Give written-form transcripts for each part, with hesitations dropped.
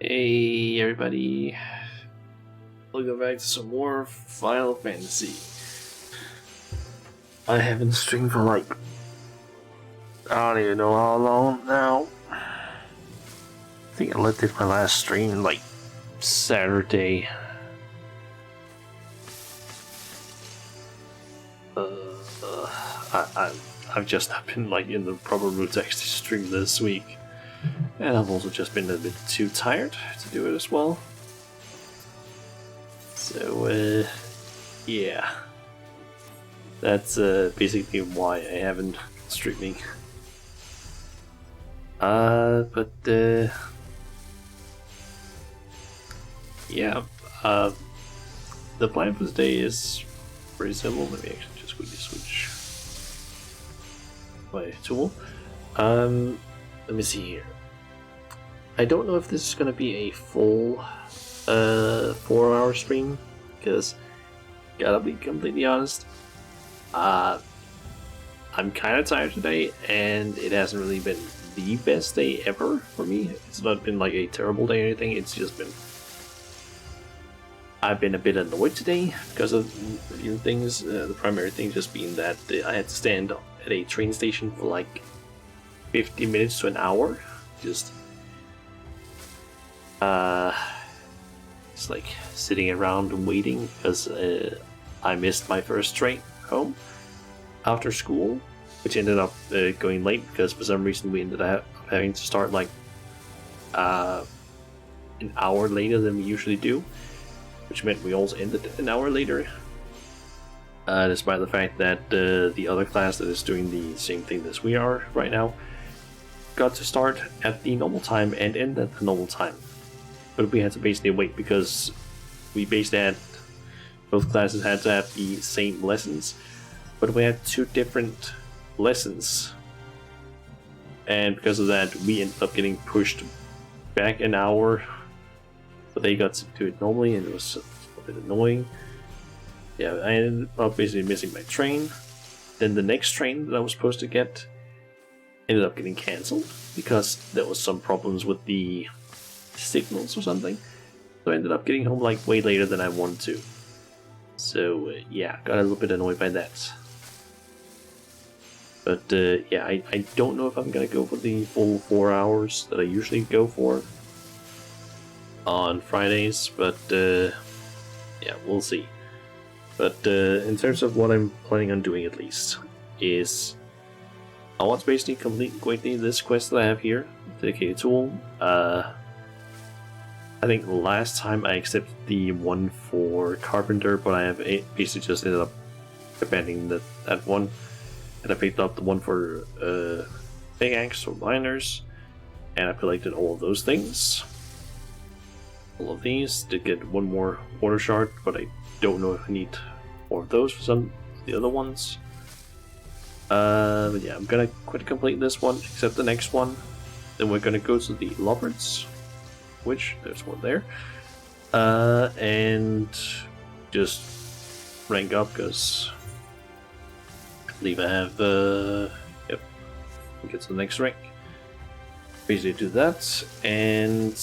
Hey everybody, welcome back to some more Final Fantasy. I haven't streamed for I don't even know how long now. I think I did my last stream Saturday. I've just not been in the proper mood to actually stream this week. And I've also just been a bit too tired to do it as well. So, yeah. That's basically why I haven't been streaming. Yeah. The plan for today is pretty simple. Let me actually just quickly switch my tool. Let me see here. I don't know if this is gonna be a full 4-hour stream, because gotta be completely honest, I'm kind of tired today, and it hasn't really been the best day ever for me. It's not been a terrible day or anything. It's just been I've been a bit annoyed today because of a few things. The primary thing just being that I had to stand at a train station for 50 minutes to an hour, just it's sitting around and waiting because I missed my first train home after school, which ended up going late because for some reason we ended up having to start an hour later than we usually do, which meant we also ended an hour later, despite the fact that the other class that is doing the same thing as we are right now got to start at the normal time and end at the normal time. But we had to basically wait because we basically had both classes had to have the same lessons, but we had two different lessons, and because of that we ended up getting pushed back an hour, but they got to do it normally, and it was a bit annoying. Yeah, I ended up basically missing my train. Then the next train that I was supposed to get ended up getting cancelled because there was some problems with the signals or something. So I ended up getting home way later than I wanted to. So yeah, got a little bit annoyed by that. But yeah, I don't know if I'm gonna go for the full 4 hours that I usually go for on Fridays, but yeah, we'll see. But in terms of what I'm planning on doing, at least, is I want to basically complete quickly this quest that I have here, dedicated tool. I think last time I accepted the one for Carpenter, but I have basically just ended up abandoning that one, and I picked up the one for Big Axe or Miners, and I collected all of those things. All of these. Did get one more water shard, but I don't know if I need more of those for some of the other ones. But yeah, I'm gonna complete this one, except the next one. Then we're gonna go to the Lovards, which there's one there, and just rank up because I believe I have yep, get to the next rank. Basically do that, and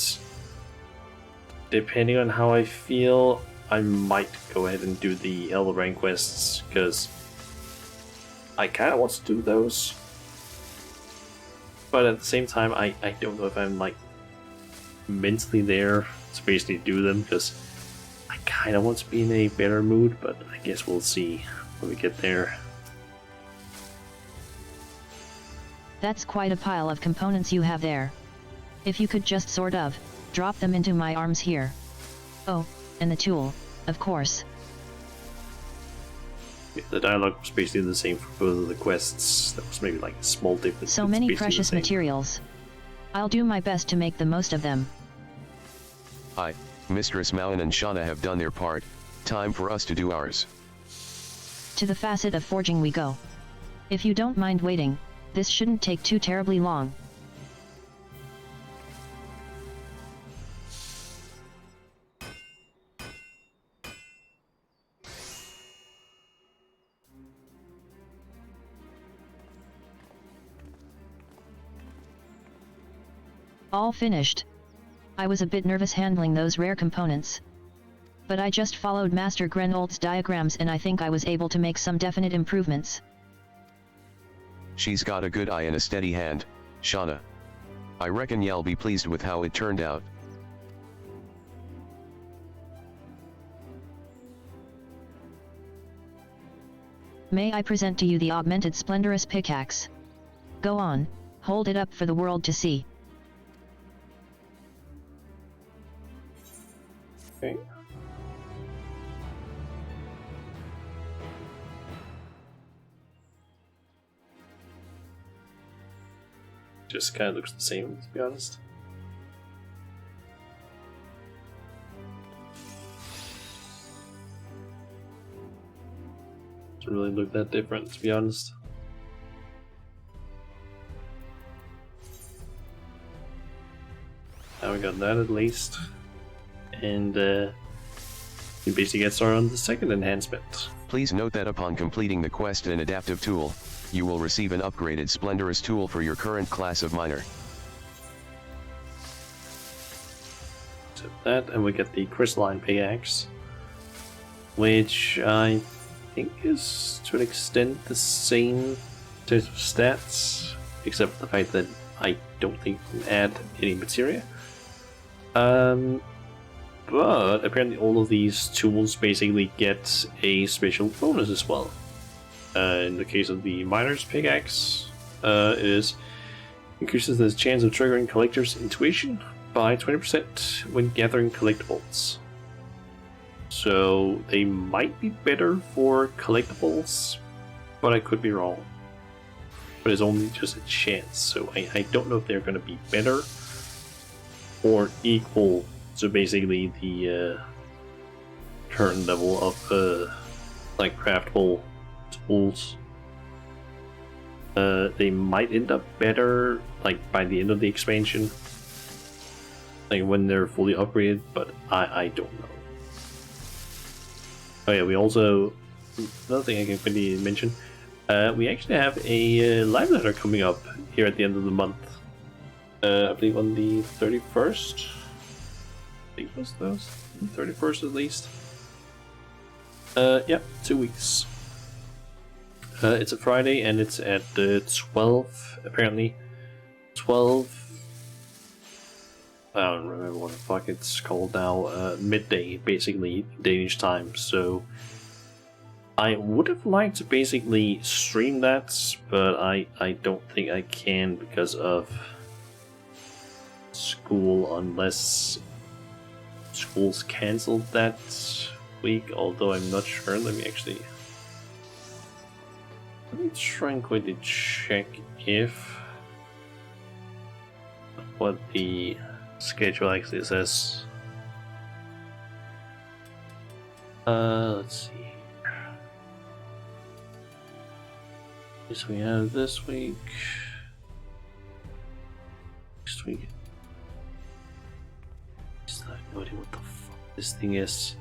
depending on how I feel, I might go ahead and do the Hildibrand quests, because I kind of want to do those, but at the same time I don't know if I'm mentally there to basically do them, because I kind of want to be in a better mood, but I guess we'll see when we get there. That's quite a pile of components you have there. If you could just sort of drop them into my arms here. Oh, and the tool, of course. Yeah, the dialogue was basically the same for both of the quests. That was maybe a small difference. So many precious materials. I'll do my best to make the most of them. Mistress Malin and Shauna have done their part. Time for us to do ours. To the facet of forging we go. If you don't mind waiting, this shouldn't take too terribly long. All finished. I was a bit nervous handling those rare components. But I just followed Master Grenold's diagrams and I think I was able to make some definite improvements. She's got a good eye and a steady hand, Shauna. I reckon you'll be pleased with how it turned out. May I present to you the augmented Splendorous Pickaxe? Go on, hold it up for the world to see. Okay. Just kind of looks the same, to be honest. Doesn't really look that different, to be honest. Now we got that at least. And you basically get started on the second enhancement. Please note that upon completing the quest and adaptive tool, you will receive an upgraded Splendorous tool for your current class of miner. So that, and we get the crystalline pickaxe, which I think is to an extent the same type of stats, except for the fact that I don't think you can add any materia. But apparently all of these tools basically get a special bonus as well. In the case of the miner's pickaxe, it increases the chance of triggering collector's intuition by 20% when gathering collectibles. So they might be better for collectibles, but I could be wrong. But it's only just a chance, so I don't know if they're going to be better or equal to basically the current level of like craftable tools. They might end up better like by the end of the expansion, like when they're fully upgraded, but I don't know. Oh yeah, we also, another thing I can quickly mention, we actually have a live letter coming up here at the end of the month. I believe on the 31st. I think it was those 31st at least. Yeah, 2 weeks. It's a Friday and it's at 12, apparently. 12. I don't remember what the fuck it's called now. Midday, basically, Danish time. So I would have liked to basically stream that, but I don't think I can because of school, unless school's cancelled that week, although I'm not sure. Let me try and quickly check if what the schedule actually says. Let's see. So we have this week. Next week. I have no idea what the fuck this thing is.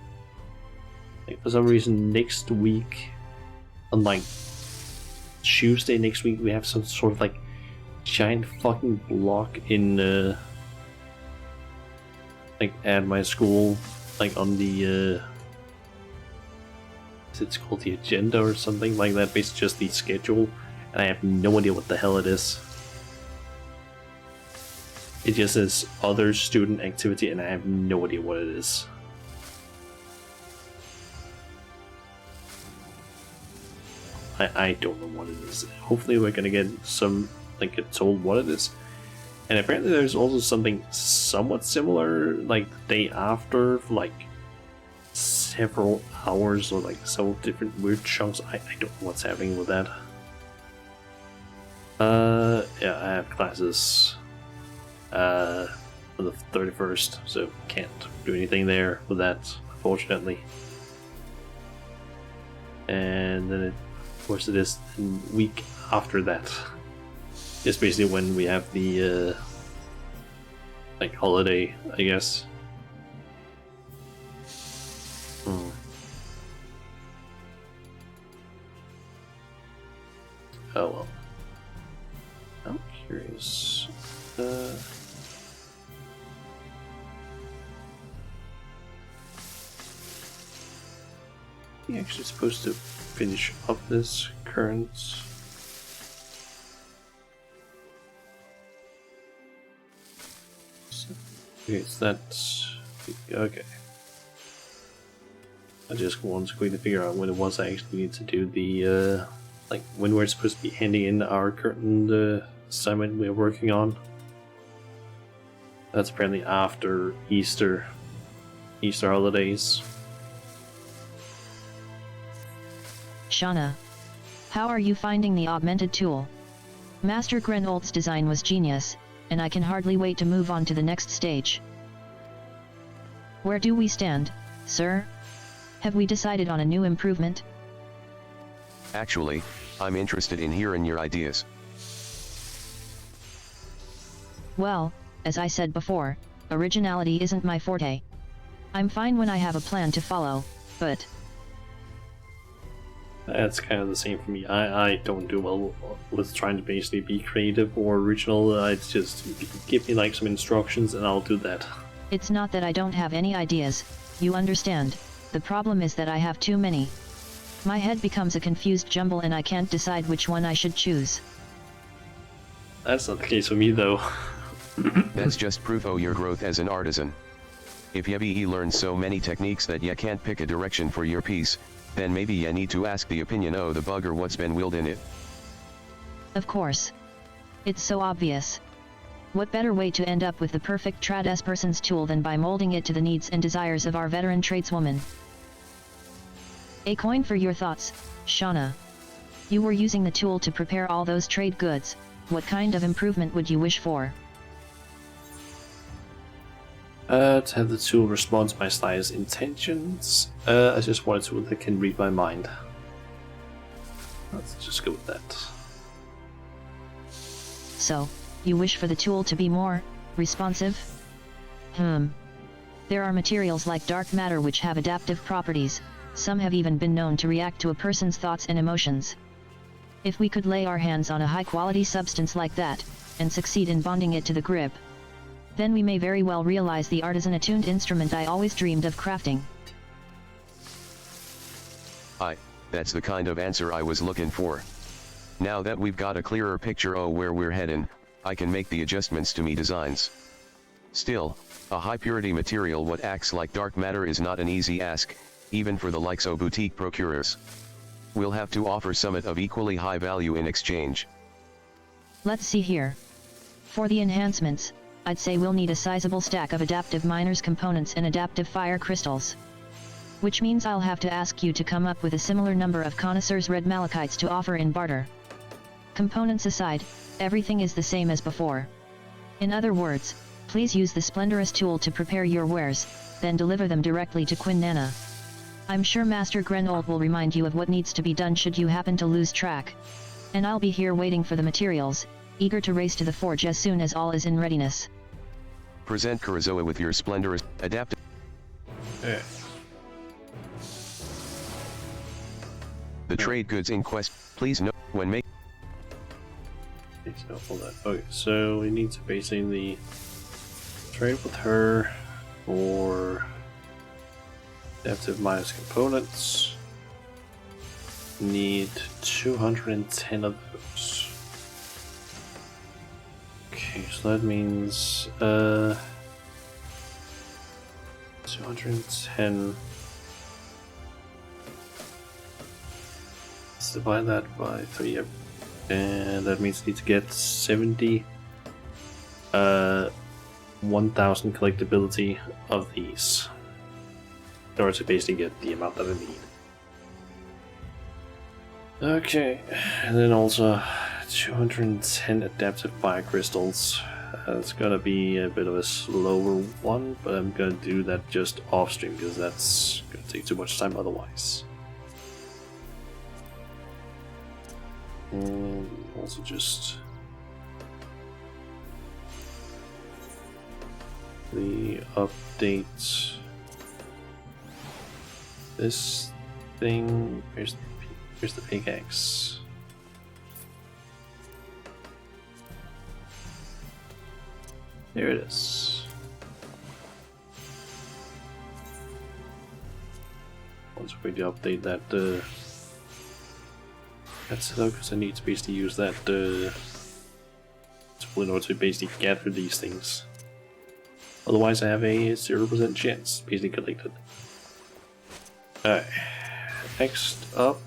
Like, for some reason, next week, on like Tuesday next week, we have some sort of like giant fucking block in like at my school, like on the it's called the agenda or something like that. Basically, just the schedule, and I have no idea what the hell it is. It just says other student activity, and I have no idea what it is. I don't know what it is. Hopefully we're gonna get some, like, get told what it is. And apparently there's also something somewhat similar, like the day after, for like several hours or like several different weird chunks. I don't know what's happening with that. Yeah, I have classes on the 31st, so can't do anything there with that, unfortunately. And then of course it is the week after that. It's basically when we have the like holiday, I guess. Oh well. I'm curious. we actually supposed to finish up this current? Okay, so that's okay. I just want to quickly figure out when it was I actually need to do the like when we're supposed to be handing in our current assignment we're working on. That's apparently after Easter holidays. Shauna, how are you finding the augmented tool? Master Grenolt's design was genius, and I can hardly wait to move on to the next stage. Where do we stand, sir? Have we decided on a new improvement? Actually, I'm interested in hearing your ideas. Well, as I said before, originality isn't my forte. I'm fine when I have a plan to follow, but... That's kind of the same for me. I don't do well with trying to basically be creative or original. It's just give me like some instructions and I'll do that. It's not that I don't have any ideas, you understand. The problem is that I have too many. My head becomes a confused jumble and I can't decide which one I should choose. That's not the case for me though. That's just proof of your growth as an artisan. If you learn so many techniques that you can't pick a direction for your piece, then maybe you need to ask the opinion of the bugger what's been willed in it. Of course. It's so obvious. What better way to end up with the perfect tradesperson's tool than by molding it to the needs and desires of our veteran tradeswoman? A coin for your thoughts, Shauna. You were using the tool to prepare all those trade goods. What kind of improvement would you wish for? To have the tool respond to my slayer's intentions. I just want a tool that can read my mind. Let's just go with that. So, you wish for the tool to be more responsive? There are materials like dark matter which have adaptive properties. Some have even been known to react to a person's thoughts and emotions. If we could lay our hands on a high-quality substance like that, and succeed in bonding it to the grip, then we may very well realize the artisan-attuned instrument I always dreamed of crafting. That's the kind of answer I was looking for. Now that we've got a clearer picture of where we're heading, I can make the adjustments to me designs. Still, a high-purity material what acts like dark matter is not an easy ask, even for the likes of boutique procurers. We'll have to offer somewhat of equally high value in exchange. Let's see here. For the enhancements, I'd say we'll need a sizable stack of adaptive miners components and adaptive fire crystals. Which means I'll have to ask you to come up with a similar number of connoisseurs red malachites to offer in barter. Components aside, everything is the same as before. In other words, please use the Splendorous tool to prepare your wares, then deliver them directly to Queen Nana. I'm sure Master Grenold will remind you of what needs to be done should you happen to lose track. And I'll be here waiting for the materials, eager to race to the forge as soon as all is in readiness. Present Kurozoa with your Splendorous adaptive. Yeah. The trade goods in quest, please note when make. Okay, so hold on. Okay, so we need to basically trade with her for adaptive minus components. Need 210 of those. Okay, so that means 210. Let's divide that by 3, and that means we need to get 70 1000 collectability of these in order to basically get the amount that I need. Okay, and then also 210 adaptive fire crystals. It's gonna be a bit of a slower one, but I'm gonna do that just off stream because that's gonna take too much time otherwise. And also just the update this thing. Here's the pickaxe. There it is. Also going to update that setup because I need to basically use that in order to basically gather these things. Otherwise, I have a 0% chance basically collected. Alright, next up,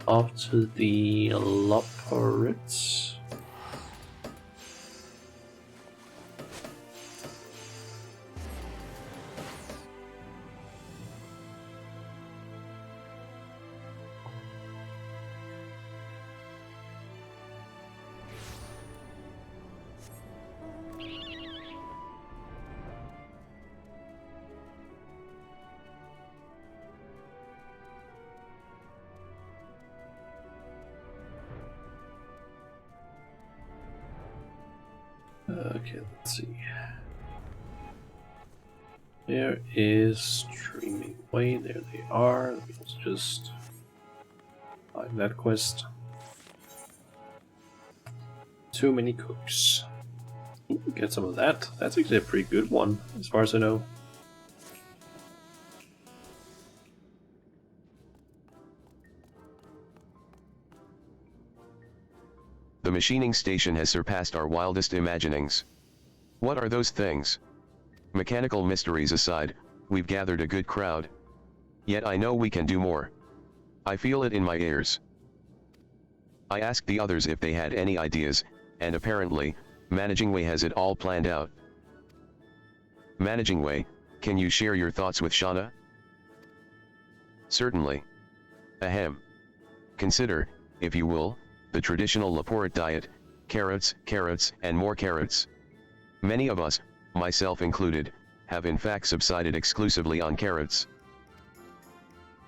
off to the Loporits. Okay, let's see. There is streaming away. There they are. Let me also just find that quest. Too many cooks. Ooh, get some of that. That's actually a pretty good one, as far as I know. The machining station has surpassed our wildest imaginings. What are those things? Mechanical mysteries aside, we've gathered a good crowd. Yet I know we can do more. I feel it in my ears. I asked the others if they had any ideas, and apparently, Managing Way has it all planned out. Managing Way, can you share your thoughts with Shauna? Certainly. Ahem. Consider, if you will, the traditional Laporit diet: carrots, carrots, and more carrots. Many of us, myself included, have in fact subsided exclusively on carrots.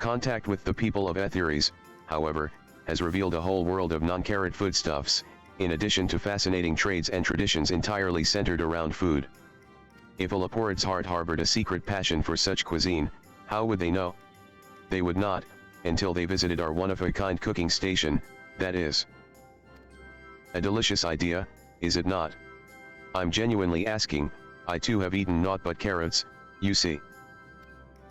Contact with the people of Etheres, however, has revealed a whole world of non-carrot foodstuffs, in addition to fascinating trades and traditions entirely centered around food. If a Laporit's heart harbored a secret passion for such cuisine, how would they know? They would not, until they visited our one-of-a-kind cooking station, that is. A delicious idea, is it not? I'm genuinely asking. I too have eaten naught but carrots, you see.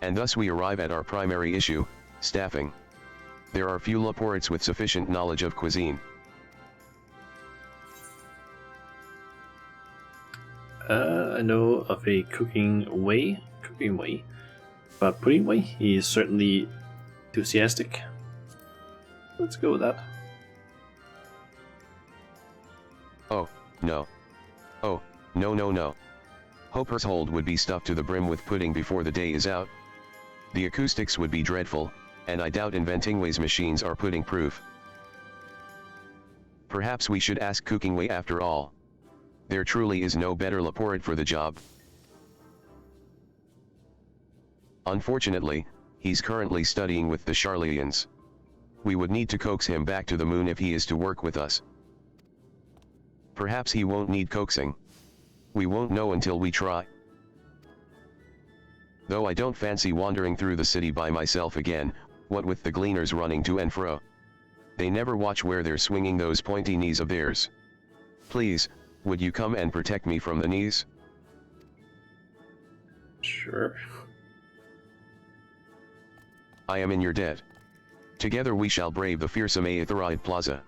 And thus we arrive at our primary issue, staffing. There are few Laporits with sufficient knowledge of cuisine. I know of a cooking way, but pudding way, he is certainly enthusiastic. Let's go with that. Oh, no. Oh, no. Hopper's hold would be stuffed to the brim with pudding before the day is out. The acoustics would be dreadful, and I doubt Inventingway's machines are pudding proof. Perhaps we should ask Cookingway after all. There truly is no better Laporit for the job. Unfortunately, he's currently studying with the Charlians. We would need to coax him back to the moon if he is to work with us. Perhaps he won't need coaxing. We won't know until we try. Though I don't fancy wandering through the city by myself again, what with the gleaners running to and fro. They never watch where they're swinging those pointy knees of theirs. Please, would you come and protect me from the knees? Sure. I am in your debt. Together we shall brave the fearsome Aetheride Plaza.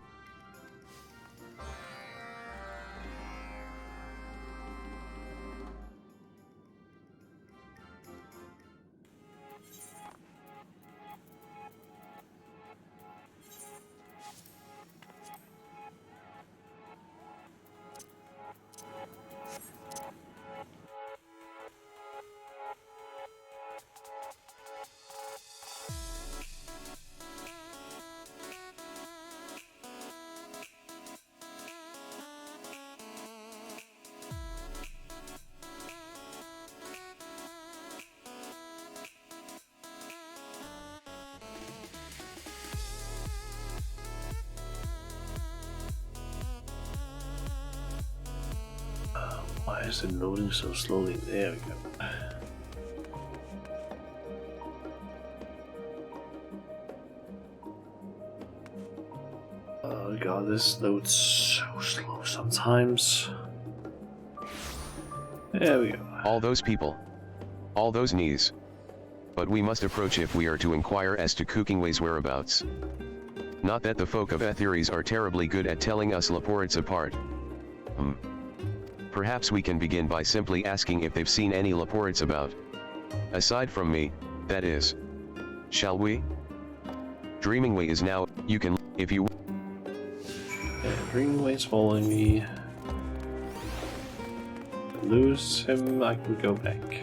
Why is it loading so slowly? There we go. Oh god, this loads so slow sometimes. There we go. All those people. All those knees. but we must approach if we are to inquire as to Cookingway's whereabouts. Not that the folk of Etheres are terribly good at telling us Laportes apart. Perhaps we can begin by simply asking if they've seen any Laportes about. Aside from me, that is. Shall we? Dreamingway is now, you can, if you... Yeah, Dreamingway's following me. Lose him, I can go back.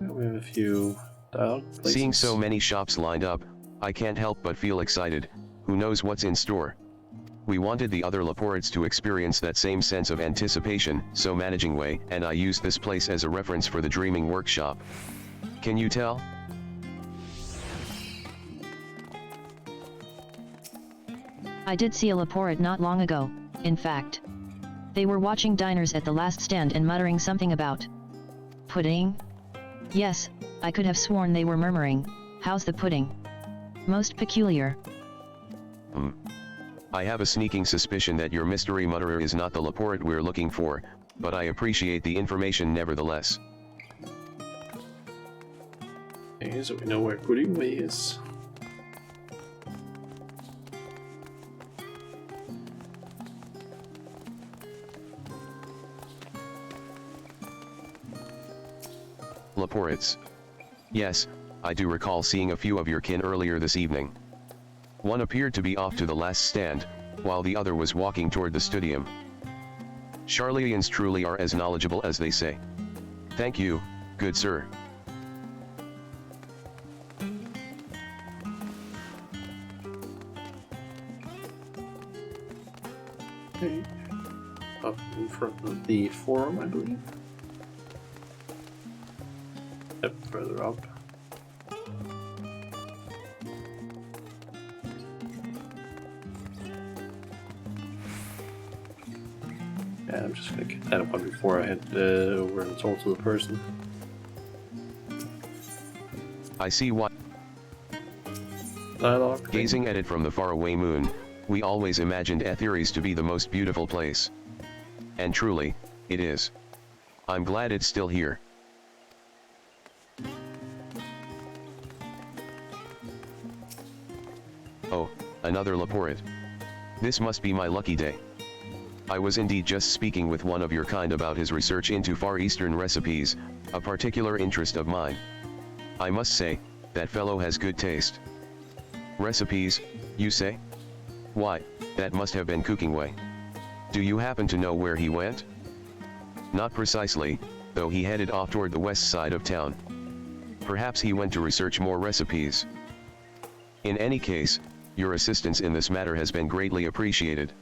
We have a few dialogue places. Seeing so many shops lined up, I can't help but feel excited. Who knows what's in store? We wanted the other Laportes to experience that same sense of anticipation, so managing way, and I used this place as a reference for the Dreaming Workshop. Can you tell? I did see a Laporte not long ago, in fact. They were watching diners at the last stand and muttering something about pudding? Yes, I could have sworn they were murmuring, "How's the pudding?" Most peculiar. I have a sneaking suspicion that your mystery mutterer is not the Laporte we're looking for, but I appreciate the information nevertheless. Okay, so we know where Dreamingway is. Laportes. Yes, I do recall seeing a few of your kin earlier this evening. One appeared to be off to the last stand, while the other was walking toward the studium. Charlians truly are as knowledgeable as they say. Thank you, good sir. Okay. Up in front of the forum, I believe. Yep, further up. Yeah, I'm just gonna get that one before I head over and talk to the person. I see what. Dialogue. Gazing at it from the faraway moon, we always imagined Etheres to be the most beautiful place. And truly, it is. I'm glad it's still here. Oh, another Laporte. This must be my lucky day. I was indeed just speaking with one of your kind about his research into Far Eastern recipes, a particular interest of mine. I must say, that fellow has good taste. Recipes, you say? Why, that must have been Cookingway. Do you happen to know where he went? Not precisely, though he headed off toward the west side of town. Perhaps he went to research more recipes. In any case, your assistance in this matter has been greatly appreciated.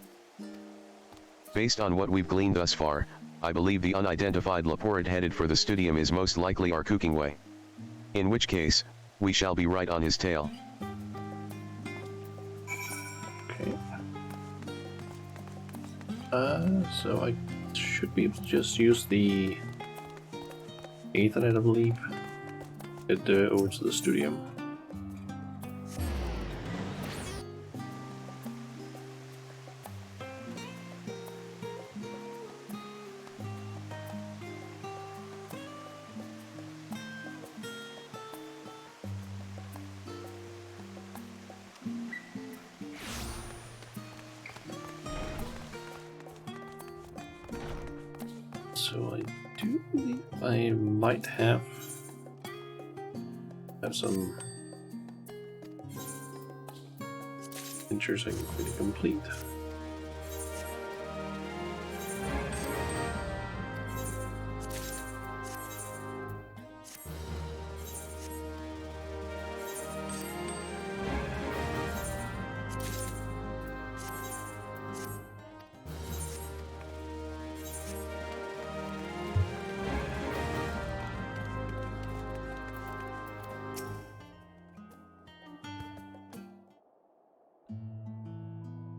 Based on what we've gleaned thus far, I believe the unidentified Laporte headed for the studium is most likely our Cookingway. In which case, we shall be right on his tail. Okay. So I should be able to just use the Ethernet, I believe. Get over to the studium. So I do believe I might have some ventures I can quickly complete.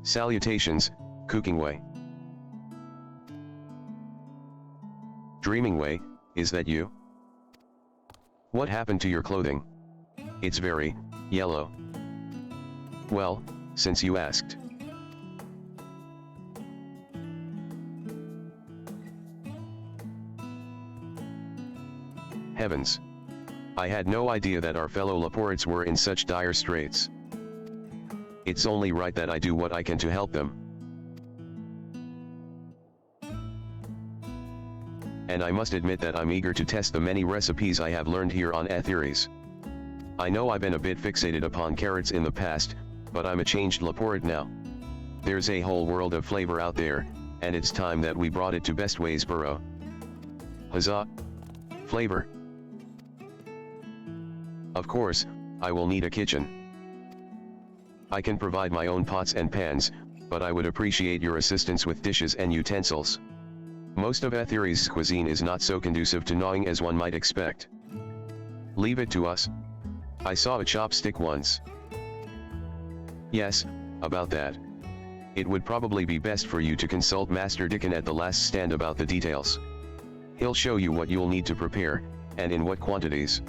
Salutations, Cookingway. Dreamingway, is that you? What happened to your clothing? It's very yellow. Well, since you asked. Heavens! I had no idea that our fellow Laportes were in such dire straits. It's only right that I do what I can to help them. And I must admit that I'm eager to test the many recipes I have learned here on Atheres. I know I've been a bit fixated upon carrots in the past, but I'm a changed Laporte now. There's a whole world of flavor out there, and it's time that we brought it to Bestwaysboro. Huzzah! Flavor! Of course, I will need a kitchen. I can provide my own pots and pans, but I would appreciate your assistance with dishes and utensils. Most of Atheres' cuisine is not so conducive to gnawing as one might expect. Leave it to us. I saw a chopstick once. Yes, about that. It would probably be best for you to consult Master Dickon at the last stand about the details. He'll show you what you'll need to prepare, and in what quantities.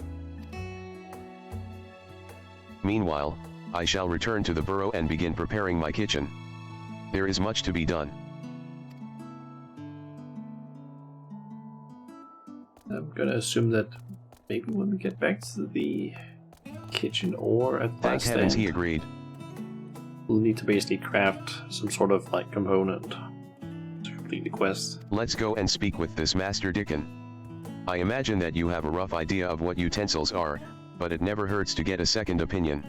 Meanwhile, I shall return to the burrow and begin preparing my kitchen. There is much to be done. I'm gonna assume that maybe when we get back to the kitchen or at Thank last heavens stand, he agreed. we'll need to basically craft some sort of like component to complete the quest. Let's go and speak with this Master Dickon. I imagine that you have a rough idea of what utensils are, but it never hurts to get a second opinion.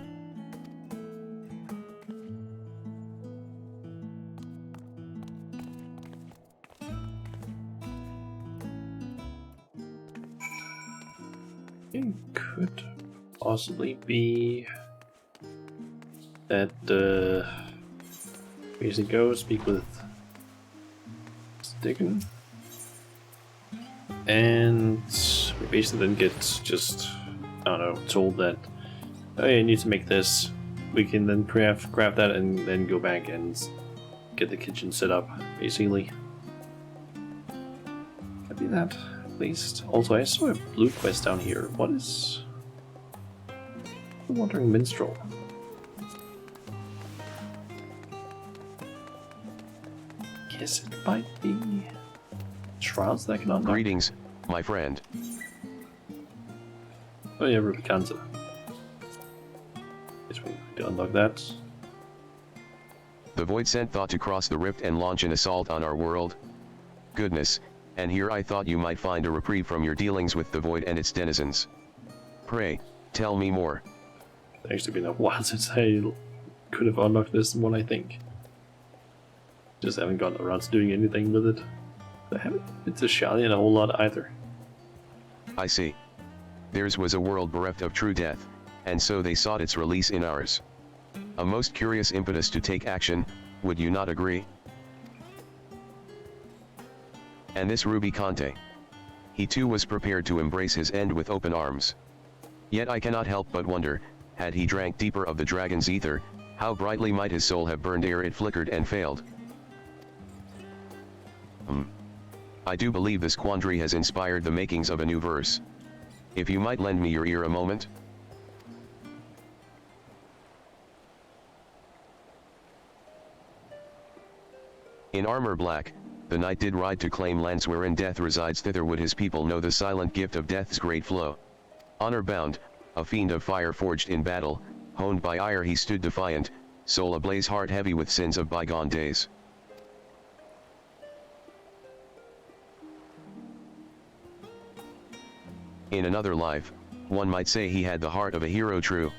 It could possibly be that basically go speak with Dickon, and we basically then get just, I don't know, told that, oh yeah, you need to make this. We can then craft that and then go back and get the kitchen set up, basically. Could be that, at least. Also, I saw a blue quest down here. What is the Wandering Minstrel? Guess it might be trials that I can unlock. Greetings, my friend. Oh yeah, Rubicanza. Guess we need to unlock that. The Void sent thought to cross the rift and launch an assault on our world. Goodness, and here I thought you might find a reprieve from your dealings with the Void and its denizens. Pray, tell me more. It's actually been a while since I could have unlocked this one, I think. Just haven't gotten around to doing anything with it. I haven't been to Shalien a whole lot either. I see. Theirs was a world bereft of true death, and so they sought its release in ours. A most curious impetus to take action, would you not agree? And this Rubicante. He too was prepared to embrace his end with open arms. Yet I cannot help but wonder, had he drank deeper of the dragon's ether, how brightly might his soul have burned ere it flickered and failed. I do believe this quandary has inspired the makings of a new verse. If you might lend me your ear a moment. In armor black, the knight did ride to claim lands wherein death resides. Thither would his people know the silent gift of death's great flow. Honor bound, a fiend of fire forged in battle, honed by ire he stood defiant, soul ablaze, heart heavy with sins of bygone days. In another life, one might say he had the heart of a hero true.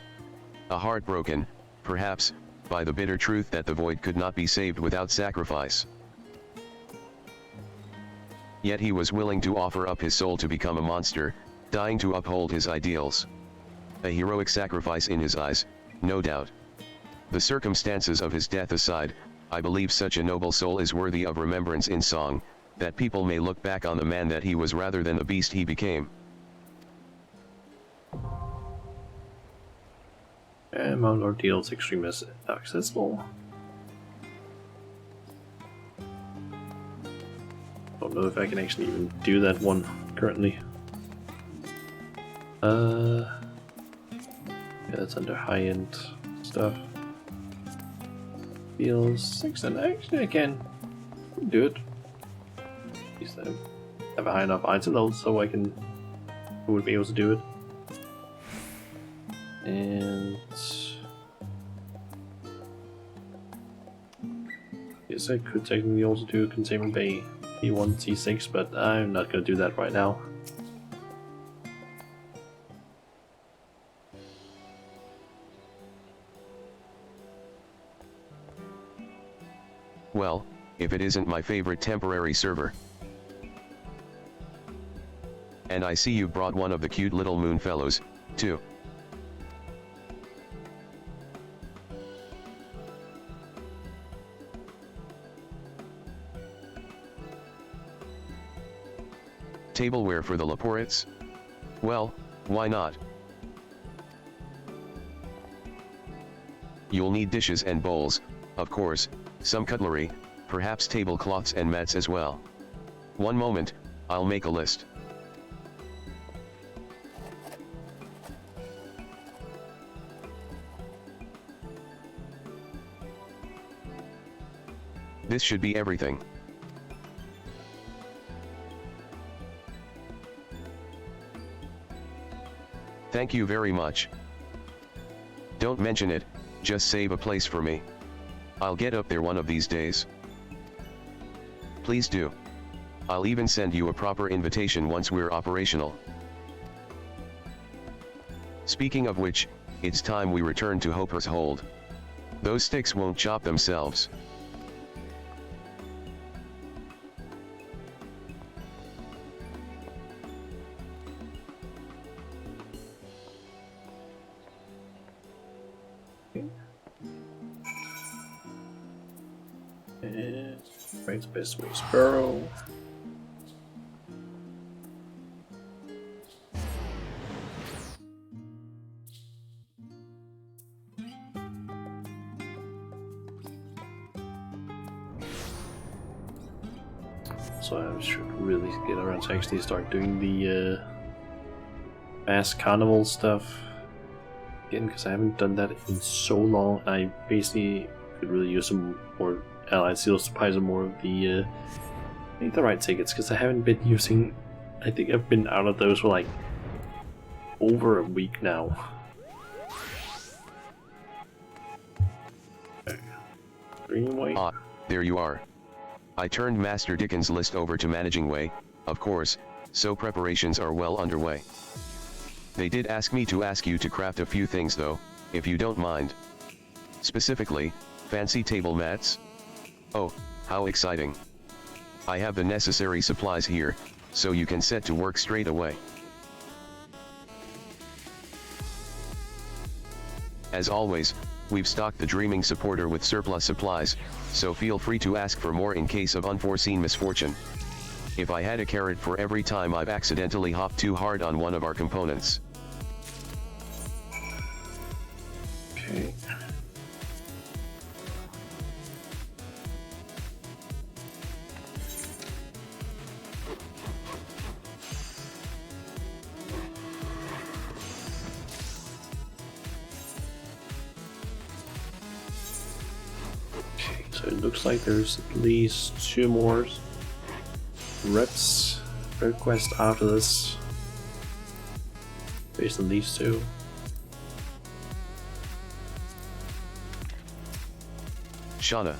A heart broken, perhaps, by the bitter truth that the Void could not be saved without sacrifice. Yet he was willing to offer up his soul to become a monster, dying to uphold his ideals. A heroic sacrifice in his eyes, no doubt. The circumstances of his death aside, I believe such a noble soul is worthy of remembrance in song, that people may look back on the man that he was rather than the beast he became. And Mount Ordeal's extremely accessible. Don't know if I can actually even do that one currently. Yeah, that's under high-end stuff. Feels 6, and actually I can do it. At least I have a high enough item level so I can who would be able to do it. And yes, I could technically also do a Containment Bay T1, T6, but I'm not going to do that right now. Well, if it isn't my favorite temporary server. And I see you brought one of the cute little moon fellows, too. Tableware for the Laporits? Well, why not? You'll need dishes and bowls, of course, some cutlery, perhaps tablecloths and mats as well. One moment, I'll make a list. This should be everything. Thank you very much. Don't mention it, just save a place for me. I'll get up there one of these days. Please do. I'll even send you a proper invitation once we're operational. Speaking of which, it's time we return to Hopper's Hold. Those sticks won't chop themselves. And right, best way Sparrow. So I should really get around to actually start doing the mass carnival stuff again, because I haven't done that in so long. I basically could really use some more allied seals to buy some more of the right tickets, because I haven't been using. I think I've been out of those for like over a week now. Greenway. Ah, there you are. I turned Master Dickens' list over to Managing Way, of course, so preparations are well underway. They did ask me to ask you to craft a few things though, if you don't mind. Specifically, fancy table mats? Oh, how exciting. I have the necessary supplies here, so you can set to work straight away. As always, we've stocked the Dreaming Supporter with surplus supplies, so feel free to ask for more in case of unforeseen misfortune. If I had a carrot for every time I've accidentally hopped too hard on one of our components. Okay. So it looks like there's at least 2 more reps requests after this, based on these 2. Shauna.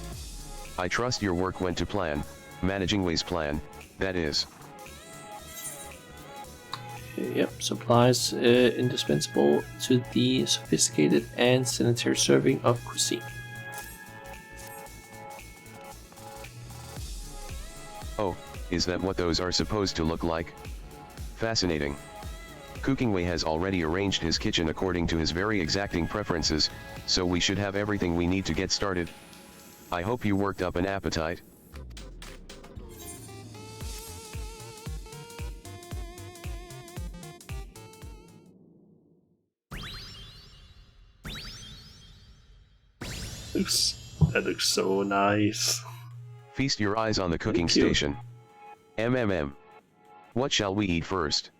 I trust your work went to plan, Managing Way's plan, that is. Yep, supplies indispensable to the sophisticated and sanitary serving of cuisine. Oh, is that what those are supposed to look like? Fascinating. Cookingway has already arranged his kitchen according to his very exacting preferences, so we should have everything we need to get started. I hope you worked up an appetite. That looks so nice. Feast your eyes on the cooking station. What shall we eat first?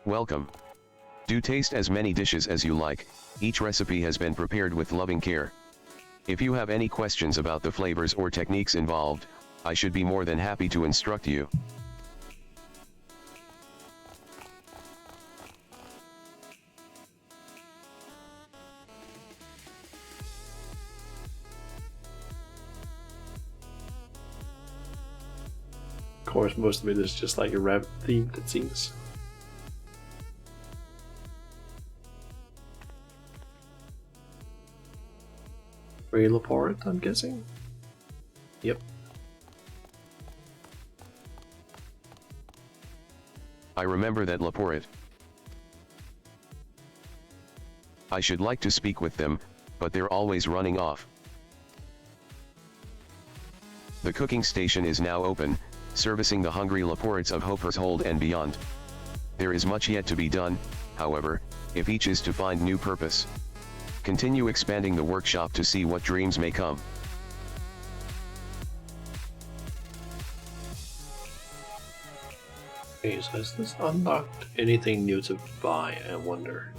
Welcome. Do taste as many dishes as you like, each recipe has been prepared with loving care. If you have any questions about the flavors or techniques involved, I should be more than happy to instruct you. Of course, most of it is just like a rabbit themed, it seems. Ray Laporte, I'm guessing? Yep. I remember that Laporte. I should like to speak with them, but they're always running off. The cooking station is now open, servicing the hungry Laportes of Hopper's Hold and beyond. There is much yet to be done, however, if each is to find new purpose. Continue expanding the workshop to see what dreams may come. Okay, so has this unlocked anything new to buy, I wonder?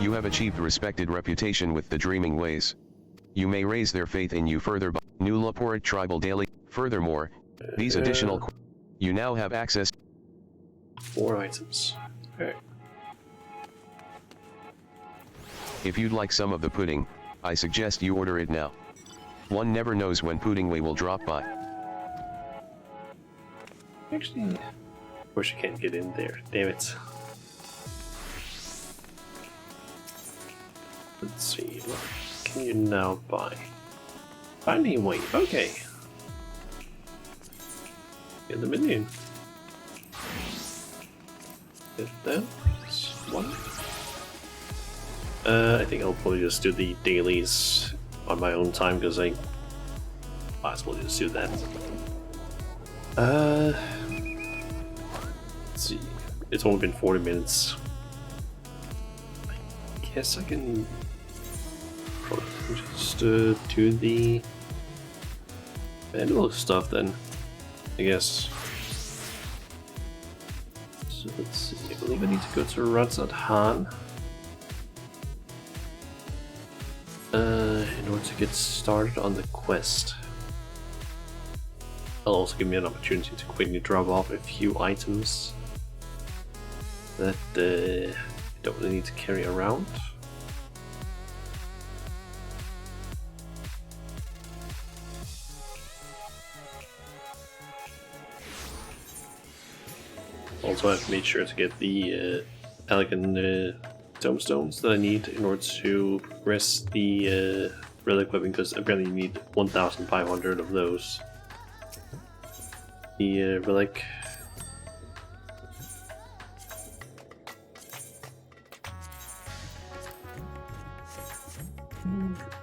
You have achieved respected reputation with the dreaming ways. You may raise their faith in you further by new Laporte Tribal Daily. Furthermore, these additional you now have access 4 items. Okay. If you'd like some of the pudding, I suggest you order it now. One never knows when pudding way will drop by. Actually, of course you can't get in there. Damn it. Let's see, what can you now buy? Finding wave, okay. Get the minion. Get that. One. I think I'll probably just do the dailies on my own time because I might as well just do that. Let's see. It's only been 40 minutes. I guess I can probably just do the manual stuff then. I guess. So let's see. I believe I need to go to Razat Han. In order to get started on the quest. That'll also give me an opportunity to quickly drop off a few items that I don't really need to carry around. Also, I've made sure to get the elegant tombstones that I need in order to progress the relic weapon, because apparently you need 1,500 of those. The relic.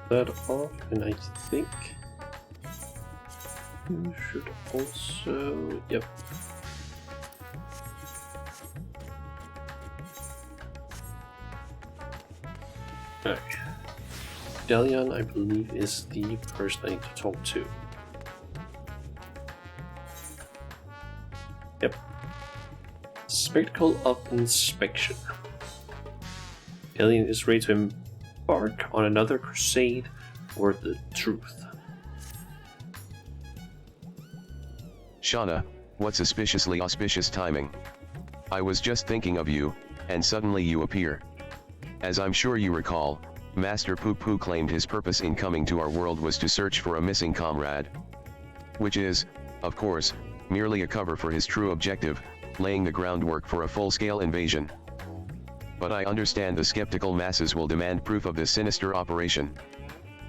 That off, and I think you should also. Yep. Okay. Delion, I believe, is the person I need to talk to. Yep. Spectacle of Inspection. Alien is ready to embark on another crusade for the truth. Shauna, what suspiciously auspicious timing. I was just thinking of you, and suddenly you appear. As I'm sure you recall, Master Poo Poo claimed his purpose in coming to our world was to search for a missing comrade. Which is, of course, merely a cover for his true objective, laying the groundwork for a full-scale invasion. But I understand the skeptical masses will demand proof of this sinister operation.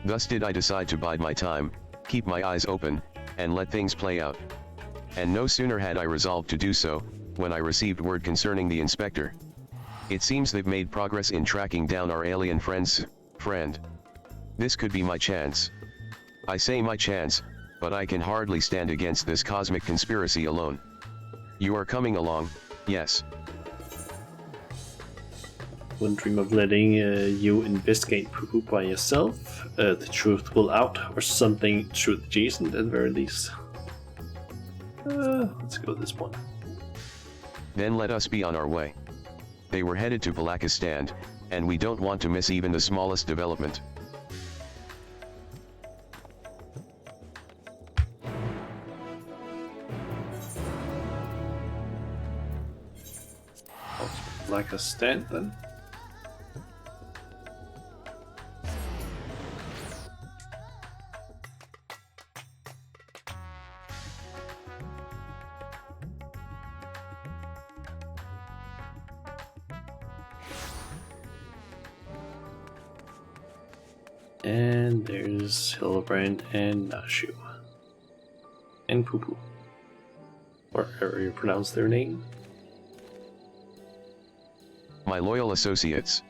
Thus did I decide to bide my time, keep my eyes open, and let things play out. And no sooner had I resolved to do so, when I received word concerning the inspector. It seems they've made progress in tracking down our alien friend. This could be my chance. I say my chance, but I can hardly stand against this cosmic conspiracy alone. You are coming along, yes. Wouldn't dream of letting you investigate Poo by yourself. The truth will out, or something truth adjacent at the very least. Let's go with this one. Then let us be on our way. They were headed to Palakistan, and we don't want to miss even the smallest development. Like a stand then. And there's Hildibrand and Nashu. And Poo Poo. Or however you pronounce their name. My loyal associates.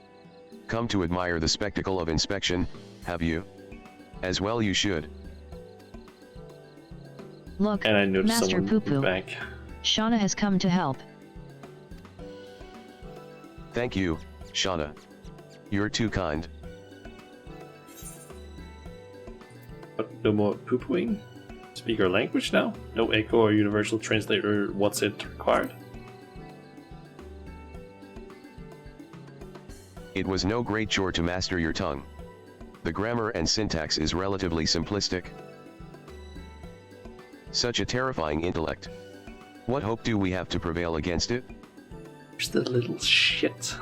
Come to admire the spectacle of inspection, have you? As well you should. Look, And I noticed Master someone Poo Poo. back. Shauna has come to help. Thank you, Shauna. You're too kind. But no more poo-pooing? Speak our language now? No echo or universal translator, what's it required? It was no great chore to master your tongue. The grammar and syntax is relatively simplistic. Such a terrifying intellect. What hope do we have to prevail against it? Where's the little shit?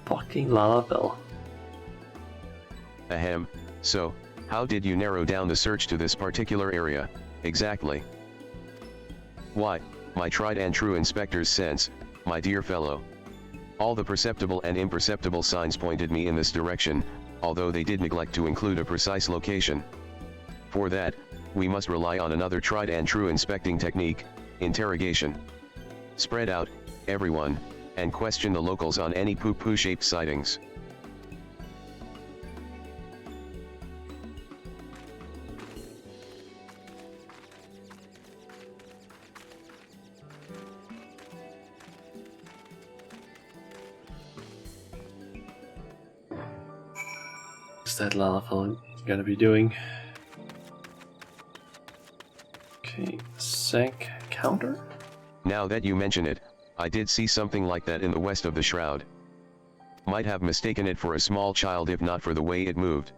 Fucking Lalabelle. Ahem, so, how did you narrow down the search to this particular area, exactly? Why, my tried and true inspector's sense, my dear fellow. All the perceptible and imperceptible signs pointed me in this direction, although they did neglect to include a precise location. For that, we must rely on another tried and true inspecting technique, interrogation. Spread out, everyone, and question the locals on any poo-poo shaped sightings. What's that Lalafell gonna be doing? Okay, sank counter? Now that you mention it, I did see something like that in the west of the shroud. Might have mistaken it for a small child if not for the way it moved.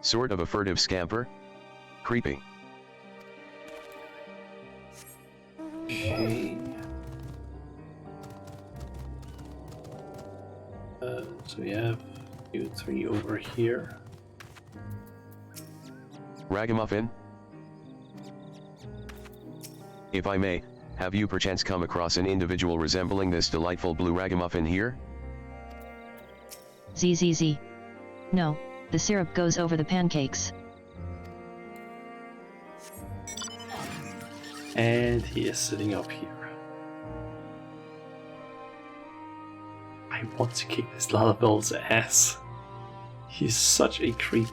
Sort of a furtive scamper? Creepy. Okay. So we have 2, 3 over here. Ragamuffin? If I may, have you perchance come across an individual resembling this delightful blue ragamuffin here? ZZZ. No, the syrup goes over the pancakes. And he is sitting up here. I want to kick this Lalabelle's ass. He's such a creep.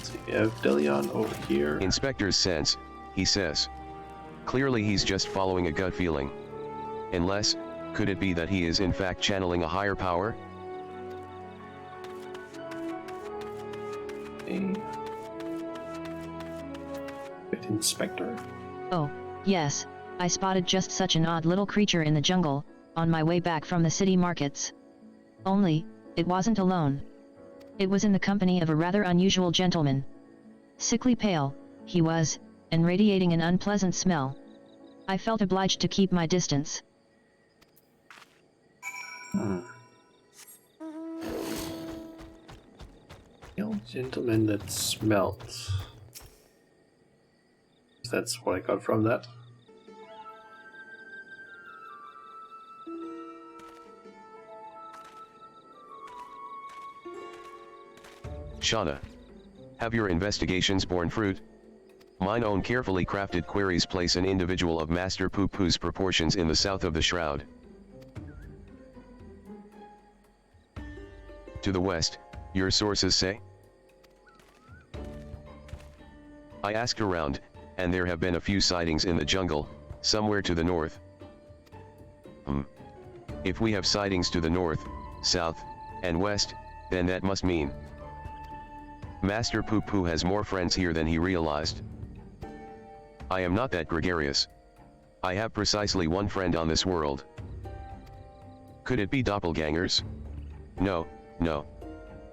So we have Delion over here. Inspector's sense, he says. Clearly he's just following a gut feeling. Unless, could it be that he is in fact channeling a higher power? Okay. Good Inspector. Oh, yes, I spotted just such an odd little creature in the jungle, on my way back from the city markets. Only, it wasn't alone. It was in the company of a rather unusual gentleman. Sickly pale, he was, and radiating an unpleasant smell. I felt obliged to keep my distance. The old gentleman that smelled. That's what I got from that. Shauna. Have your investigations borne fruit? Mine own carefully crafted queries place an individual of Master Poo Poo's proportions in the south of the shroud. To the west, your sources say? I asked around, and there have been a few sightings in the jungle, somewhere to the north. If we have sightings to the north, south, and west, then that must mean Master Poo Poo has more friends here than he realized. I am not that gregarious. I have precisely one friend on this world. Could it be doppelgangers? No, no.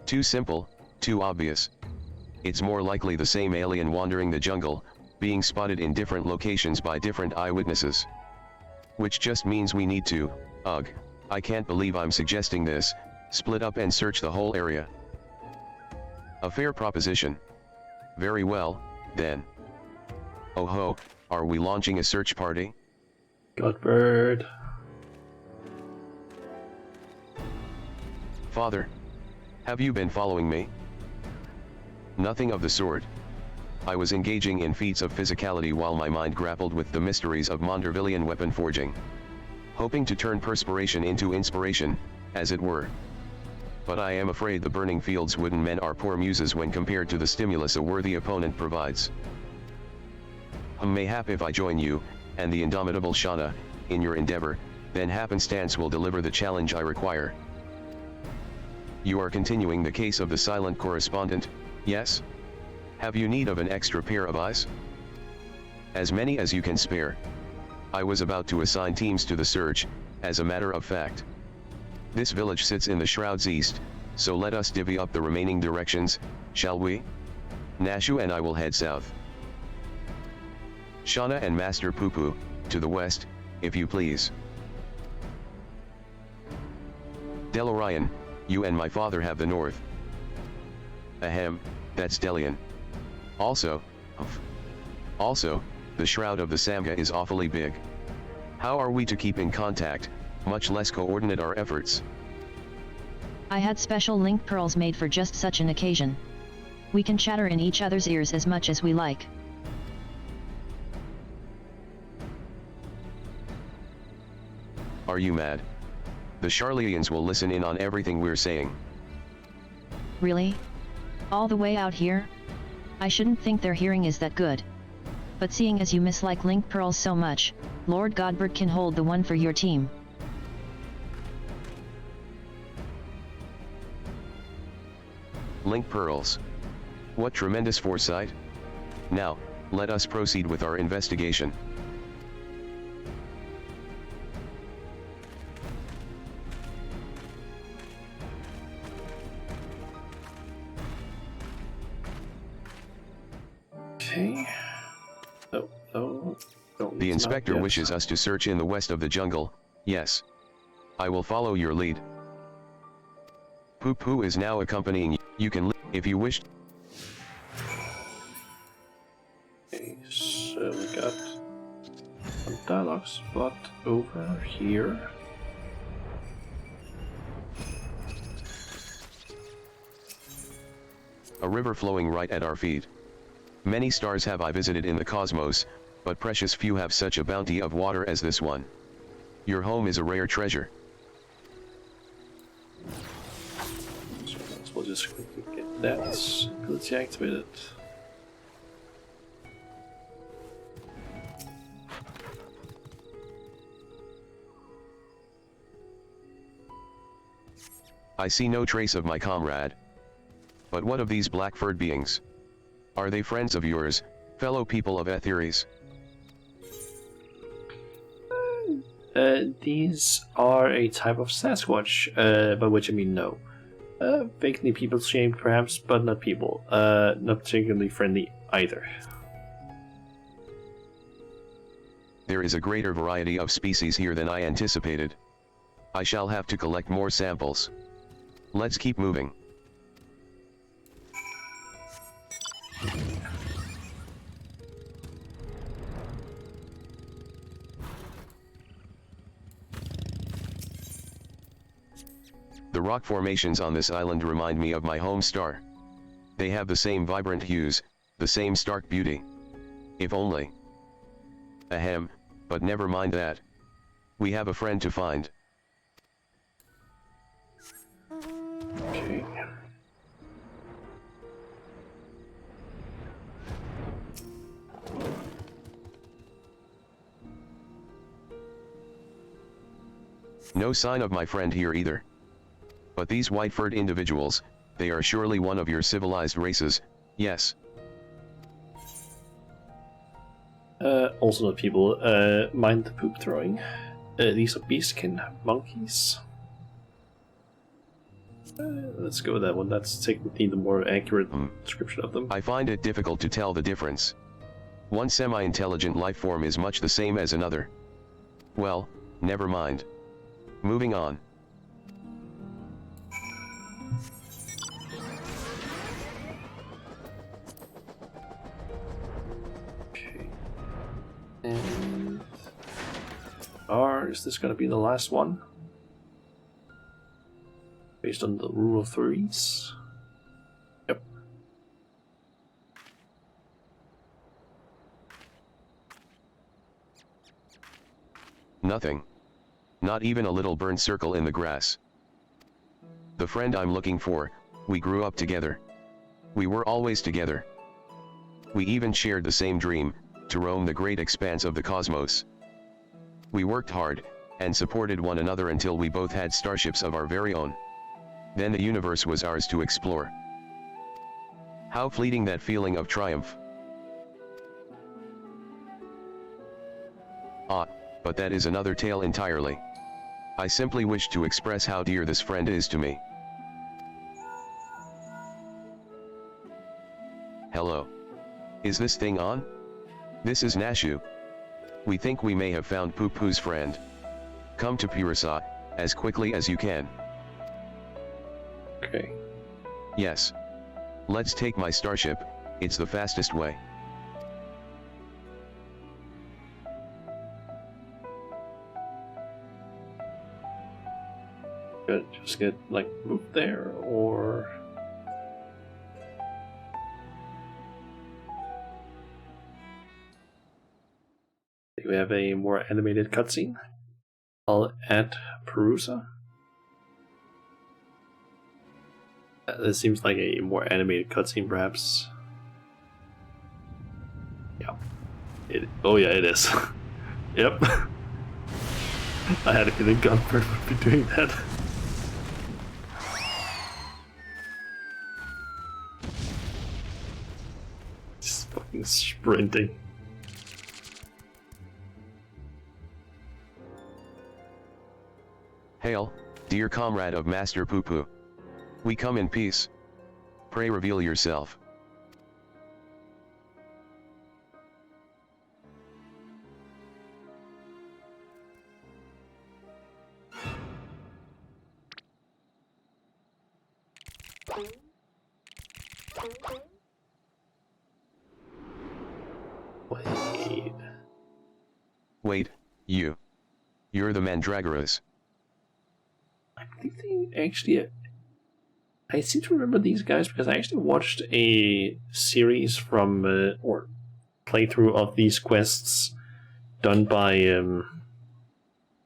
Too simple, too obvious. It's more likely the same alien wandering the jungle, being spotted in different locations by different eyewitnesses. Which just means we need to, ugh, I can't believe I'm suggesting this, split up and search the whole area. A fair proposition. Very well, then. Oh ho, are we launching a search party? Godbird. Father, have you been following me? Nothing of the sort. I was engaging in feats of physicality while my mind grappled with the mysteries of Mondervillian weapon forging. Hoping to turn perspiration into inspiration, as it were. But I am afraid the burning fields wooden men are poor muses when compared to the stimulus a worthy opponent provides. Mayhap if I join you, and the indomitable Shauna, in your endeavor, then happenstance will deliver the challenge I require. You are continuing the case of the silent correspondent, yes? Have you need of an extra pair of eyes? As many as you can spare. I was about to assign teams to the search, as a matter of fact. This village sits in the Shrouds East, so let us divvy up the remaining directions, shall we? Nashu and I will head south. Shauna and Master Poo Poo, to the west, if you please. Delorian, you and my father have the north. Ahem, that's Delian. Also, the Shroud of the Samga is awfully big. How are we to keep in contact, much less coordinate our efforts? I had special link pearls made for just such an occasion. We can chatter in each other's ears as much as we like. Are you mad? The Charlians will listen in on everything we're saying. Really? All the way out here? I shouldn't think their hearing is that good. But seeing as you mislike link pearls so much, Lord Godbert can hold the one for your team. Link pearls. What tremendous foresight. Now, let us proceed with our investigation. Okay. No. The inspector wishes us to search in the west of the jungle, yes. I will follow your lead. Poo Poo is now accompanying you. You can leave if you wish. Okay, so we got some dialogue spot over here. A river flowing right at our feet. Many stars have I visited in the cosmos, but precious few have such a bounty of water as this one. Your home is a rare treasure. So we'll just quickly get that. Let's activate it. I see no trace of my comrade. But what of these black-furred beings? Are they friends of yours, fellow people of Etheres? These are a type of Sasquatch, by which I mean no. Vaguely people-shaped perhaps, but not people. Not particularly friendly either. There is a greater variety of species here than I anticipated. I shall have to collect more samples. Let's keep moving. The rock formations on this island remind me of my home star. They have the same vibrant hues, the same stark beauty. If only. Ahem, but never mind that. We have a friend to find. Okay. No sign of my friend here either. But these white-furred individuals, They are surely one of your civilized races, yes. Also not people, mind the poop throwing. These are beastkin monkeys. Let's go with that one. That's technically the more accurate description of them. I find it difficult to tell the difference. One semi-intelligent life form is much the same as another. Well, never mind. Moving on. Okay. And... is this going to be the last one? Based on the rule of threes? Yep. Nothing. Not even a little burnt circle in the grass. The friend I'm looking for, we grew up together. We were always together. We even shared the same dream, to roam the great expanse of the cosmos. We worked hard, and supported one another until we both had starships of our very own. Then the universe was ours to explore. How fleeting that feeling of triumph. But that is another tale entirely. I simply wish to express how dear this friend is to me. Hello. Is this thing on? This is Nashu. We think we may have found Poo Poo's friend. Come to Pirasat, as quickly as you can. Okay. Yes. Let's take my starship, it's the fastest way. Good, just get, like, moved there, or... I think we have a more animated cutscene. I'll add Perusa. This seems like a more animated cutscene, perhaps. Yeah. Oh yeah, it is. Yep. I had a feeling Gunbird would be doing that. Just fucking sprinting. Hail, dear comrade of Master Poo Poo. We come in peace. Pray reveal yourself. Wait. Wait, you. You're the Mandragoras. I think they actually... I seem to remember these guys because I actually watched a series from, or playthrough of these quests done by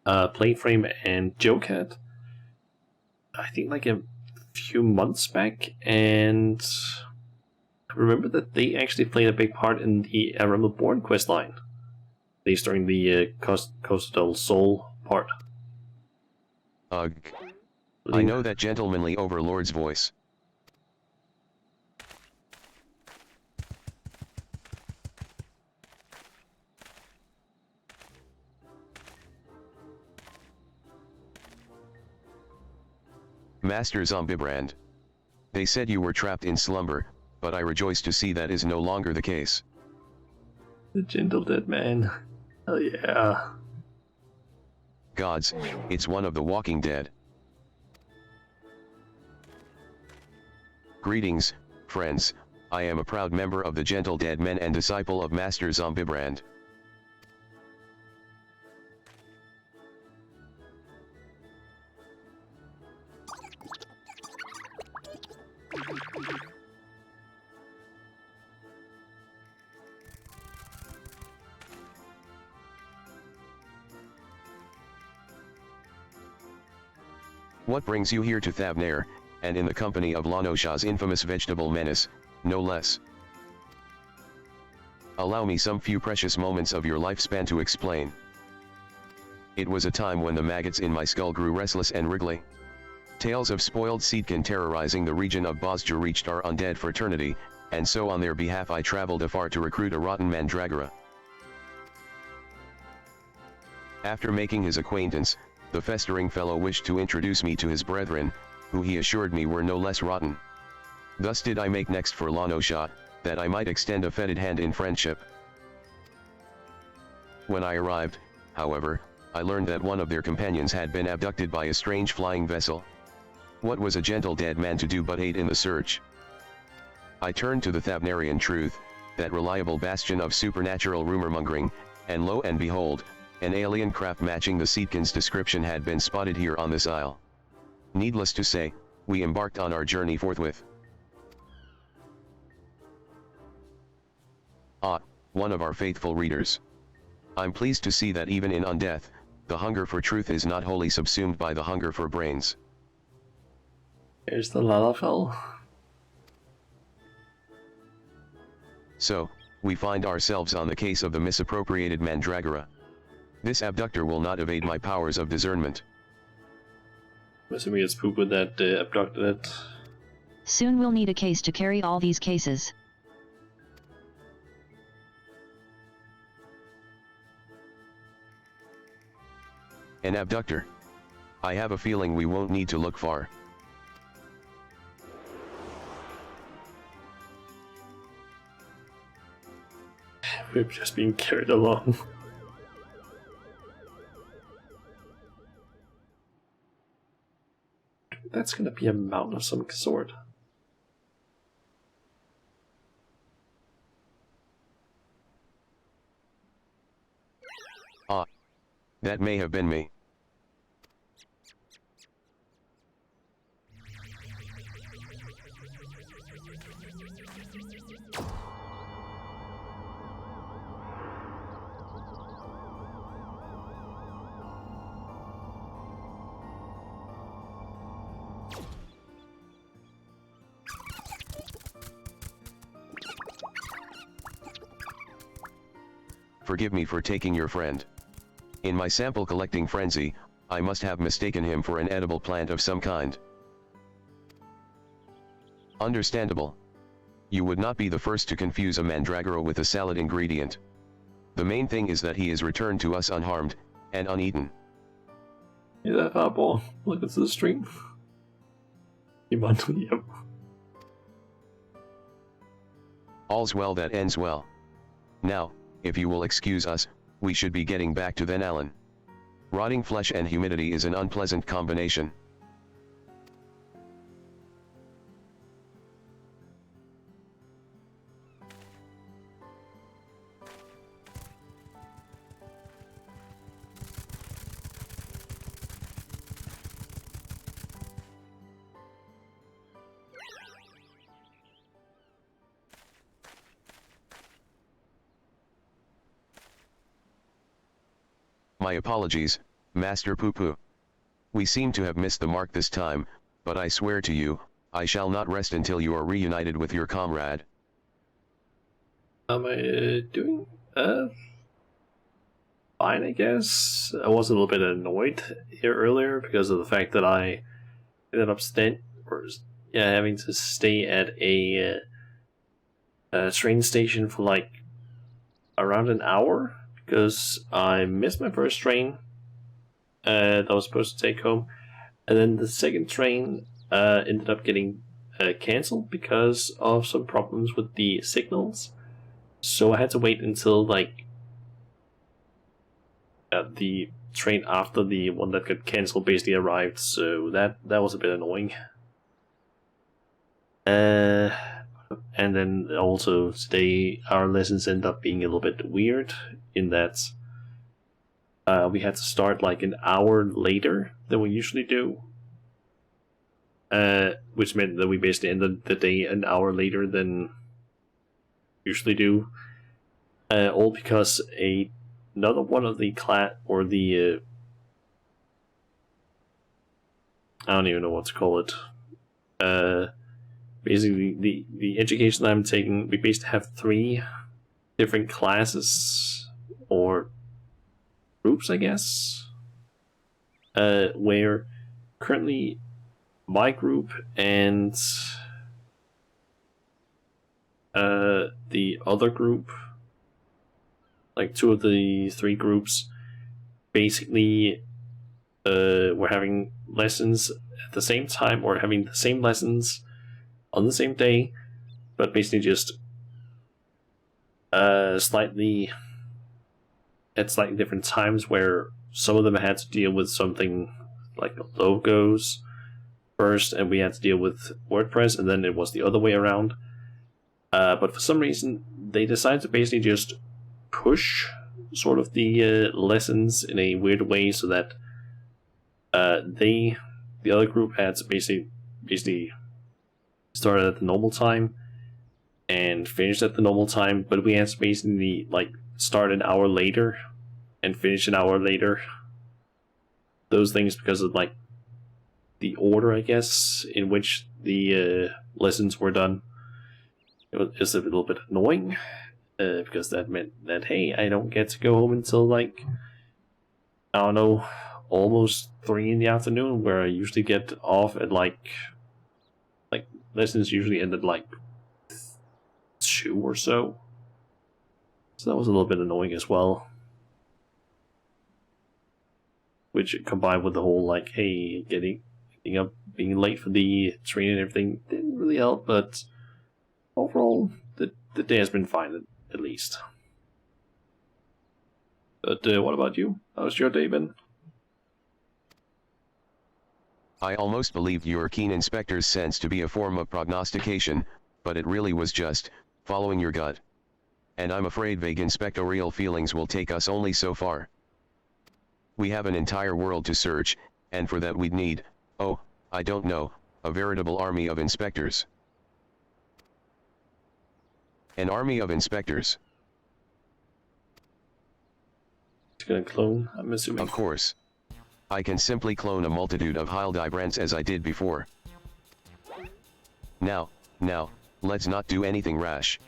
Playframe and Joecat. I think like a few months back, and I remember that they actually played a big part in the Realm Reborn questline, at least during the Costa del Sol part. Ugh. I know that gentlemanly overlord's voice. Master Hildibrand. They said you were trapped in slumber, but I rejoice to see that is no longer the case. The gentle dead man. Hell yeah. Gods, it's one of the walking dead. Greetings, friends, I am a proud member of the Gentle Dead Men and disciple of Master Hildibrand. What brings you here to Thavnair, and in the company of Lanosha's infamous vegetable menace, no less? Allow me some few precious moments of your lifespan to explain. It was a time when the maggots in my skull grew restless and wriggly. Tales of spoiled Seedkin terrorizing the region of Bosger reached our undead fraternity, and so on their behalf I traveled afar to recruit a rotten mandragora. After making his acquaintance, the festering fellow wished to introduce me to his brethren, who he assured me were no less rotten. Thus did I make next for Lanosha, that I might extend a fetid hand in friendship. When I arrived, however, I learned that one of their companions had been abducted by a strange flying vessel. What was a gentle dead man to do but aid in the search? I turned to the Thavnarian truth, that reliable bastion of supernatural rumor-mongering, and lo and behold, an alien craft matching the Seedkin's description had been spotted here on this isle. Needless to say, we embarked on our journey forthwith. Ah, one of our faithful readers. I'm pleased to see that even in undeath, the hunger for truth is not wholly subsumed by the hunger for brains. Here's the Lalafell. So, we find ourselves on the case of the misappropriated Mandragora. This abductor will not evade my powers of discernment. I'm assuming it's Poopa that abducted it. Soon we'll need a case to carry all these cases. An abductor. I have a feeling we won't need to look far. We're just being carried along. That's gonna be a mountain of some sort. Ah. That may have been me. Forgive me for taking your friend. In my sample collecting frenzy, I must have mistaken him for an edible plant of some kind. Understandable. You would not be the first to confuse a mandragora with a salad ingredient. The main thing is that he is returned to us unharmed, and uneaten. Hey that eyeball, look at the stream. Yep. All's well that ends well. Now, if you will excuse us, we should be getting back to Then Alan. Rotting flesh and humidity is an unpleasant combination. My apologies, Master Poo-Poo. We seem to have missed the mark this time, but I swear to you, I shall not rest until you are reunited with your comrade. Am I doing? Fine, I guess. I was a little bit annoyed here earlier because of the fact that I ended up having to stay at a train station for like around an hour because I missed my first train that I was supposed to take home, and then the second train ended up getting cancelled because of some problems with the signals. So I had to wait until like the train after the one that got cancelled basically arrived. So that was a bit annoying. And then also today our lessons end up being a little bit weird in that we had to start like an hour later than we usually do. Which meant that we basically ended the day an hour later than usually do. All because another one of the class, or the I don't even know what to call it. Basically, the education that I'm taking, we basically have 3 different classes, or groups, I guess, where currently my group and the other group, like 2 of the 3 groups, basically were having lessons at the same time, or having the same lessons on the same day, but basically just slightly at slightly different times, where some of them had to deal with something like logos first, and we had to deal with WordPress, and then it was the other way around. But for some reason, they decided to basically just push sort of the lessons in a weird way, so that the other group had to basically started at the normal time and finished at the normal time, but we had to basically like start an hour later and finish an hour later. Those things because of like the order, I guess, in which the lessons were done. It was a little bit annoying because that meant that, hey, I don't get to go home until like, I don't know, almost 3 in the afternoon, where I usually get off at like lessons usually end at like 2 or so. So that was a little bit annoying as well. Which combined with the whole like, hey, getting up, being late for the train and everything didn't really help, but overall the day has been fine at least. But what about you? How's your day been? I almost believed your keen inspector's sense to be a form of prognostication, but it really was just following your gut. And I'm afraid vague inspectorial feelings will take us only so far. We have an entire world to search, and for that we'd need, oh, I don't know, a veritable army of inspectors. An army of inspectors. It's gonna clone, I'm assuming. Of course. I can simply clone a multitude of Hildibrands as I did before. Now, let's not do anything rash.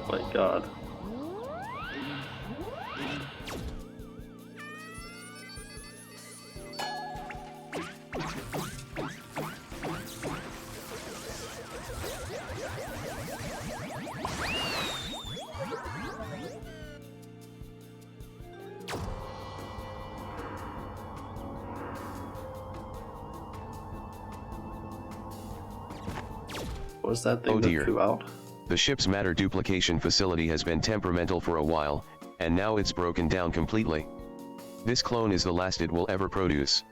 Oh my god. What was that thing Oh that dear. flew out? The ship's matter duplication facility has been temperamental for a while, and now it's broken down completely. This clone is the last it will ever produce.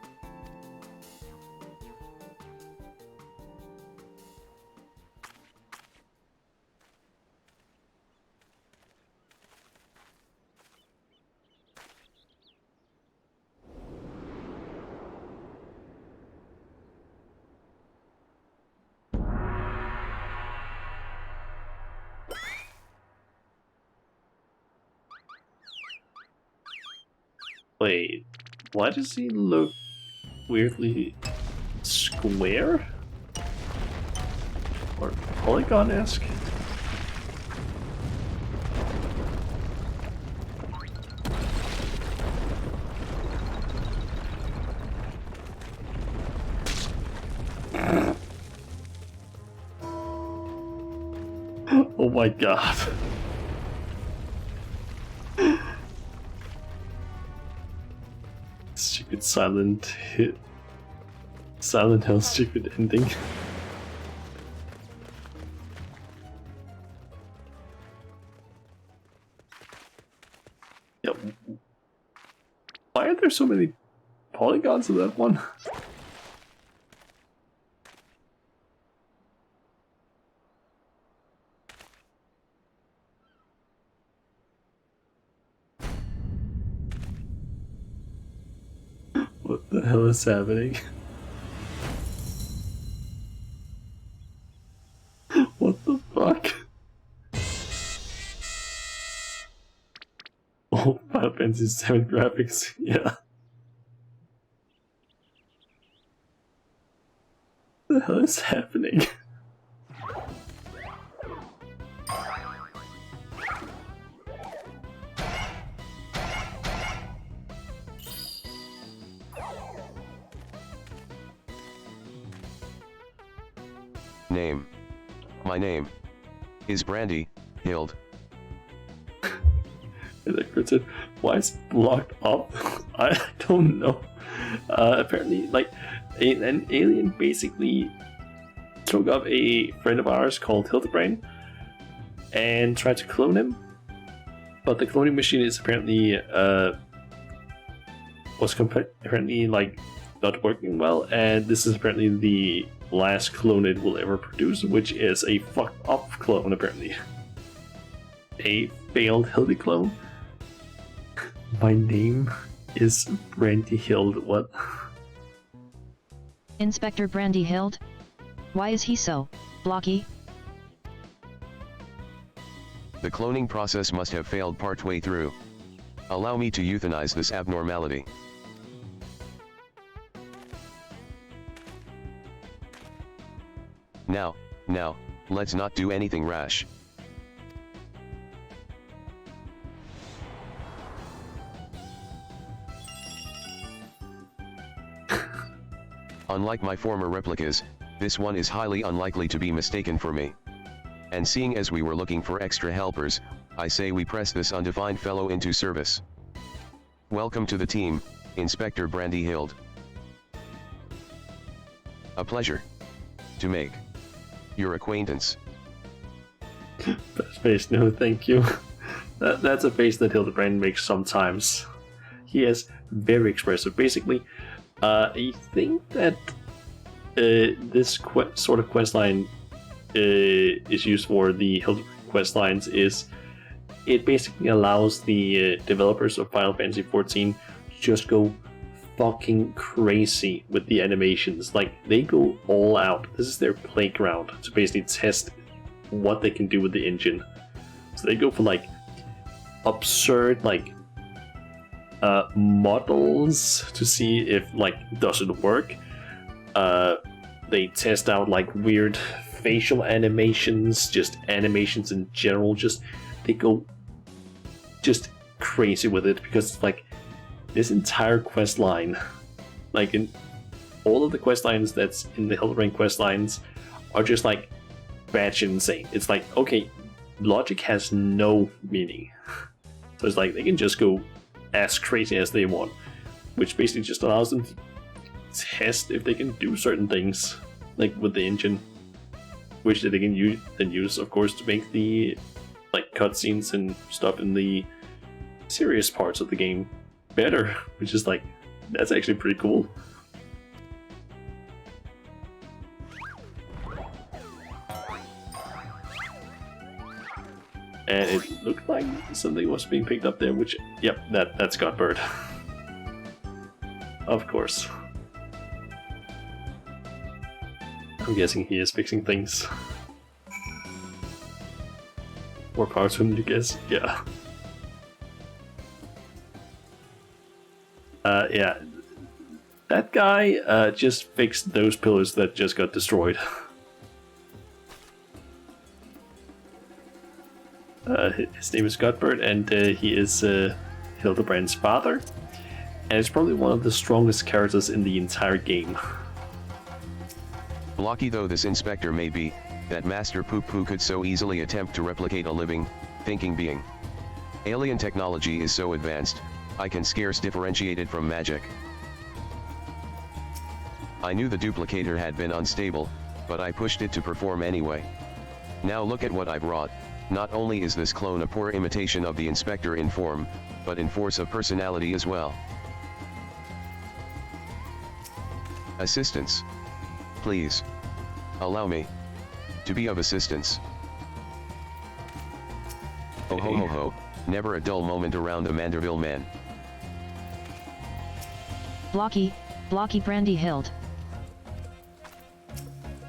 Wait, why does he look weirdly square? Or polygon-esque? Oh my god. Stupid Silent Hill stupid ending. Yep. Why are there so many polygons in that one? What the hell is happening? What the fuck? Oh, Final Fantasy VII graphics, yeah. What the hell is happening? name. My name is Brandy, Hild. Why is it blocked up? I don't know. Apparently, like, an alien basically took up a friend of ours called Hildibrand and tried to clone him. But the cloning machine is apparently apparently like not working well, and this is apparently the last clone it will ever produce, which is a fucked up clone apparently. A failed Hildy clone. My name is Brandy Hild. What? Inspector Brandy Hild? Why is he so blocky? The cloning process must have failed partway through. Allow me to euthanize this abnormality. Now, let's not do anything rash. Unlike my former replicas, this one is highly unlikely to be mistaken for me. And seeing as we were looking for extra helpers, I say we press this undefined fellow into service. Welcome to the team, Inspector Brandy Hild. A pleasure to make your acquaintance. That face, no thank you. That's a face that Hildibrand makes sometimes. He is very expressive. Basically, I think that this sort of questline is used for the Hildibrand questlines is it basically allows the developers of Final Fantasy XIV to just go fucking crazy with the animations. Like, they go all out. This is their playground to basically test what they can do with the engine. So they go for like absurd like models to see if like does it work. They test out like weird facial animations, just animations in general. Just they go just crazy with it because it's like this entire quest line, like in all of the quest lines that's in the Hildibrand quest lines are just like batshit insane. It's like, okay, logic has no meaning. So it's like they can just go as crazy as they want, which basically just allows them to test if they can do certain things, like with the engine, which they can use, of course, to make the like cutscenes and stuff in the serious parts of the game better, which is like, that's actually pretty cool. And it looked like something was being picked up there, which, yep, that's Godbird. Of course. I'm guessing he is fixing things. More power to him, you guess? Yeah. Yeah. That guy just fixed those pillars that just got destroyed. His name is Godbird, and he is Hildibrand's father. And it's probably one of the strongest characters in the entire game. Blocky though this inspector may be, that Master Poo-Poo could so easily attempt to replicate a living, thinking being. Alien technology is so advanced, I can scarce differentiate it from magic. I knew the duplicator had been unstable, but I pushed it to perform anyway. Now look at what I've wrought. Not only is this clone a poor imitation of the inspector in form, but in force of personality as well. Assistance. Please. Allow me to be of assistance. Oh ho ho ho, never a dull moment around a Manderville man. Blocky Brandy Hild.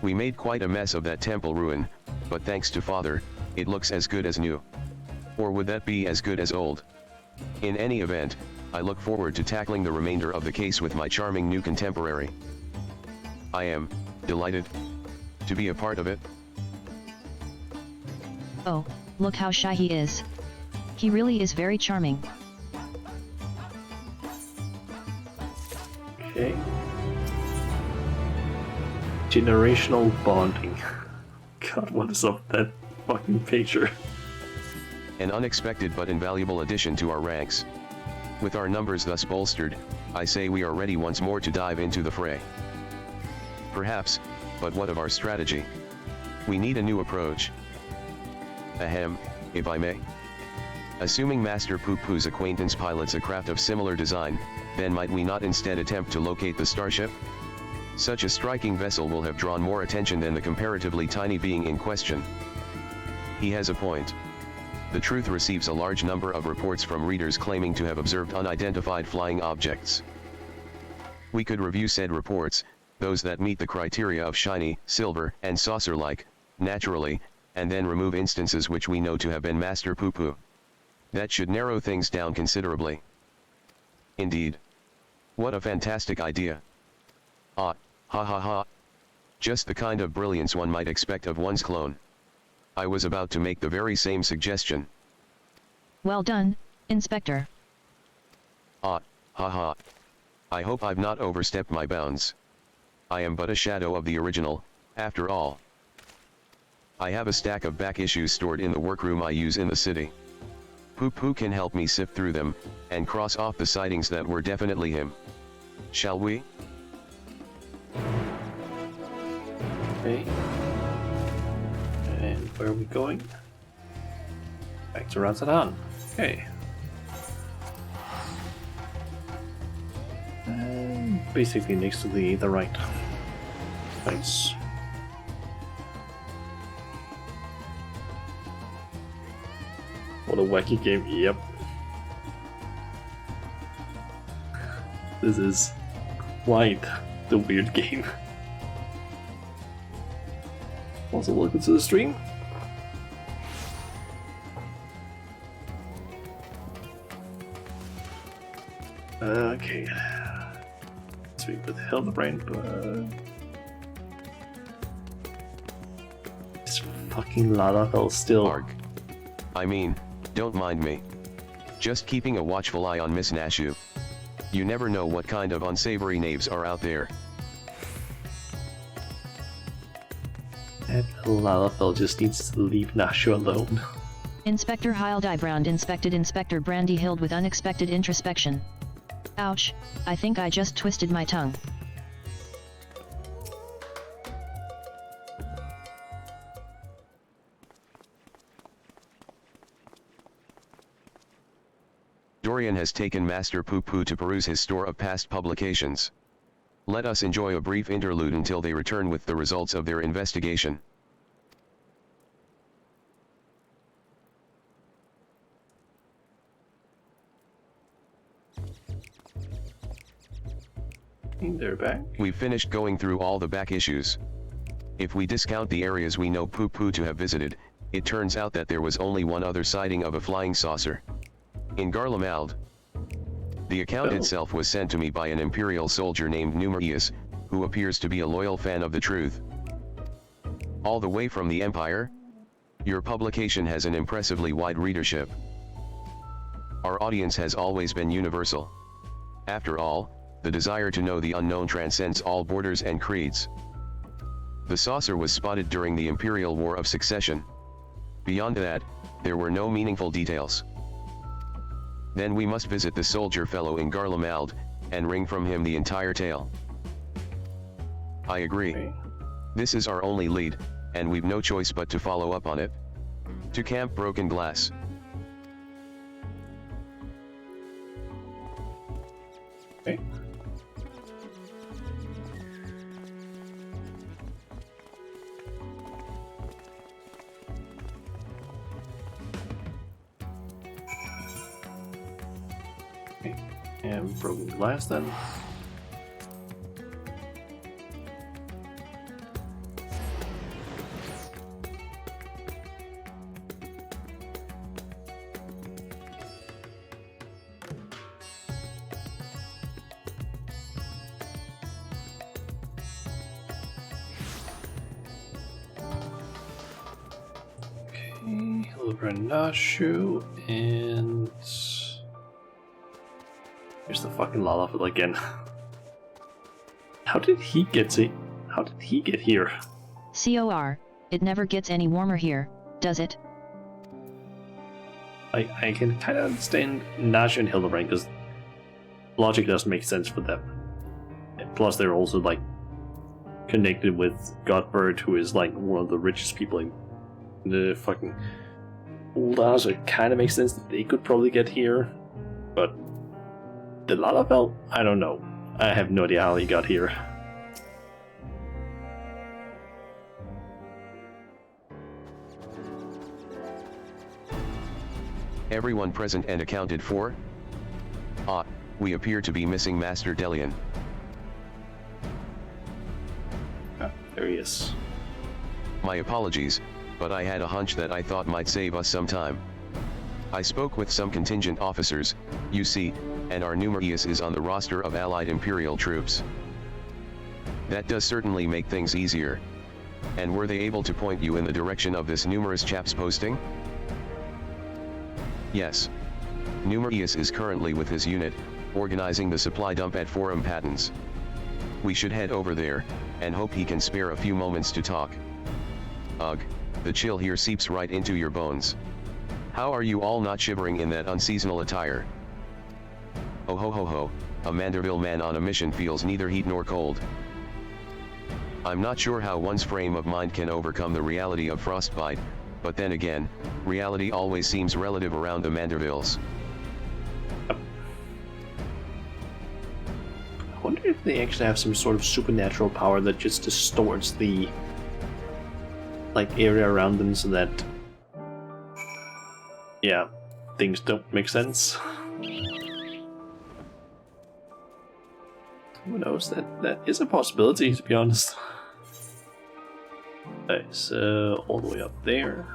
We made quite a mess of that temple ruin, but thanks to Father, it looks as good as new. Or would that be as good as old? In any event, I look forward to tackling the remainder of the case with my charming new contemporary. I am delighted to be a part of it. Oh, look how shy he is. He really is very charming. Okay. Generational bonding. God, what is up with that fucking picture? An unexpected but invaluable addition to our ranks. With our numbers thus bolstered, I say we are ready once more to dive into the fray. Perhaps, but what of our strategy? We need a new approach. Ahem, if I may. Assuming Master Poo-Poo's acquaintance pilots a craft of similar design, then might we not instead attempt to locate the starship? Such a striking vessel will have drawn more attention than the comparatively tiny being in question. He has a point. The Truth receives a large number of reports from readers claiming to have observed unidentified flying objects. We could review said reports, those that meet the criteria of shiny, silver, and saucer-like, naturally, and then remove instances which we know to have been Master Poo-Poo. That should narrow things down considerably. Indeed. What a fantastic idea. Ah, ha ha ha. Just the kind of brilliance one might expect of one's clone. I was about to make the very same suggestion. Well done, Inspector. Ah, ha ha. I hope I've not overstepped my bounds. I am but a shadow of the original, after all. I have a stack of back issues stored in the workroom I use in the city. Poo-Poo can help me sift through them, and cross off the sightings that were definitely him. Shall we? Okay. And where are we going? Back to Ransadan. Okay. And basically next to the right. Nice. What a wacky game. Yep. This is quite the weird game. Also, welcome to the stream. Okay. Speak with Hildibrand, but this fucking Lalafell still. Arg. I mean, don't mind me. Just keeping a watchful eye on Miss Nashu. You never know what kind of unsavory knaves are out there. And Lalafell just needs to leave Nashu alone. Inspector Hildibrand inspected Inspector Brandy Hild with unexpected introspection. Ouch, I think I just twisted my tongue. Dorian has taken Master Poo-Poo to peruse his store of past publications. Let us enjoy a brief interlude until they return with the results of their investigation. They're back. We've finished going through all the back issues. If we discount the areas we know Poo-Poo to have visited, it turns out that there was only one other sighting of a flying saucer. In Garlemald. The account itself was sent to me by an Imperial soldier named Numerius, who appears to be a loyal fan of the truth. All the way from the Empire? Your publication has an impressively wide readership. Our audience has always been universal. After all, the desire to know the unknown transcends all borders and creeds. The saucer was spotted during the Imperial War of Succession. Beyond that, there were no meaningful details. Then we must visit the soldier fellow in Garlemald, and wring from him the entire tale. I agree. Okay. This is our only lead, and we've no choice but to follow up on it. To Camp Broken Glass. Okay. Okay. And broken glass then. Hildibrand Nashu, and here's the fucking Lalafell again. How did he get here? COR, It never gets any warmer here, does it? I can kind of understand Nasha and Hildibrand because logic doesn't make sense for them. And plus, they're also like connected with Godbird, who is like one of the richest people in the fucking Uldar, so it kind of makes sense that they could probably get here. But the Lalafell, I don't know. I have no idea how he got here. Everyone present and accounted for? Ah, we appear to be missing Master Delian. Ah, there he is. My apologies, but I had a hunch that I thought might save us some time. I spoke with some contingent officers, you see, and our Numerus is on the roster of Allied Imperial troops. That does certainly make things easier. And were they able to point you in the direction of this numerous chap's posting? Yes. Numerus is currently with his unit, organizing the supply dump at Forum Patents. We should head over there, and hope he can spare a few moments to talk. Ugh, the chill here seeps right into your bones. How are you all not shivering in that unseasonal attire? Oh ho ho ho, a Manderville man on a mission feels neither heat nor cold. I'm not sure how one's frame of mind can overcome the reality of frostbite, but then again, reality always seems relative around the Mandervilles. I wonder if they actually have some sort of supernatural power that just distorts the area around them so that things don't make sense. Who knows? That is a possibility, to be honest. Okay, so all the way up there.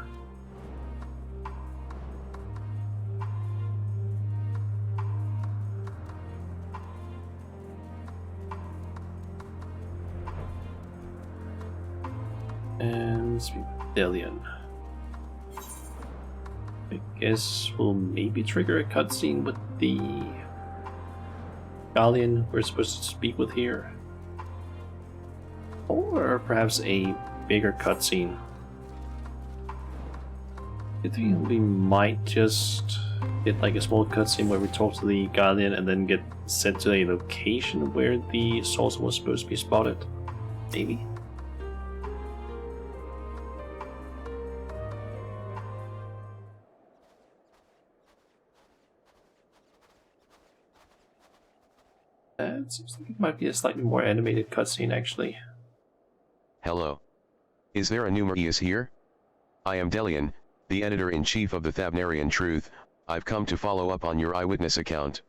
And Delian. I guess we'll maybe trigger a cutscene with the Galleon we're supposed to speak with here. Or perhaps a bigger cutscene. I think we might just get like a small cutscene where we talk to the Guardian and then get sent to a location where the saucer was supposed to be spotted. Maybe. It seems like it might be a slightly more animated cutscene, actually. Hello. Is there a Numerus here? I am Delian, the editor-in-chief of the Thabnarian Truth. I've come to follow up on your eyewitness account.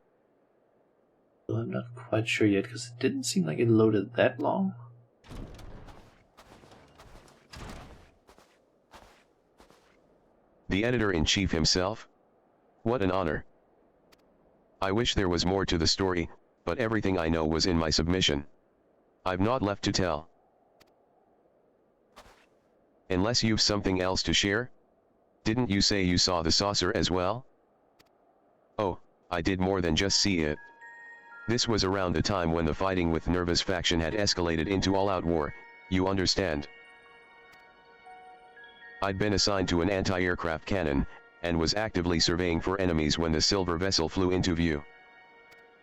Well, I'm not quite sure yet, because it didn't seem like it loaded that long. The editor-in-chief himself? What an honor. I wish there was more to the story, but everything I know was in my submission. I've not left to tell. Unless you've something else to share? Didn't you say you saw the saucer as well? Oh, I did more than just see it. This was around the time when the fighting with Nerva's faction had escalated into all-out war, you understand. I'd been assigned to an anti-aircraft cannon, and was actively surveying for enemies when the silver vessel flew into view.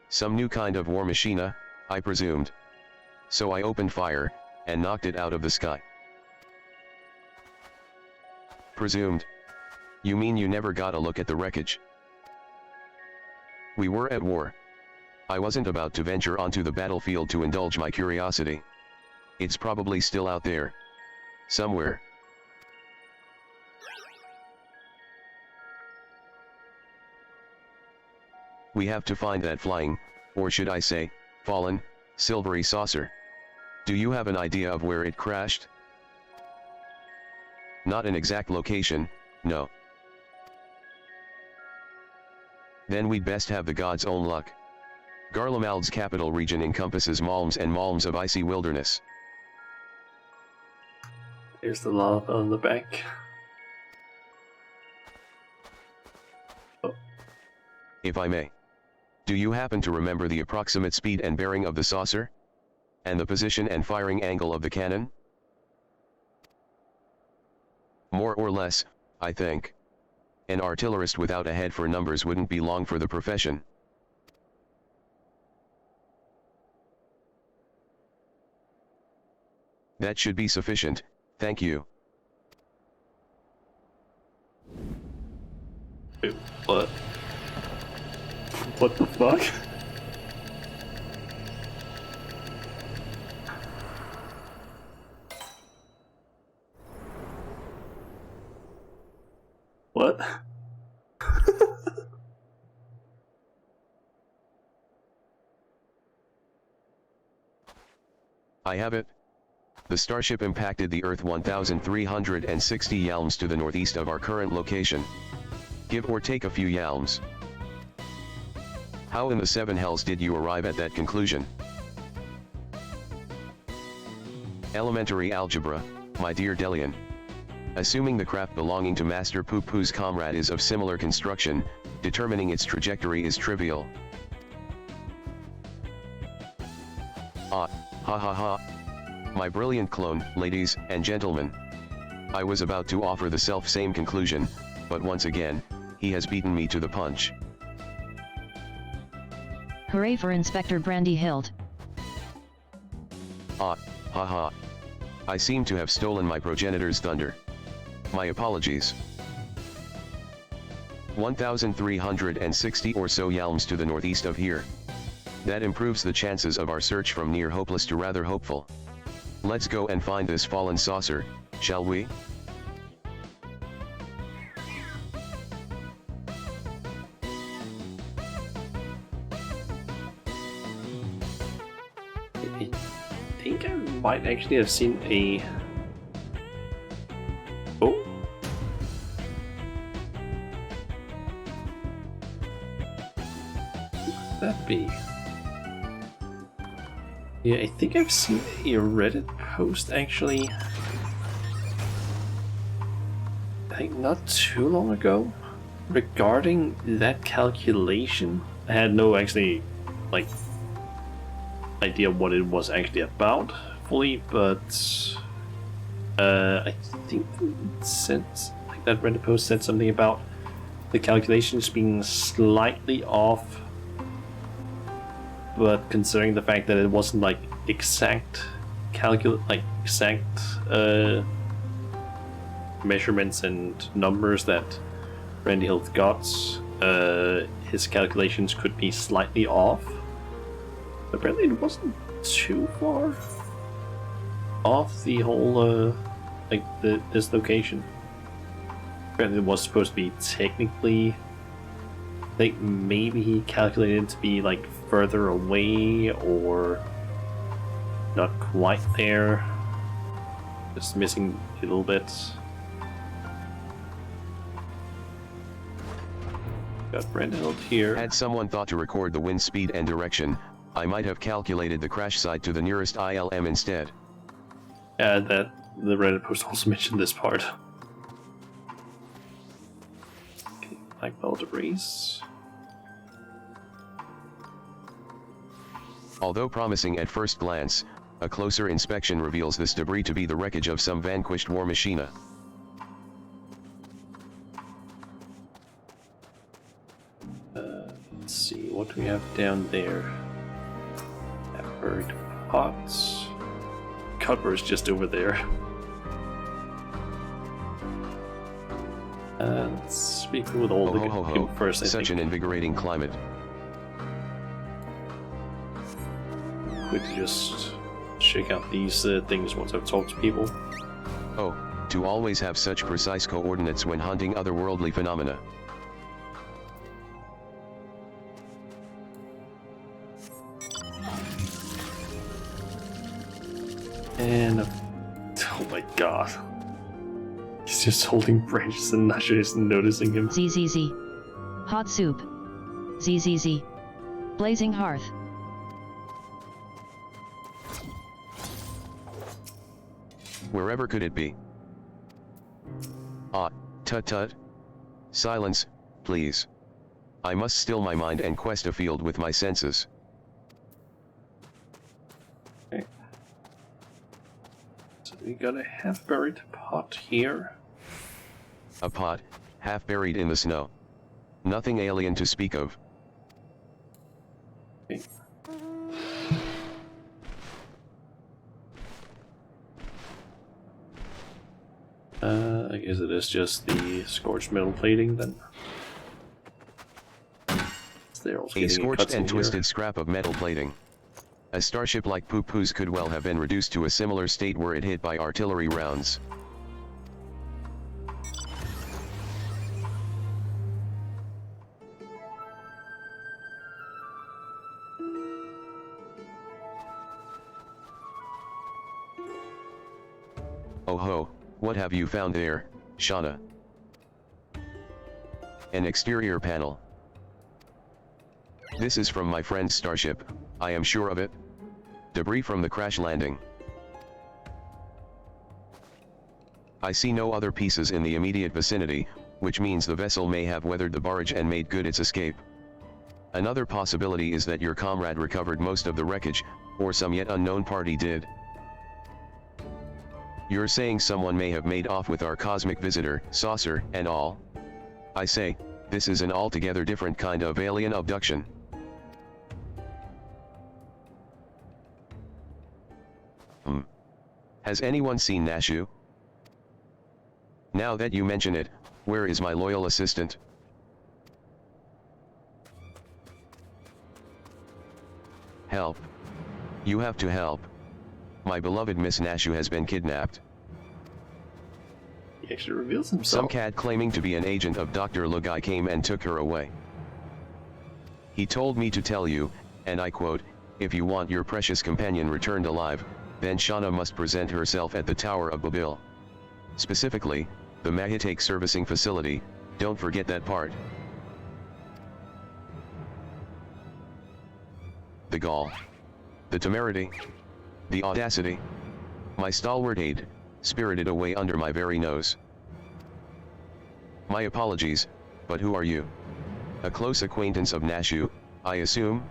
Some new kind of war machina, I presumed. So I opened fire, and knocked it out of the sky. Presumed? You mean you never got a look at the wreckage? We were at war. I wasn't about to venture onto the battlefield to indulge my curiosity. It's probably still out there. Somewhere. We have to find that flying, or should I say, fallen, silvery saucer. Do you have an idea of where it crashed? Not an exact location, no. Then we'd best have the god's own luck. Garlemald's capital region encompasses malms and malms of icy wilderness. There's the lava on the back. Oh. If I may. Do you happen to remember the approximate speed and bearing of the saucer? And the position and firing angle of the cannon? More or less, I think. An artillerist without a head for numbers wouldn't be long for the profession. That should be sufficient, thank you. Wait, what? What the fuck? What? I have it. The starship impacted the Earth 1,360 yalms to the northeast of our current location. Give or take a few yalms. How in the seven hells did you arrive at that conclusion? Elementary algebra, my dear Delian. Assuming the craft belonging to Master Poo Poo's comrade is of similar construction, determining its trajectory is trivial. Ah, ha ha ha. My brilliant clone, ladies and gentlemen. I was about to offer the self-same conclusion, but once again, he has beaten me to the punch. Hooray for Inspector Brandy Hild. Ah, ha ha. I seem to have stolen my progenitor's thunder. My apologies. 1,360 or so yalms to the northeast of here. That improves the chances of our search from near hopeless to rather hopeful. Let's go and find this fallen saucer, shall we? I think I might actually have seen a... Oh? Who could that be? Yeah, I think I've seen a Reddit post actually. I think not too long ago regarding that calculation. I had no actually like idea what it was actually about fully, but I think it said, like, that Reddit post said something about the calculations being slightly off, but considering the fact that it wasn't like exact measurements and numbers that Randy Hill got, his calculations could be slightly off. Apparently it wasn't too far off the whole this location. Apparently it was supposed to be technically, I think maybe he calculated it to be like further away or not quite there, just missing a little bit. Got Brandhild here. Had someone thought to record the wind speed and direction, I might have calculated the crash site to the nearest ILM instead. That the Reddit post also mentioned this part. Okay, black ball debris. Although promising at first glance, a closer inspection reveals this debris to be the wreckage of some vanquished war machina. Let's see, what do we have down there? Buried pots. Cupboard's just over there. Let's speak with all the people first, I Such think. an invigorating climate. Quickly just check out these things once I've talked to people. Oh, to always have such precise coordinates when hunting otherworldly phenomena. And oh my god, he's just holding branches and Nasha isn't noticing him. ZZZ. Hot soup. ZZZ. Blazing hearth. Wherever could it be? Ah, tut-tut. Silence, please. I must still my mind and quest afield with my senses. Okay. So we got a half-buried pot here. A pot, half buried in the snow. Nothing alien to speak of. Okay. I guess it is just the scorched metal plating then. They're also A getting scorched cuts in and twisted here. scrap of metal plating. A starship like Poo-Poo's could well have been reduced to a similar state were it hit by artillery rounds. Oh ho, what have you found there, Shauna? An exterior panel. This is from my friend's starship, I am sure of it. Debris from the crash landing. I see no other pieces in the immediate vicinity, which means the vessel may have weathered the barrage and made good its escape. Another possibility is that your comrade recovered most of the wreckage, or some yet unknown party did. You're saying someone may have made off with our cosmic visitor, saucer, and all? I say, this is an altogether different kind of alien abduction. Has anyone seen Nashu? Now that you mention it, where is my loyal assistant? Help. You have to help. My beloved Miss Nashu has been kidnapped. He actually reveals himself. Some cat claiming to be an agent of Dr. Lugai came and took her away. He told me to tell you, and I quote, if you want your precious companion returned alive, then Shauna must present herself at the Tower of Babil. Specifically, the Mahitake servicing facility, don't forget that part. The gall. The temerity. The audacity. My stalwart aide, spirited away under my very nose. My apologies, but who are you? A close acquaintance of Nashu, I assume?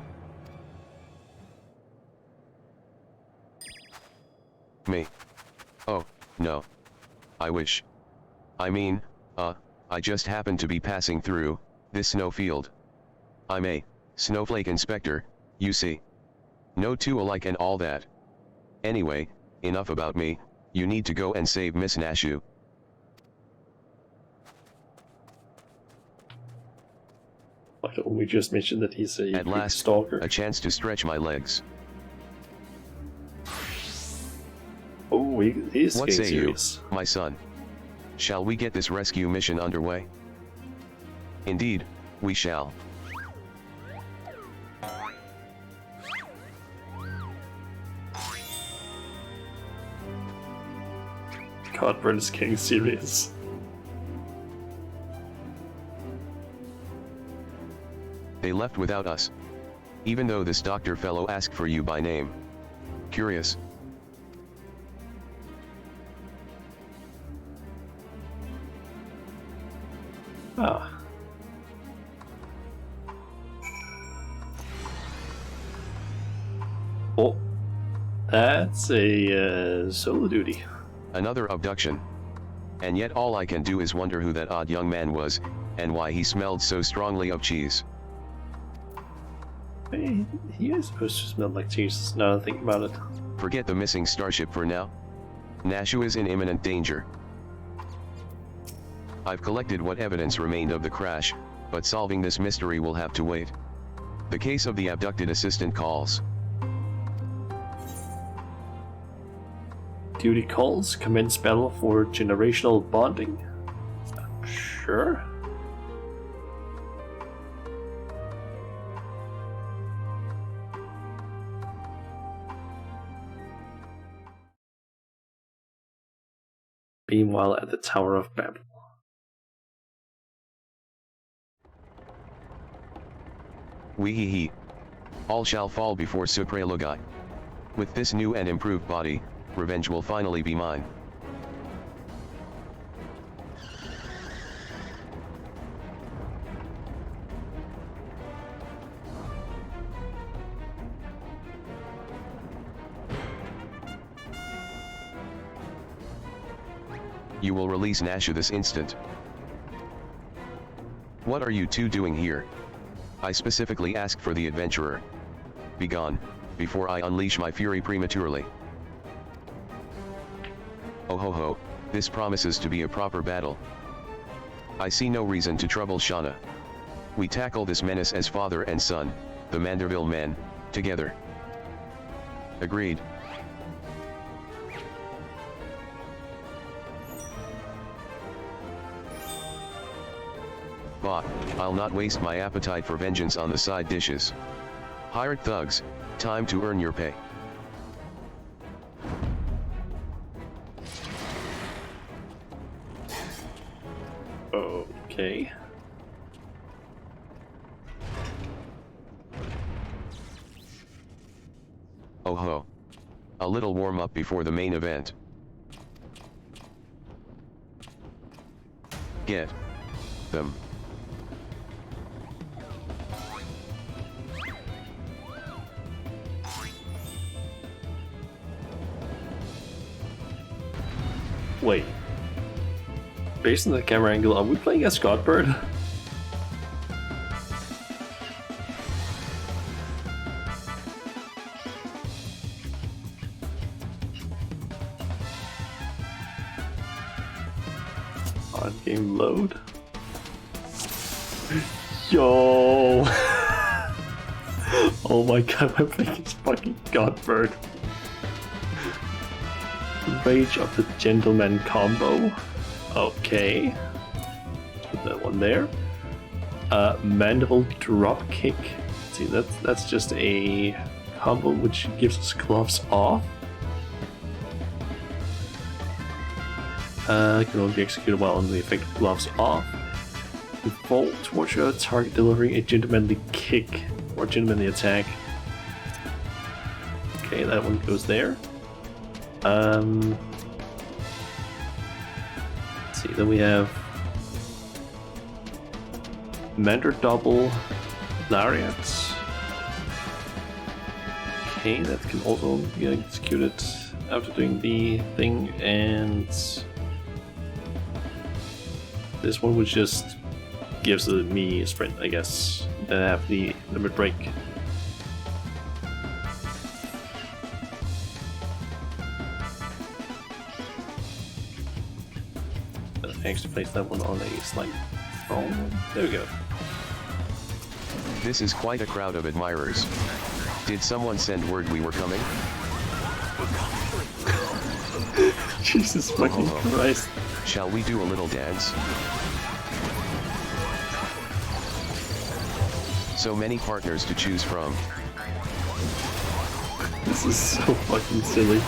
Me. Oh, no. I wish. I mean, I just happened to be passing through this snowfield. I'm a snowflake inspector, you see. No two alike and all that. Anyway, enough about me, you need to go and save Miss Nashu. Why don't we just mention that he's a At last, stalker? a chance to stretch my legs. Oh, he's What getting say serious. you, my son? Shall we get this rescue mission underway? Indeed, we shall. God, Brent is getting serious. They left without us. Even though this doctor fellow asked for you by name. Curious. Ah. Oh, that's a solo duty. Another abduction. And yet all I can do is wonder who that odd young man was, and why he smelled so strongly of cheese. Hey, he is supposed to smell like cheese, now that I think about it. Forget the missing starship for now. Nashu is in imminent danger. I've collected what evidence remained of the crash, but solving this mystery will have to wait. The case of the abducted assistant calls. Duty calls, commence battle for generational bonding. Sure. Meanwhile, at the Tower of Babel. Wee-hee-hee. All shall fall before Supre Lugai. With this new and improved body, revenge will finally be mine. You will release Nashu this instant. What are you two doing here? I specifically asked for the adventurer. Begone, before I unleash my fury prematurely. Oh ho ho, this promises to be a proper battle. I see no reason to trouble Shauna. We tackle this menace as father and son, the Manderville men, together. Agreed. Bah, I'll not waste my appetite for vengeance on the side dishes. Hired thugs, time to earn your pay. Okay. Oh ho. A little warm up before the main event. Get them. Wait. Based on the camera angle, are we playing as Godbird? On game load. Yo! Oh my god, I'm playing as fucking Godbird. Rage of the Gentleman combo. Okay. Put that one there. Mandible drop kick. See, that's just a combo which gives us gloves off. Can only be executed while under the effect of gloves off. Vault towards your target, delivering a gentlemanly kick or gentlemanly attack. Okay, that one goes there. Let's see, then we have Mentor double lariats. Okay, that can also be executed after doing the thing, and this one which just gives me a sprint, I guess. Then I have the limit break. I actually place that one on a slight phone. There we go. This is quite a crowd of admirers. Did someone send word we were coming? Jesus fucking Christ. Shall we do a little dance? So many partners to choose from. This is so fucking silly.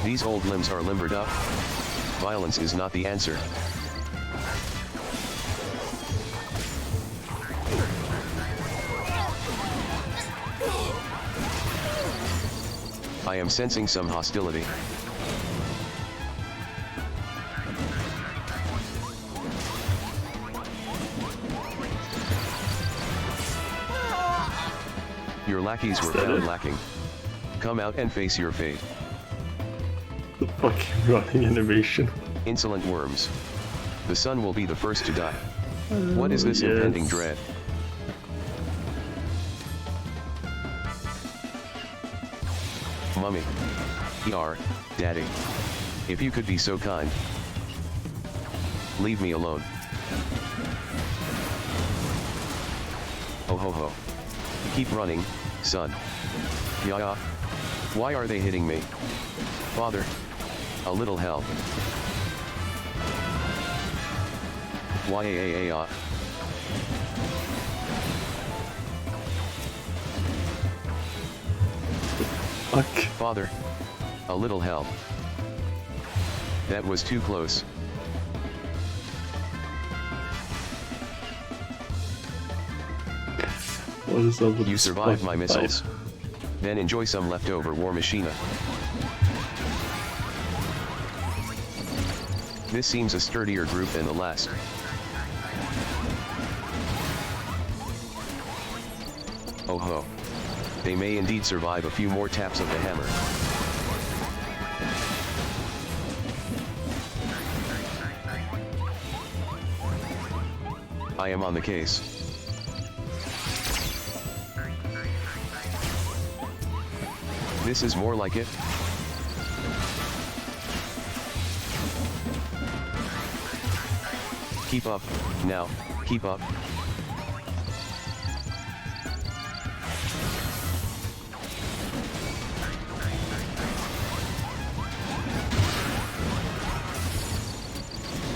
These old limbs are limbered up. Violence is not the answer. I am sensing some hostility. Your lackeys were found lacking. Come out and face your fate. The fucking running animation. Insolent worms. The sun will be the first to die. What is this impending dread? Mummy. Daddy. If you could be so kind. Leave me alone. Oh ho ho. Keep running, son. Yeah. Why are they hitting me? Father. A little help. Why? Fuck. Father. A little help. That was too close. What is up with You this survived my fucking missiles. fight? Then enjoy some leftover war machina. This seems a sturdier group than the last. Oh ho. They may indeed survive a few more taps of the hammer. I am on the case. This is more like it. Keep up, now, keep up.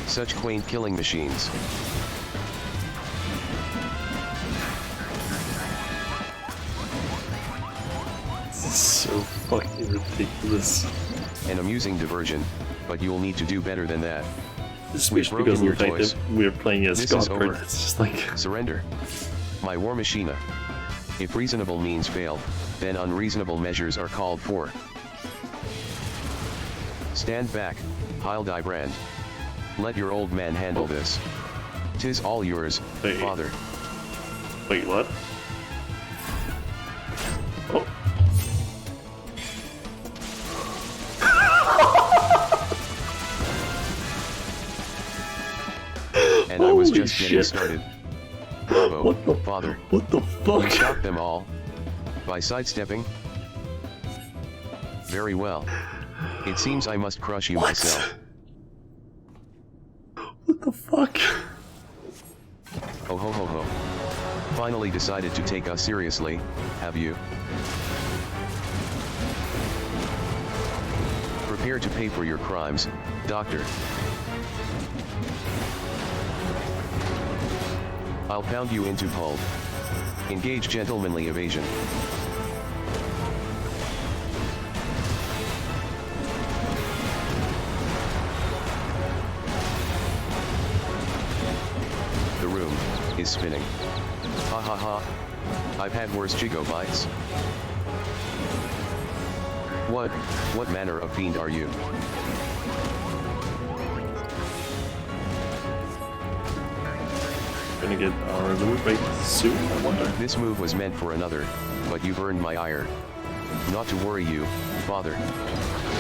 Such quaint killing machines. So fucking ridiculous. An amusing diversion, but you'll need to do better than that. Especially We've because of the broken fact your that we're playing as This is Scott over. It's just like... Surrender. My war machina. If reasonable means fail, then unreasonable measures are called for. Stand back, Hildibrand. Let your old man handle this. 'Tis all yours, Hey. father. Wait, what? Oh. And I was Holy just getting shit. started. Bravo, What the- father. What the fuck? Stop them all. By sidestepping? Very well. It seems I must crush you What? myself. What the fuck? Oh ho ho ho. Finally decided to take us seriously, have you? Prepare to pay for your crimes, Doctor. I'll pound you into pulp. Engage gentlemanly evasion. The room is spinning. Ha ha ha. I've had worse gigabytes. What manner of fiend are you? Gonna get our loot break soon, I wonder. This move was meant for another, but you've earned my ire. Not to worry you, father.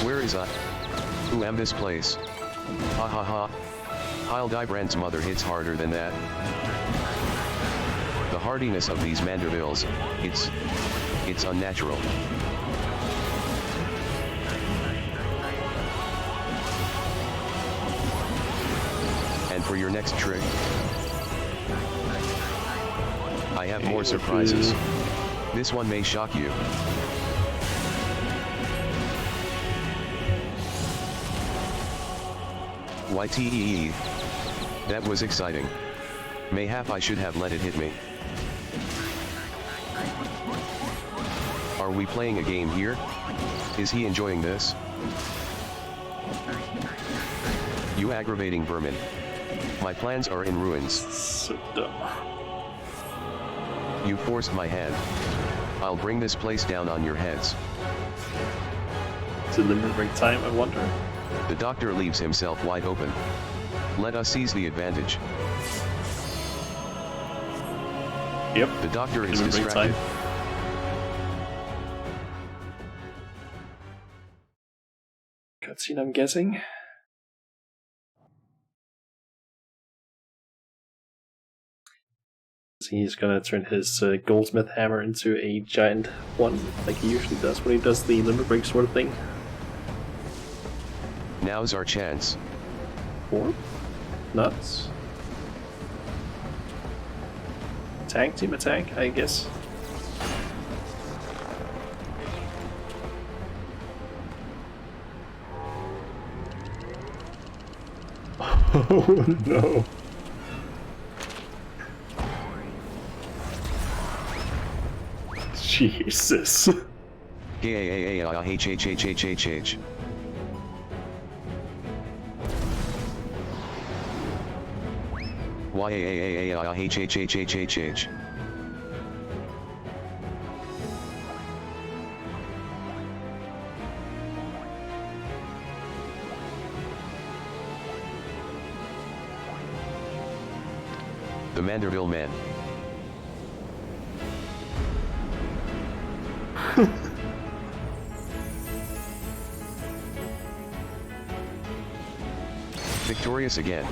Where is I? Who am this place? Ha ha ha. Hildibrand's mother hits harder than that. The hardiness of these Mandervilles, it's unnatural. And for your next trick, I have more surprises. This one may shock you. YTEE. That was exciting. Mayhap I should have let it hit me. Are we playing a game here? Is he enjoying this? You aggravating vermin. My plans are in ruins. So dumb. You forced my hand. I'll bring this place down on your heads. It's a limit break time, I wonder. The doctor leaves himself wide open. Let us seize the advantage. Yep. The doctor is Limit break distracted. time. Cutscene, I'm guessing. He's gonna turn his goldsmith hammer into a giant one, like he usually does when he does the limit break sort of thing. Now's our chance. Or nuts. Tank, team attack, I guess. Oh no. Jesus. H. H. The Manderville Man. Victorious again.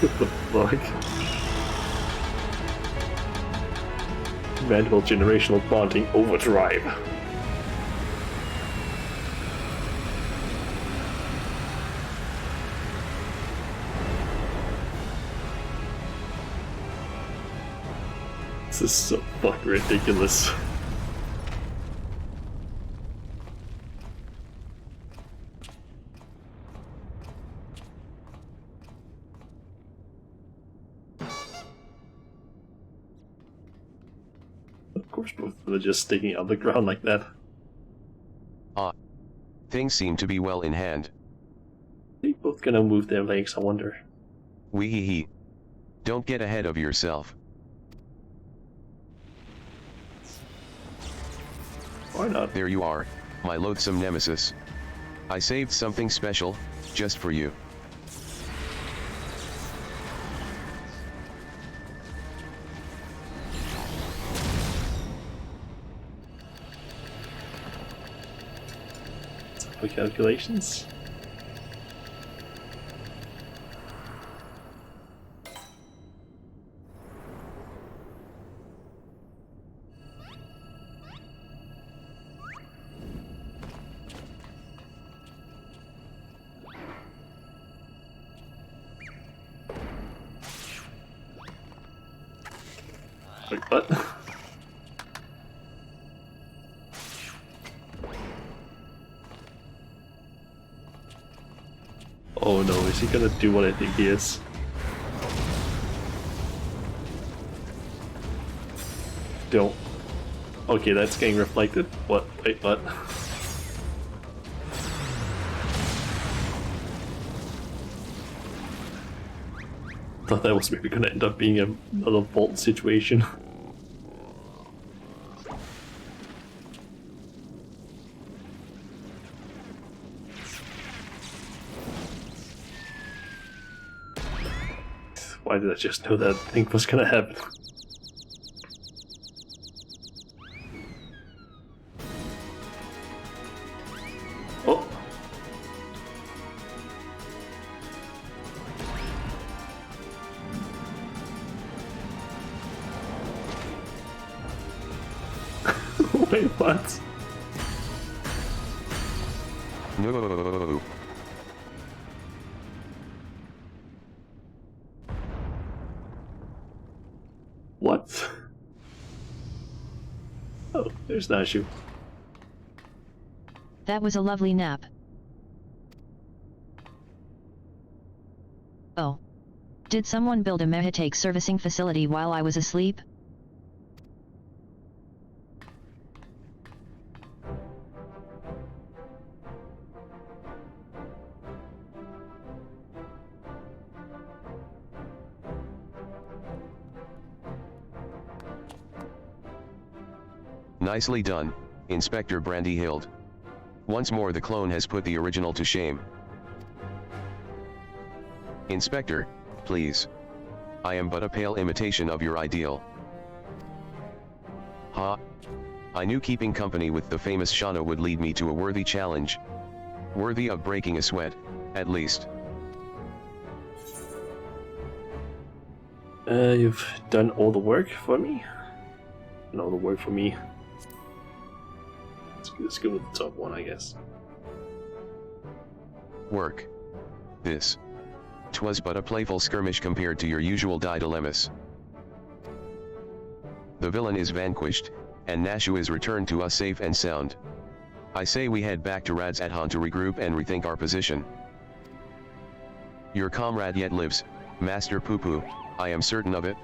What the fuck? Manual generational bonding overdrive. This is so fucking ridiculous. Of course, both of them are just sticking out the ground like that. Things seem to be well in hand. They both gonna move their legs, I wonder. Wee hee hee. Don't get ahead of yourself. Why not? There you are, my loathsome nemesis. I saved something special, just for you. Quick calculations. Wait, what? Oh no, is he gonna do what I think he is? Don't. Okay, that's getting reflected. What? Wait, what? Thought that was maybe gonna end up being another vault situation. Why did I just know that thing was gonna happen? Oh! Wait, what? No. What? Oh, there's Nashu. That was a lovely nap. Oh. Did someone build a Mehitake servicing facility while I was asleep? Nicely done, Inspector Brandy Hild. Once more the clone has put the original to shame. Inspector, please. I am but a pale imitation of your ideal. Ha! I knew keeping company with the famous Shauna would lead me to a worthy challenge. Worthy of breaking a sweat, at least. You've done all the work for me? And all the work for me. Let's go with the top one, I guess. Work. This. 'Twas but a playful skirmish compared to your usual dilemmas. The villain is vanquished, and Nashu is returned to us safe and sound. I say we head back to Radzadhan to regroup and rethink our position. Your comrade yet lives, Master Poo-Poo, I am certain of it.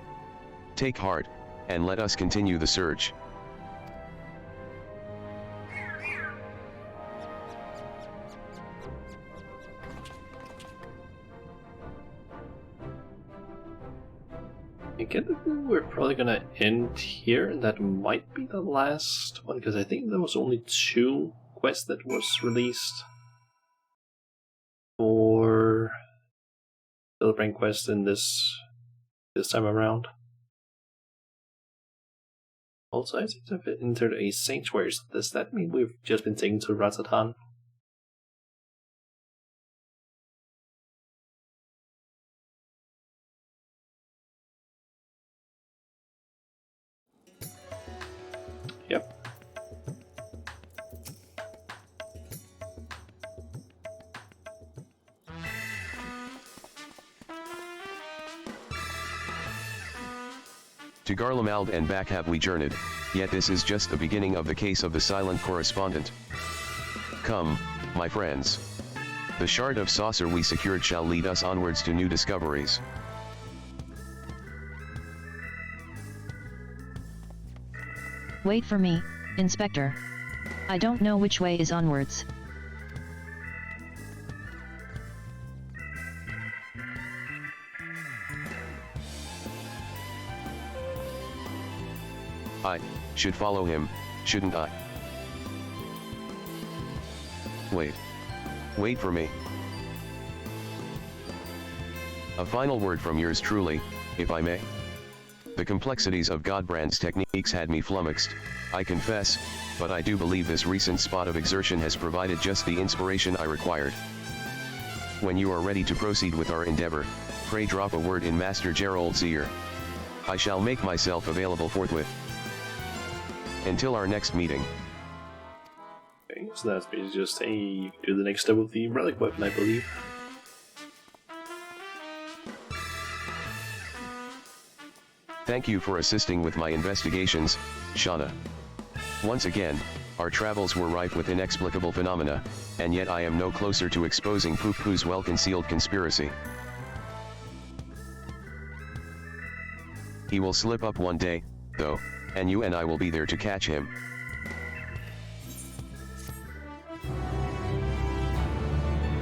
Take heart, and let us continue the search. Again, we're probably gonna end here, and that might be the last one, because I think there was only 2 quests that was released for Hildibrand quest in this time around. Also, I seem to have entered a sanctuary. So does that mean we've just been taken to Radzadhan? To Garlemald and back have we journeyed, yet this is just the beginning of the case of the silent correspondent. Come, my friends. The shard of saucer we secured shall lead us onwards to new discoveries. Wait for me, Inspector. I don't know which way is onwards. I should follow him, shouldn't I? Wait for me. A final word from yours truly, if I may. The complexities of Godbrand's techniques had me flummoxed, I confess, but I do believe this recent spot of exertion has provided just the inspiration I required. When you are ready to proceed with our endeavor, pray drop a word in Master Gerald's ear. I shall make myself available forthwith. Until our next meeting. Okay, so that's basically just a do the next step with the relic weapon, I believe. Thank you for assisting with my investigations, Shauna. Once again, our travels were rife with inexplicable phenomena, and yet I am no closer to exposing Poo-Poo's well-concealed conspiracy. He will slip up one day, though, and you and I will be there to catch him.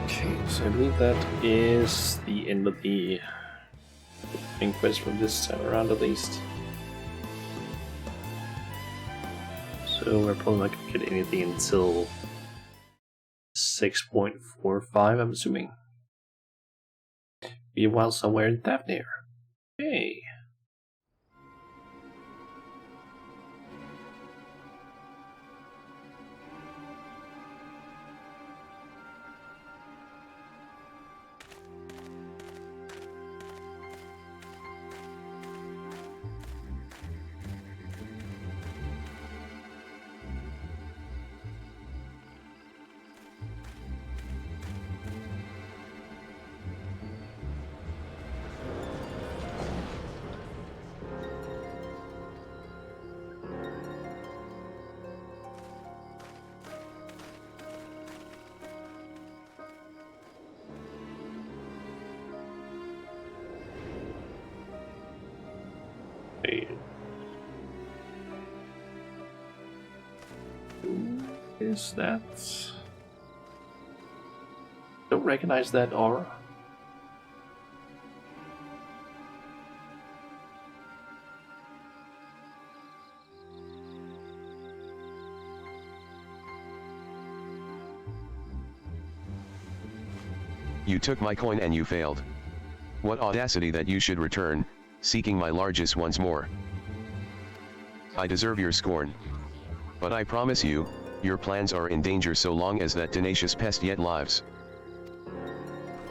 Okay, so I believe that is the end of the quest from this time around at least. So we're probably not going to get anything until 6.45, I'm assuming. Be a while somewhere in Thavnir. Hey. Who is that? Don't recognize that aura. You took my coin and you failed. What audacity that you should return, seeking my largesse once more. I deserve your scorn. But I promise you, your plans are in danger so long as that tenacious pest yet lives.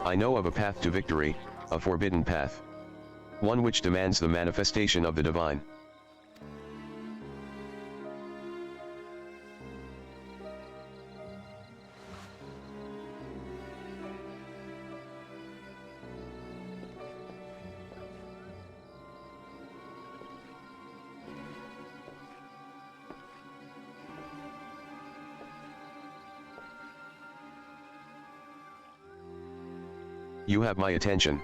I know of a path to victory, a forbidden path. One which demands the manifestation of the divine. You have my attention.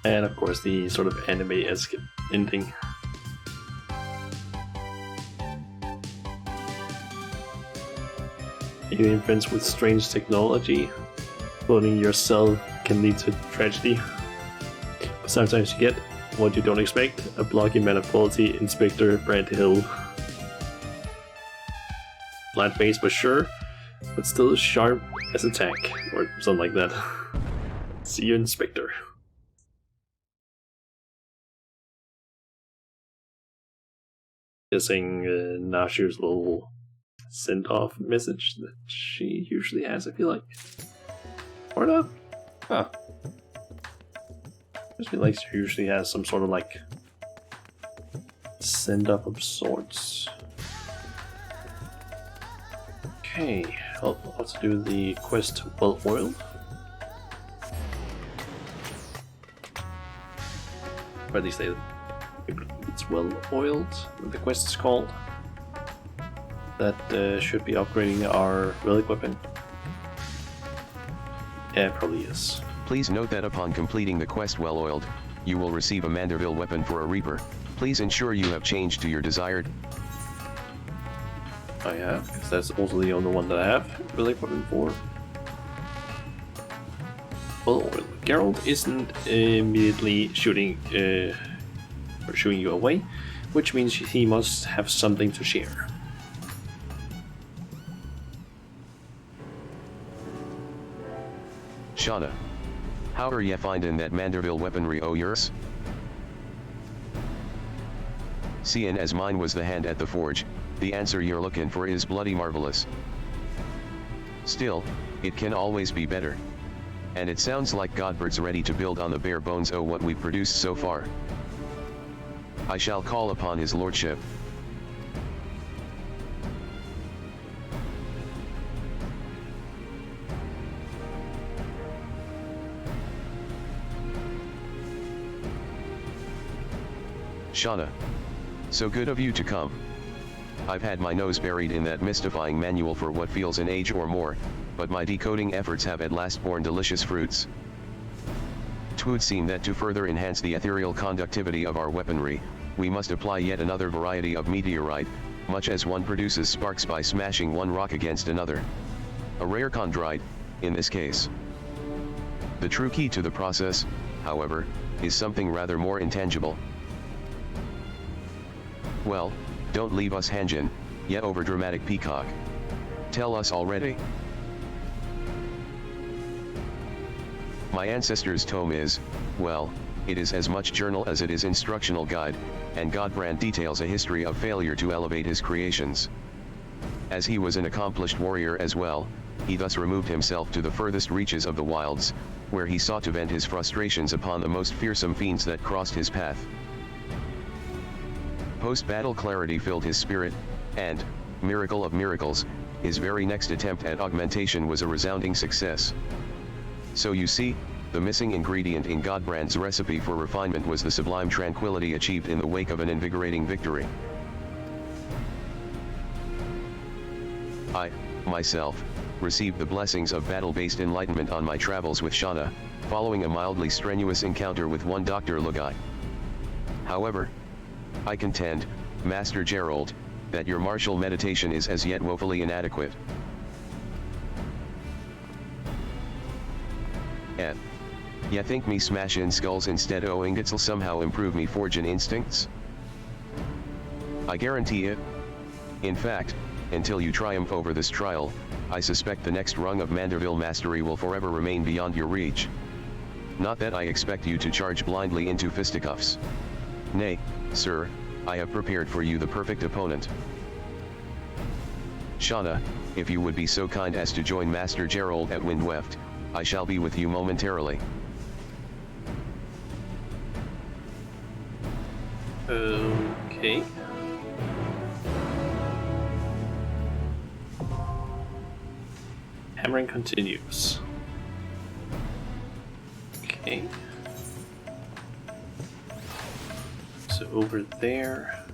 And of course the sort of anime-esque ending. Alien friends with strange technology. Cloning yourself can lead to tragedy. But sometimes you get what you don't expect, a blocky man of quality, Inspector Brand Hill. Flat face, but sure. but still as sharp as a tank, or something like that. See you, Inspector. Guessing Nashu's little send-off message that she usually has, I feel like. Or not? Huh. I feel like she usually has some sort of like send-off of sorts. Okay, well, let's do the quest well-oiled. Or at least it's well-oiled, what the quest is called. That should be upgrading our relic weapon. Yeah, it probably is. Please note that upon completing the quest well-oiled, you will receive a Manderville weapon for a Reaper. Please ensure you have changed to your desired. I have, because that's also the only one that I have relic weapon for. Well-oiled. Geralt isn't immediately shooting or shooing you away, which means he must have something to share. Shauna, how are ye finding that Manderville weaponry o' yours? Seeing as mine was the hand at the forge, the answer you're looking for is bloody marvelous. Still, it can always be better. And it sounds like Godbert's ready to build on the bare bones o' what we've produced so far. I shall call upon his lordship. Shauna. So good of you to come. I've had my nose buried in that mystifying manual for what feels an age or more, but my decoding efforts have at last borne delicious fruits. 'Twould seem that to further enhance the ethereal conductivity of our weaponry, we must apply yet another variety of meteorite, much as one produces sparks by smashing one rock against another. A rare chondrite, in this case. The true key to the process, however, is something rather more intangible. Well, don't leave us hangin', yet overdramatic peacock. Tell us already. My ancestor's tome is, well, it is as much journal as it is instructional guide, and Hildibrand details a history of failure to elevate his creations. As he was an accomplished warrior as well, he thus removed himself to the furthest reaches of the wilds, where he sought to vent his frustrations upon the most fearsome fiends that crossed his path. Post-battle clarity filled his spirit, and, miracle of miracles, his very next attempt at augmentation was a resounding success. So you see, the missing ingredient in Hildibrand's recipe for refinement was the sublime tranquility achieved in the wake of an invigorating victory. I, myself, received the blessings of battle-based enlightenment on my travels with Shauna, following a mildly strenuous encounter with one Dr. Lugai. However, I contend, Master Gerald, that your martial meditation is as yet woefully inadequate. Ya think me smashin' skulls instead o' ingot'll somehow improve me forgin' instincts? I guarantee it. In fact, until you triumph over this trial, I suspect the next rung of Manderville mastery will forever remain beyond your reach. Not that I expect you to charge blindly into fisticuffs. Nay, sir, I have prepared for you the perfect opponent. Shauna, if you would be so kind as to join Master Gerald at Windweft, I shall be with you momentarily. Okay. Hammering continues. Okay. So over there.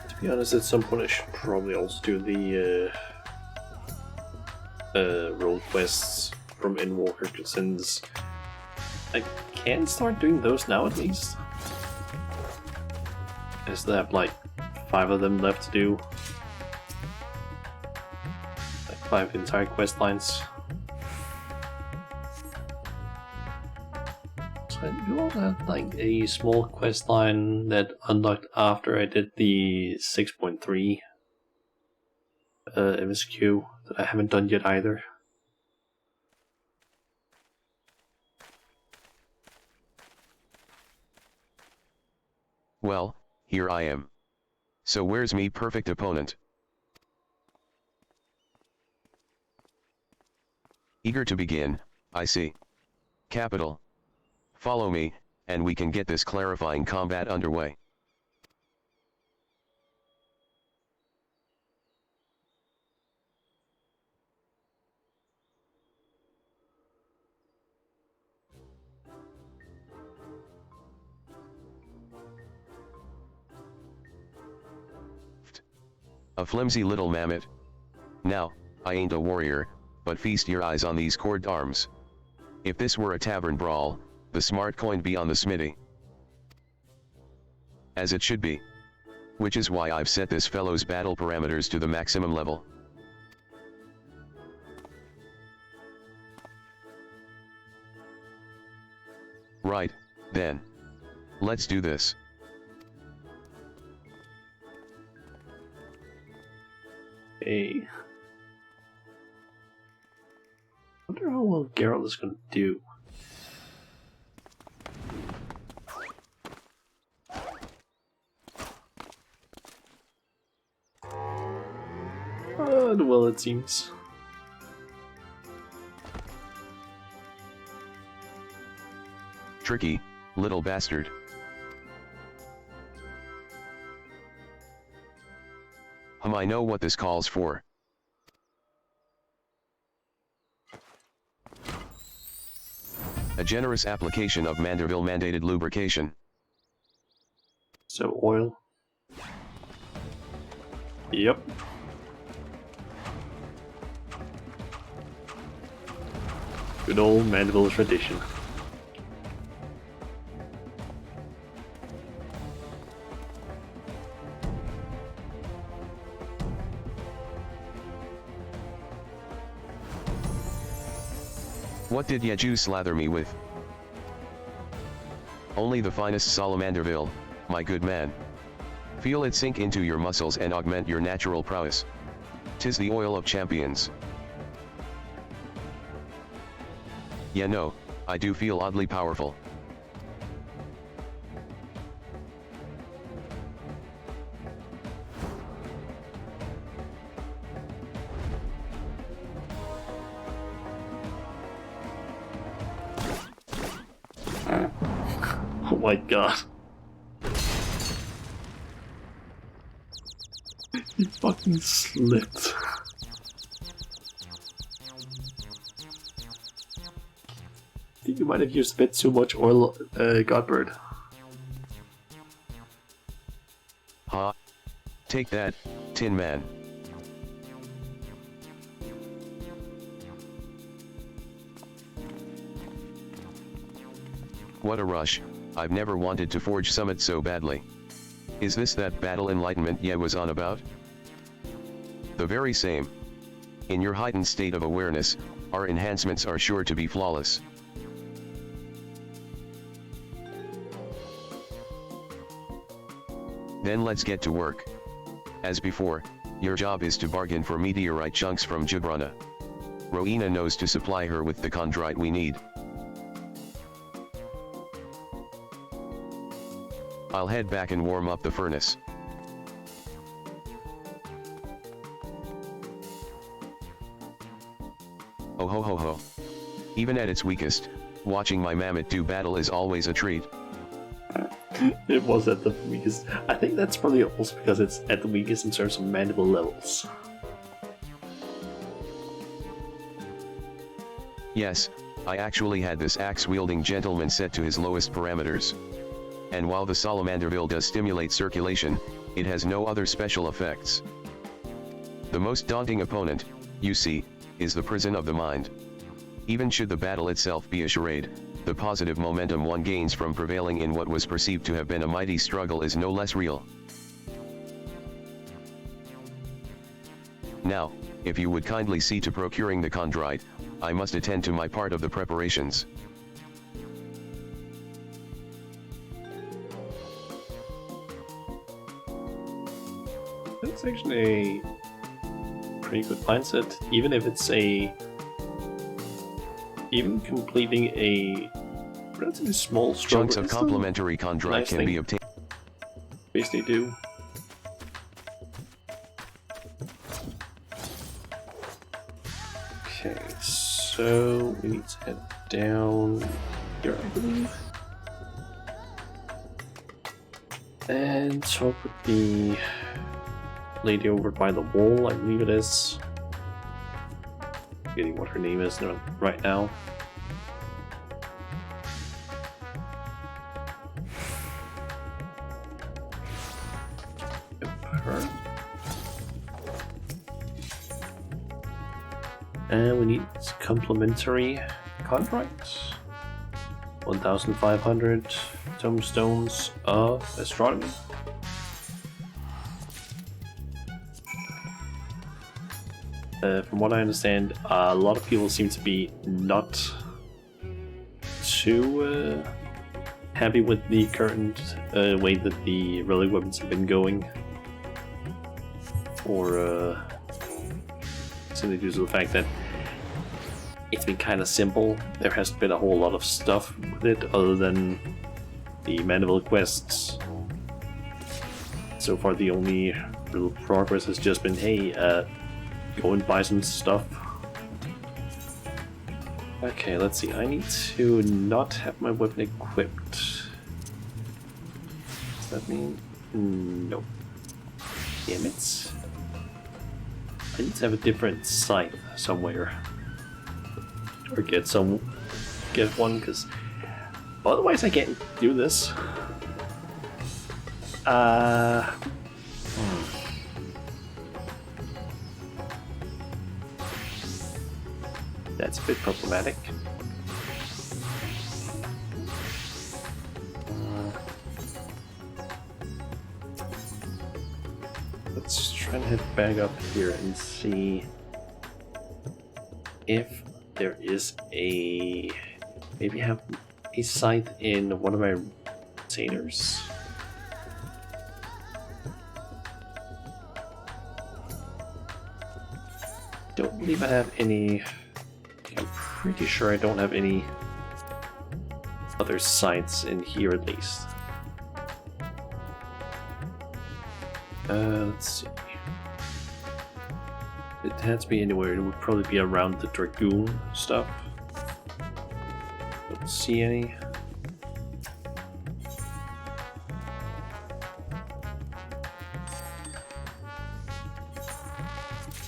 To be honest, at some point I should probably also do the role quests from Endwalker, since I can start doing those now at least. I still have like 5 of them left to do. Like 5 entire quest lines. So I also had like a small quest line that unlocked after I did the 6.3 MSQ that I haven't done yet either. Well, here I am. So where's me perfect opponent? Eager to begin, I see. Capital. Follow me, and we can get this clarifying combat underway. A flimsy little mammoth. Now, I ain't a warrior, but feast your eyes on these corded arms. If this were a tavern brawl, the smart coin'd be on the smithy. As it should be. Which is why I've set this fellow's battle parameters to the maximum level. Right, then. Let's do this. Hey. Wonder how well Geralt is gonna do. Well, it seems. Tricky, little bastard. I know what this calls for. A generous application of Manderville-mandated lubrication. So, oil. Yep. Good old Mandeville tradition. What did you slather me with? Only the finest Salamanderville, my good man. Feel it sink into your muscles and augment your natural prowess. 'Tis the oil of champions. Yeah, no, I do feel oddly powerful. Oh my god. He fucking slipped. I think you might have used a bit too much oil, Godbird. Ha! Take that, Tin Man. What a rush, I've never wanted to forge Summit so badly. Is this that battle enlightenment was on about? The very same. In your heightened state of awareness, our enhancements are sure to be flawless. Then let's get to work. As before, your job is to bargain for meteorite chunks from Gibrana. Rowena knows to supply her with the chondrite we need. I'll head back and warm up the furnace. Oh ho ho ho. Even at its weakest, watching my mammoth do battle is always a treat. It was at the weakest. I think that's probably also because it's at the weakest in terms of mandible levels. Yes, I actually had this axe-wielding gentleman set to his lowest parameters. And while the Salamanderville does stimulate circulation, it has no other special effects. The most daunting opponent, you see, is the prison of the mind. Even should the battle itself be a charade, the positive momentum one gains from prevailing in what was perceived to have been a mighty struggle is no less real. Now, if you would kindly see to procuring the chondrite, I must attend to my part of the preparations. That's actually a pretty good plan set, even if it's even completing a relatively small struggle. Chunks of complementary chondrite can be obtained. Basically do. Okay, so we need to head down here, I believe. And talk with the lady over by the wall, I believe it is. Getting what her name is right now. Her. And we need complementary contracts. 1,500 tombstones of astronomy. From what I understand, a lot of people seem to be not too happy with the current way that the relic weapons have been going. Or simply due to the fact that it's been kind of simple. There hasn't been a whole lot of stuff with it other than the Mandeville quests. So far the only real progress has just been, hey, go and buy some stuff. Okay, let's see. I need to not have my weapon equipped. Does that mean? Nope. Damn it. I need to have a different scythe somewhere. Or get one, because otherwise I can't do this. That's a bit problematic. Let's try to head back up here and see if there is maybe have a scythe in one of my retainers. Don't believe I have any. I'm pretty sure I don't have any other scythes in here at least. Let's see. It had to be anywhere. It would probably be around the Dragoon stuff. Don't see any.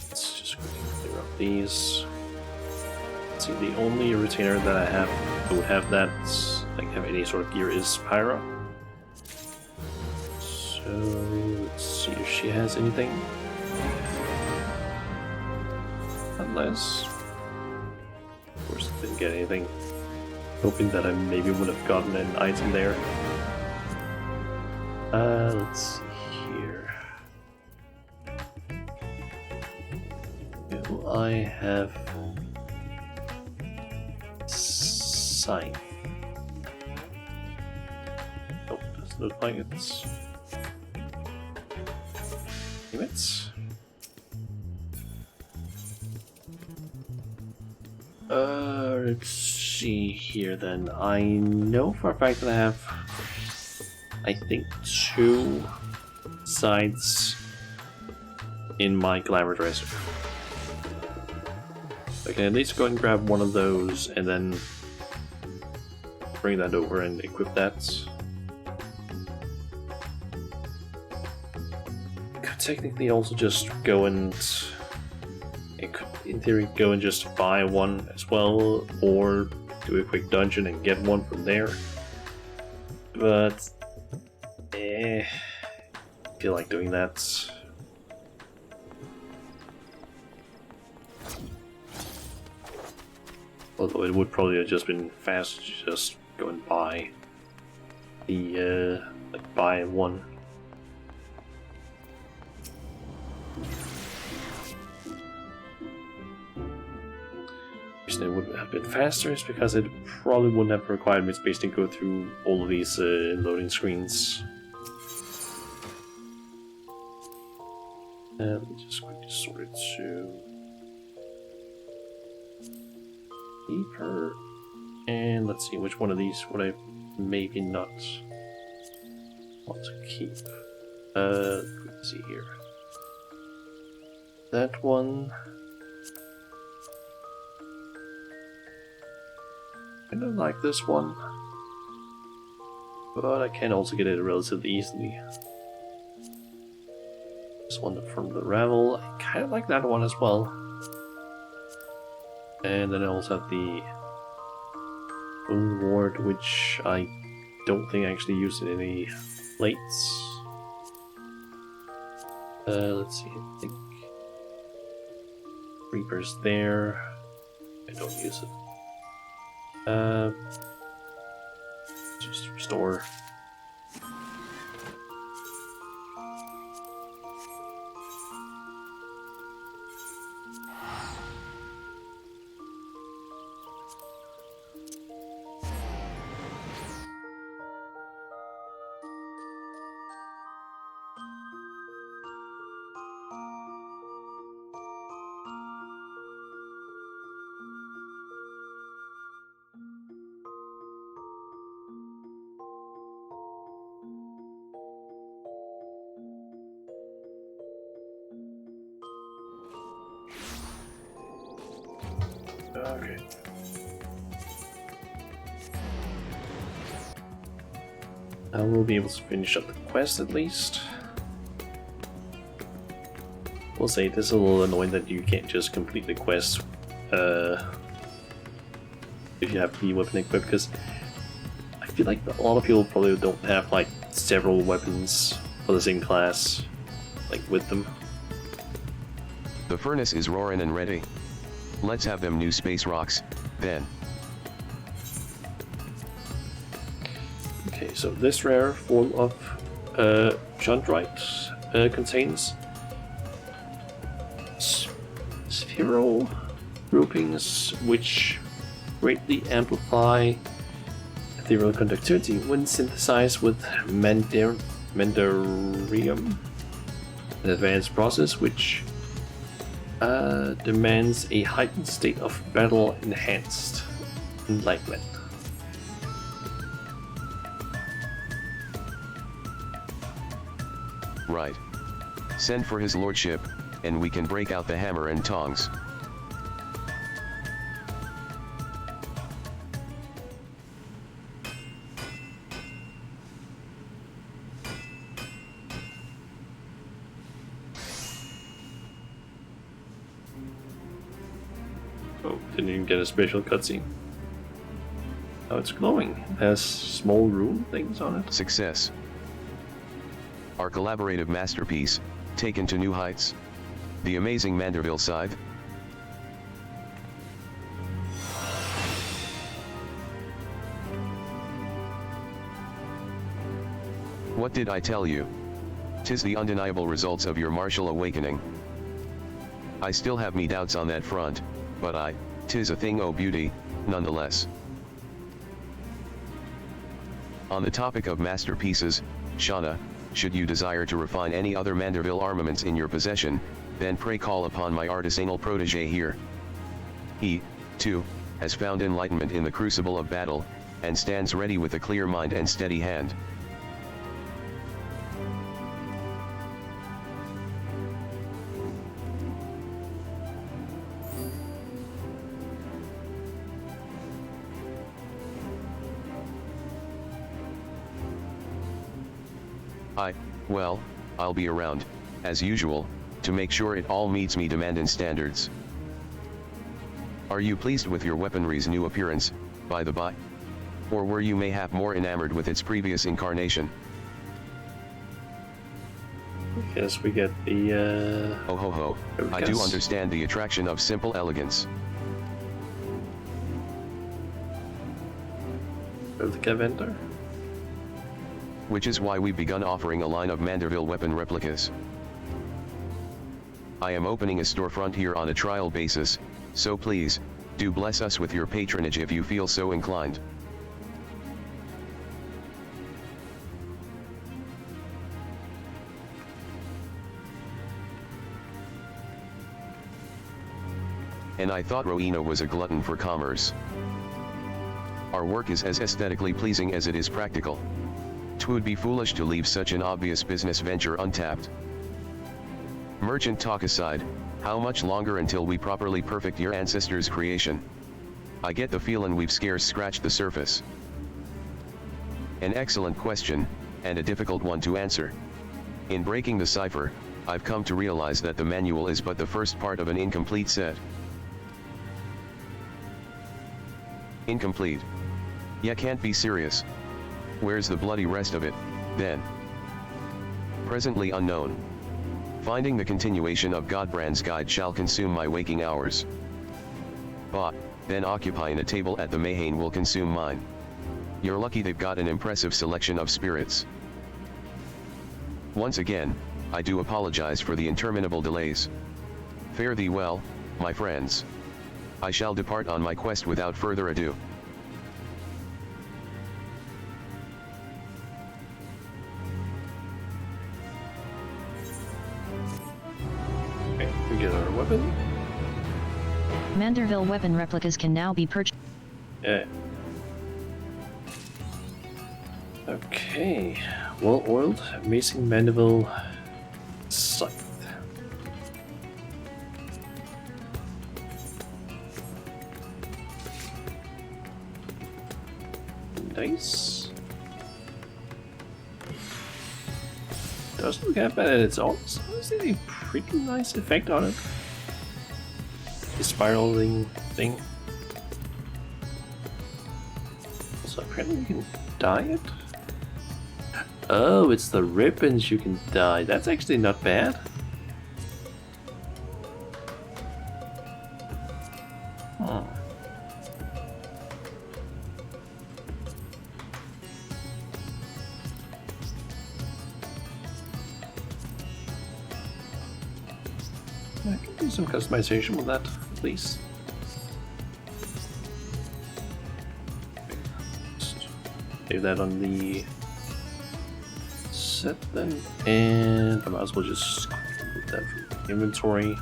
Let's just quickly clear up these. Let's see, the only retainer that I have that would have that, like, have any sort of gear is Pyra. So let's see if she has anything. Unless, of course, I didn't get anything. Hoping that I maybe would have gotten an item there. Let's see here. Do I have scythe? Nope, doesn't look like it's. Damn it. Let's see here then. I know for a fact that I have, I think, 2 sides in my glamour dresser. I can at least go ahead and grab one of those and then bring that over and equip that. Could technically also just go and, in theory, go and just buy one as well, or do a quick dungeon and get one from there. But, I feel like doing that. Although it would probably have just been fast to just go and buy the, like, buy one. It would have been faster is because it probably wouldn't have required me to basically go through all of these loading screens. Let me just quickly sort it to keep her. And let's see which one of these would I maybe not want to keep. Let's see here. That one. I don't like this one, but I can also get it relatively easily. This one from the Ravel, I kind of like that one as well. And then I also have the Wound Ward, which I don't think I actually used in any plates. Let's see, I think Reaper's there. I don't use it. Just restore. Okay. I will be able to finish up the quest at least. We'll say it is a little annoying that you can't just complete the quest if you have the weapon equipped, because I feel like a lot of people probably don't have like several weapons for the same class like with them. The furnace is roaring and ready. Let's have them new space rocks, then. Okay, so this rare form of chondrite contains spheral groupings which greatly amplify ethereal conductivity when synthesized with mandarium, an advanced process which demands a heightened state of battle enhanced enlightenment. Right. Send for his lordship, and we can break out the hammer and tongs. Oh, didn't even get a special cutscene. Oh, it's glowing. It has small rune things on it. Success. Our collaborative masterpiece, taken to new heights. The amazing Manderville scythe. What did I tell you? 'Tis the undeniable results of your martial awakening. I still have me doubts on that front, but 'tis a thing o' beauty, nonetheless. On the topic of masterpieces, Shauna, should you desire to refine any other Manderville armaments in your possession, then pray call upon my artisanal protege here. He, too, has found enlightenment in the crucible of battle, and stands ready with a clear mind and steady hand. Well, I'll be around, as usual, to make sure it all meets me demand and standards. Are you pleased with your weaponry's new appearance, by the by? Or were you mayhap more enamored with its previous incarnation? Yes, we get the Oh ho ho, I do understand the attraction of simple elegance. replica vendor. Which is why we've begun offering a line of Manderville weapon replicas. I am opening a storefront here on a trial basis, so please, do bless us with your patronage if you feel so inclined. and I thought Rowena was a glutton for commerce. Our work is as aesthetically pleasing as it is practical. 'Twould be foolish to leave such an obvious business venture untapped. Merchant talk aside, how much longer until we properly perfect your ancestors' creation? I get the feeling we've scarce scratched the surface. An excellent question, and a difficult one to answer. In breaking the cipher, I've come to realize that the manual is but the first part of an incomplete set. Incomplete. Ya can't be serious. Where's the bloody rest of it, then? Presently unknown. Finding the continuation of Hildibrand's guide shall consume my waking hours. But, then occupying a table at the Mayhain will consume mine. You're lucky they've got an impressive selection of spirits. Once again, I do apologize for the interminable delays. Fare thee well, my friends. I shall depart on my quest without further ado. Okay, we get our weapon. Manderville weapon replicas can now be purchased. Yeah. Okay, well-oiled, amazing Mandeville scythe. Nice. Doesn't look that bad, and it's honestly a pretty nice effect on it. The spiraling thing. So apparently you can dye it. Oh, it's the ribbons you can dye. That's actually not bad. Huh. I can do some customization with that, please. Leave that on the set then, and I might as well just put that from inventory.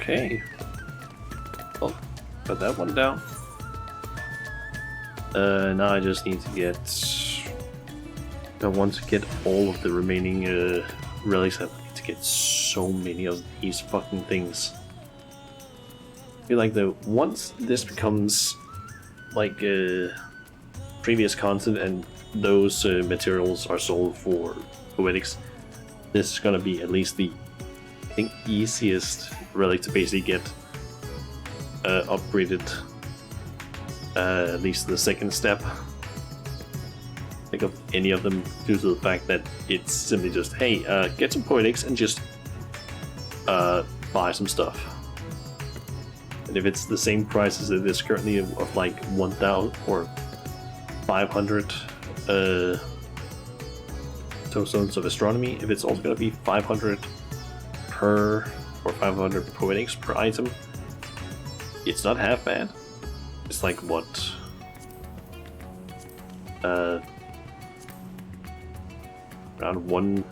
Okay. Oh, put that one down. Now I just need to get. I want to get all of the remaining relics. I need to get so many of these fucking things. I feel like though once this becomes like previous content and those materials are sold for poetics, this is gonna be at least the, I think, easiest relic to basically get upgraded, at least the second step. Pick up any of them due to the fact that it's simply just, hey, get some poetics and just buy some stuff. And if it's the same price as it is currently of like 1,000 or 500 tomestones of astronomy, if it's also going to be 500 per or 500 poetics per item, it's not half bad. It's like what? Around one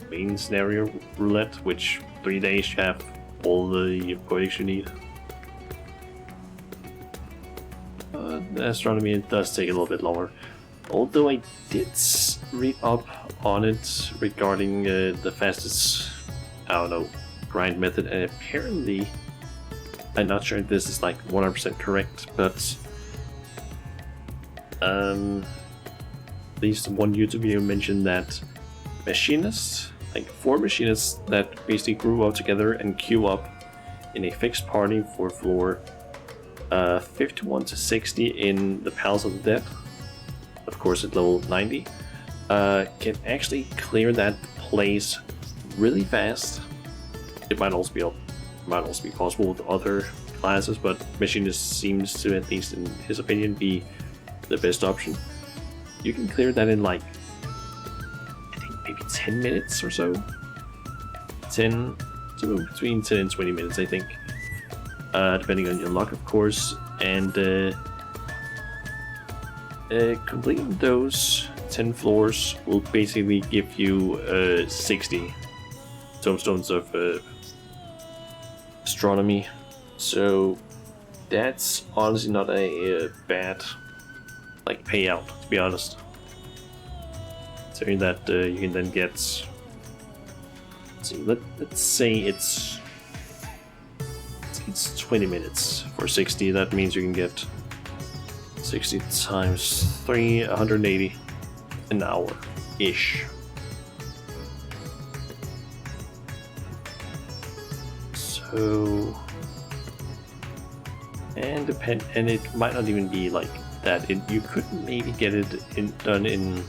main scenario roulette, which 3 days you have all the poetics you need. The astronomy, it does take a little bit longer. Although I did read up on it regarding the fastest, I don't know, grind method, and apparently, I'm not sure if this is like 100% correct, but at least one YouTube video mentioned that machinists, like 4 machinists that basically grew up together and queue up in a fixed party for floor 51 to 60 in the Palace of the Dead, of course at level 90, can actually clear that place really fast. It might also be possible with other classes, but machinist seems to, at least in his opinion, be the best option. You can clear that in like, I think maybe 10 minutes or so. 10, so between 10 and 20 minutes, I think. Depending on your luck, of course, and completing those 10 floors will basically give you 60 tomestones of astronomy. So that's honestly not a bad like payout, to be honest. Saying that you can then get. Let's see. Let's say it's 20 minutes for 60. That means you can get 60 times 3, 180 an hour ish. So, and it might not even be like that. You could maybe get it done in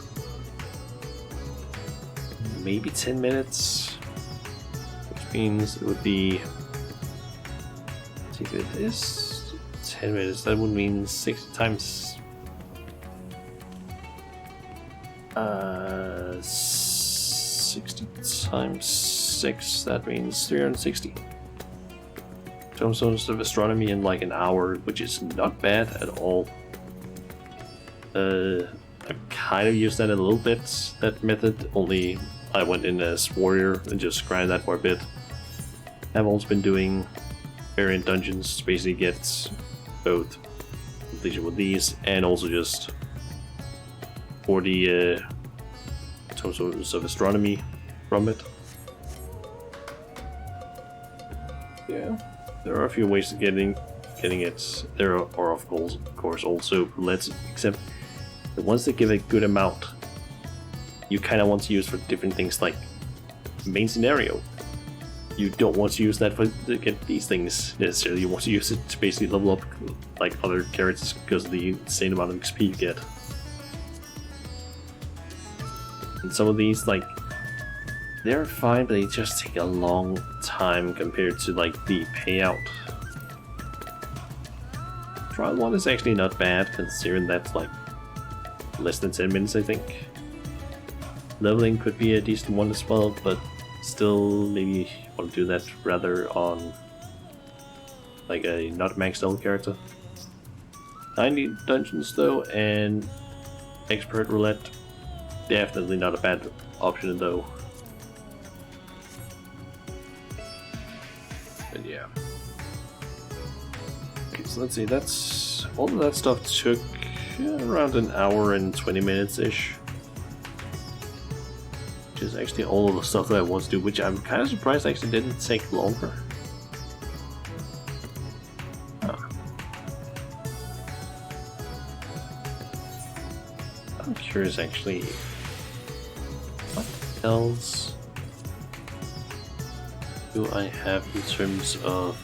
maybe 10 minutes, which means it would be. Let's see if it is 10 minutes. That would mean 60 times 60 times 6. That means 360. Terms of astronomy in like an hour, which is not bad at all. I kind of used that a little bit, that method, only I went in as warrior and just grinded that for a bit. I've also been doing variant dungeons to basically get both completion with these and also just for the terms of astronomy from it. Yeah. There are a few ways of getting it. There are of course also roulettes, except the ones that give a good amount, you kind of want to use for different things, like main scenario. You don't want to use that to get these things necessarily. You want to use it to basically level up like other characters because of the insane amount of XP you get. And some of these, like, they're fine, but they just take a long time compared to like the payout. Trial 1 is actually not bad, considering that's like less than 10 minutes, I think. Leveling could be a decent one as well, but still maybe want to do that rather on like a not maxed level character. 90 dungeons though, and expert roulette, definitely not a bad option though. But yeah. Okay, so let's see, that's all of that stuff took around an hour and 20 minutes ish. Which is actually all of the stuff that I want to do, which I'm kind of surprised actually didn't take longer. Huh. I'm curious actually, what else do I have in terms of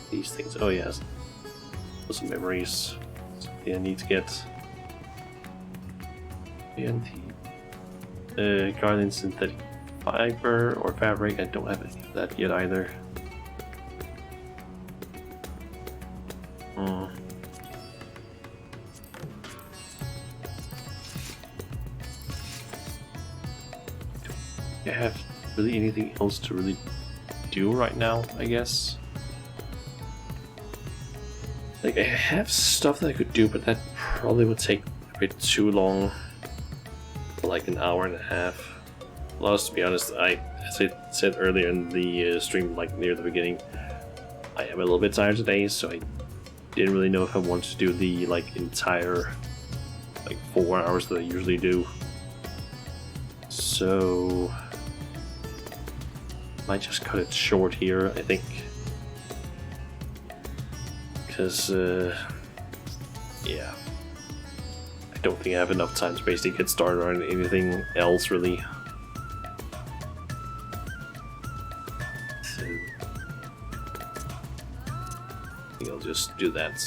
these things? Oh yes, some memories. Something I need to get. Guardian synthetic fiber or fabric. I don't have any of that yet either. I have really anything else to really do right now, I guess. Like, I have stuff that I could do, but that probably would take a bit too long. Like an hour and a half. Plus, to be honest, as I said earlier in the stream, like near the beginning, I am a little bit tired today, so I didn't really know if I wanted to do the like entire like 4 hours that I usually do. So might just cut it short here, I think, because yeah. I don't think I have enough time to basically get started on anything else really. So I think I'll just do that.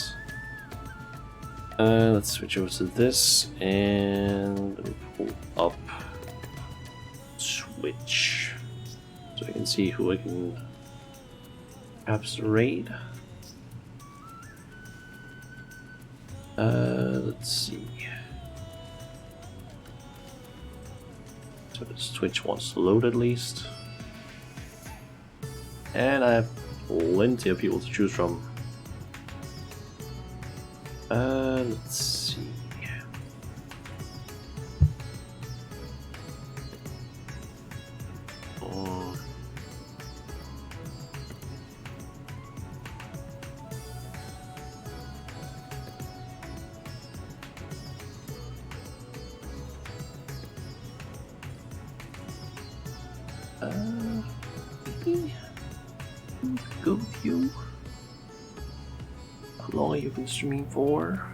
Let's switch over to this and let me pull up Switch so I can see who I can perhaps raid. Let's see. So this Twitch wants to load at least. And I have plenty of people to choose from. Let's see. Maybe go with you. How long have you been streaming for?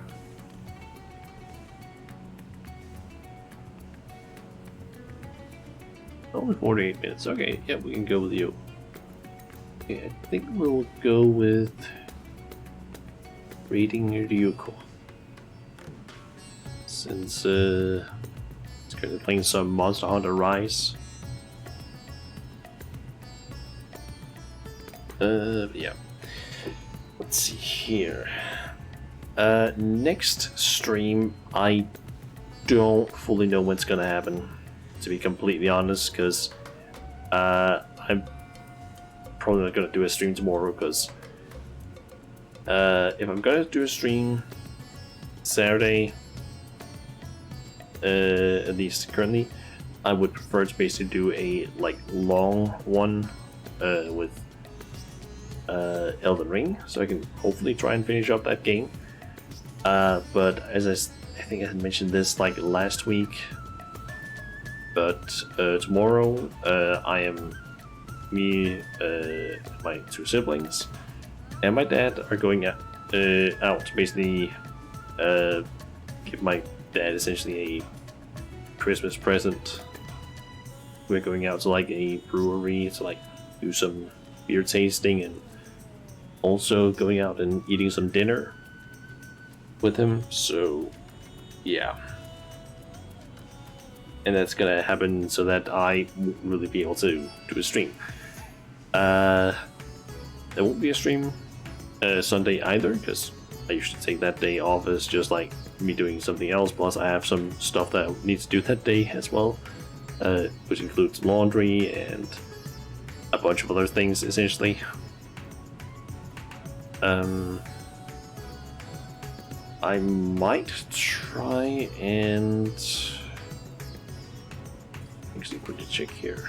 Only 48 minutes. Okay, yeah, we can go with you. Okay, I think we'll go with reading Ryuko. Since it's currently playing some Monster Hunter Rise. Yeah. Let's see here. Next stream, I don't fully know when's gonna happen, to be completely honest, because I'm probably not gonna do a stream tomorrow, because if I'm gonna do a stream Saturday, at least currently, I would prefer to basically do a long one with Elden Ring, so I can hopefully try and finish up that game. But as I think I had mentioned this last week, but tomorrow I am my two siblings, and my dad are going out to basically give my dad essentially a Christmas present. We're going out to a brewery to do some beer tasting, and also going out and eating some dinner with him. So yeah, and that's gonna happen so that I won't really be able to do a stream. There won't be a stream Sunday either, because I usually take that day off as just me doing something else, plus I have some stuff that I need to do that day as well, which includes laundry and a bunch of other things essentially. I might try and actually quickly check here.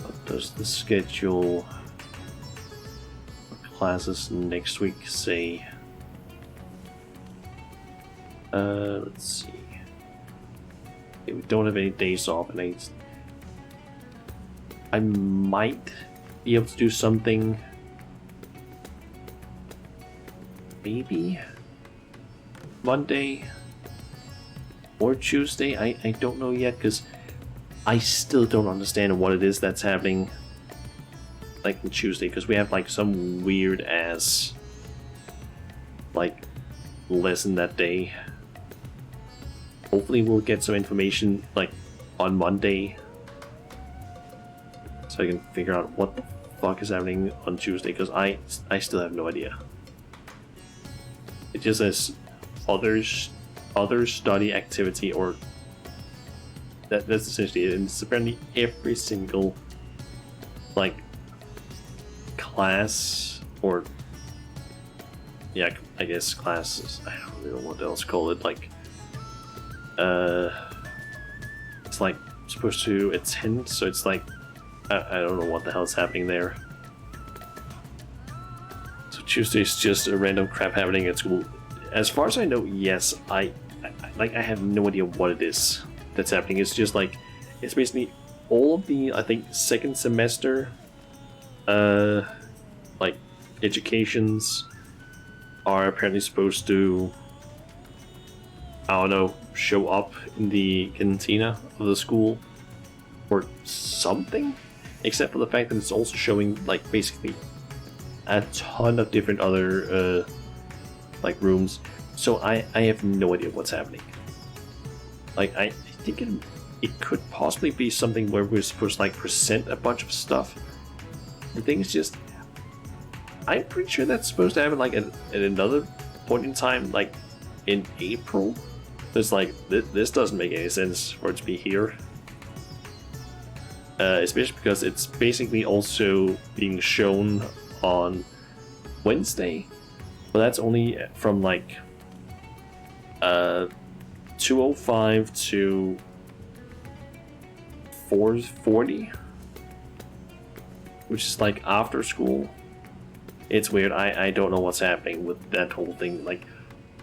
What does the schedule for classes next week say? Let's see. Okay, we don't have any days off, and I might be able to do something. Maybe Monday or Tuesday. I don't know yet, because I still don't understand what it is that's happening on Tuesday, because we have some weird ass lesson that day. Hopefully we'll get some information on Monday, so I can figure out what the fuck is happening on Tuesday, because I still have no idea. It just says other study activity, or that's essentially it. And it's apparently every single class, or yeah, I guess classes. I don't really know what else to call it. It's supposed to attend, so it's I don't know what the hell is happening there. Tuesday's just a random crap happening at school. As far as I know, yes, I have no idea what it is that's happening. It's just it's basically all of the, I think, second semester educations are apparently supposed to, I don't know, show up in the cantina of the school or something, except for the fact that it's also showing basically a ton of different other rooms. So I have no idea what's happening. I think it could possibly be something where we're supposed to present a bunch of stuff. The thing is just, I'm pretty sure that's supposed to happen at another point in time, in April. It's this doesn't make any sense for it to be here. Especially because it's basically also being shown on Wednesday, but that's only from 2:05 to 4:40, which is after school. It's weird. I don't know what's happening with that whole thing.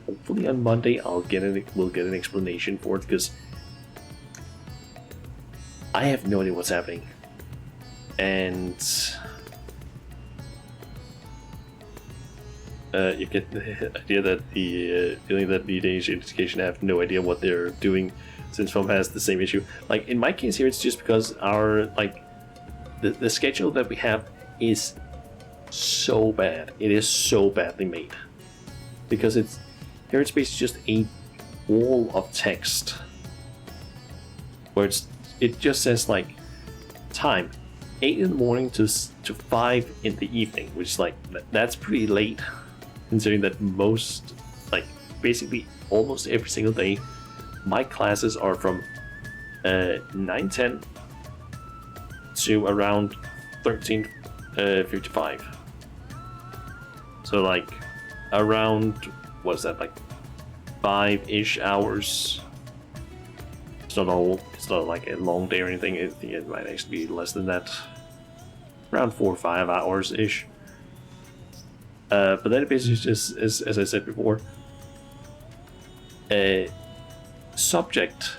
Hopefully on Monday we'll get an explanation for it, because I have no idea what's happening. And you get the idea that the feeling that the Danish education have no idea what they're doing, since FOM has the same issue. Like in my case here, it's just because our the schedule that we have is so bad. It is so badly made because it's basically just a wall of text where it just says like time 8 in the morning to 5 in the evening, which is like that's pretty late considering that most, like basically almost every single day my classes are from 9:10 to around 13:55. So like around, what's that, like 5-ish hours. It's not like a long day or anything. I think it might actually be less than that. Around 4 or 5 hours ish. But then it basically just, as I said before, subject,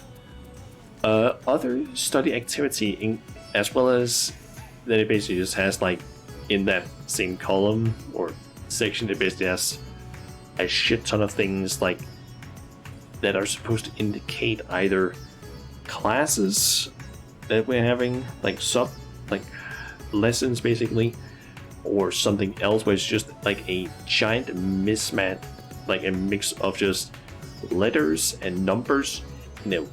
other study activity, as well as then it basically just has like in that same column or section, it basically has a shit ton of things like that are supposed to indicate either classes that we're having, like lessons basically, or something else where it's just like a giant mismatch, like a mix of just letters and numbers in a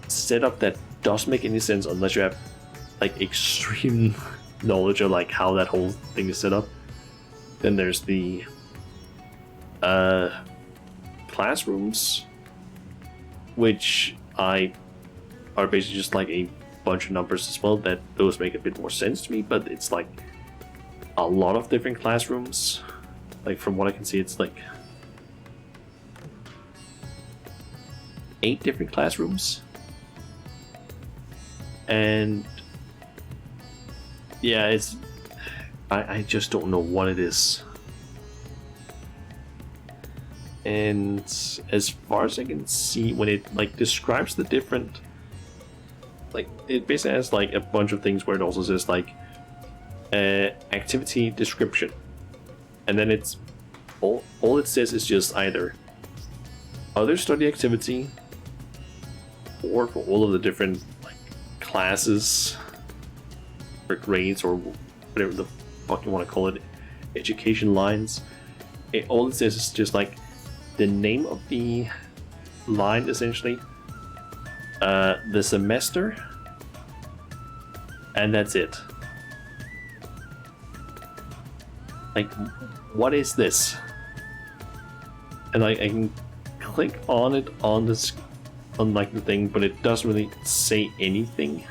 setup that doesn't make any sense unless you have like extreme knowledge of like how that whole thing is set up. Then there's the classrooms, which are basically just like a bunch of numbers as well. That those make a bit more sense to me, but it's like a lot of different classrooms. Like from what I can see, it's like 8 different classrooms, and yeah, it's I just don't know what it is. And as far as I can see, when it like describes the different, like it basically has like a bunch of things where it also says like activity description, and then it's all it says is just either other study activity, or for all of the different like classes or grades or whatever the fuck you want to call it, education lines. All it says is just like the name of the line, essentially, the semester, and that's it. Like, what is this? And I can click on it on this, on like the thing, but it doesn't really say anything.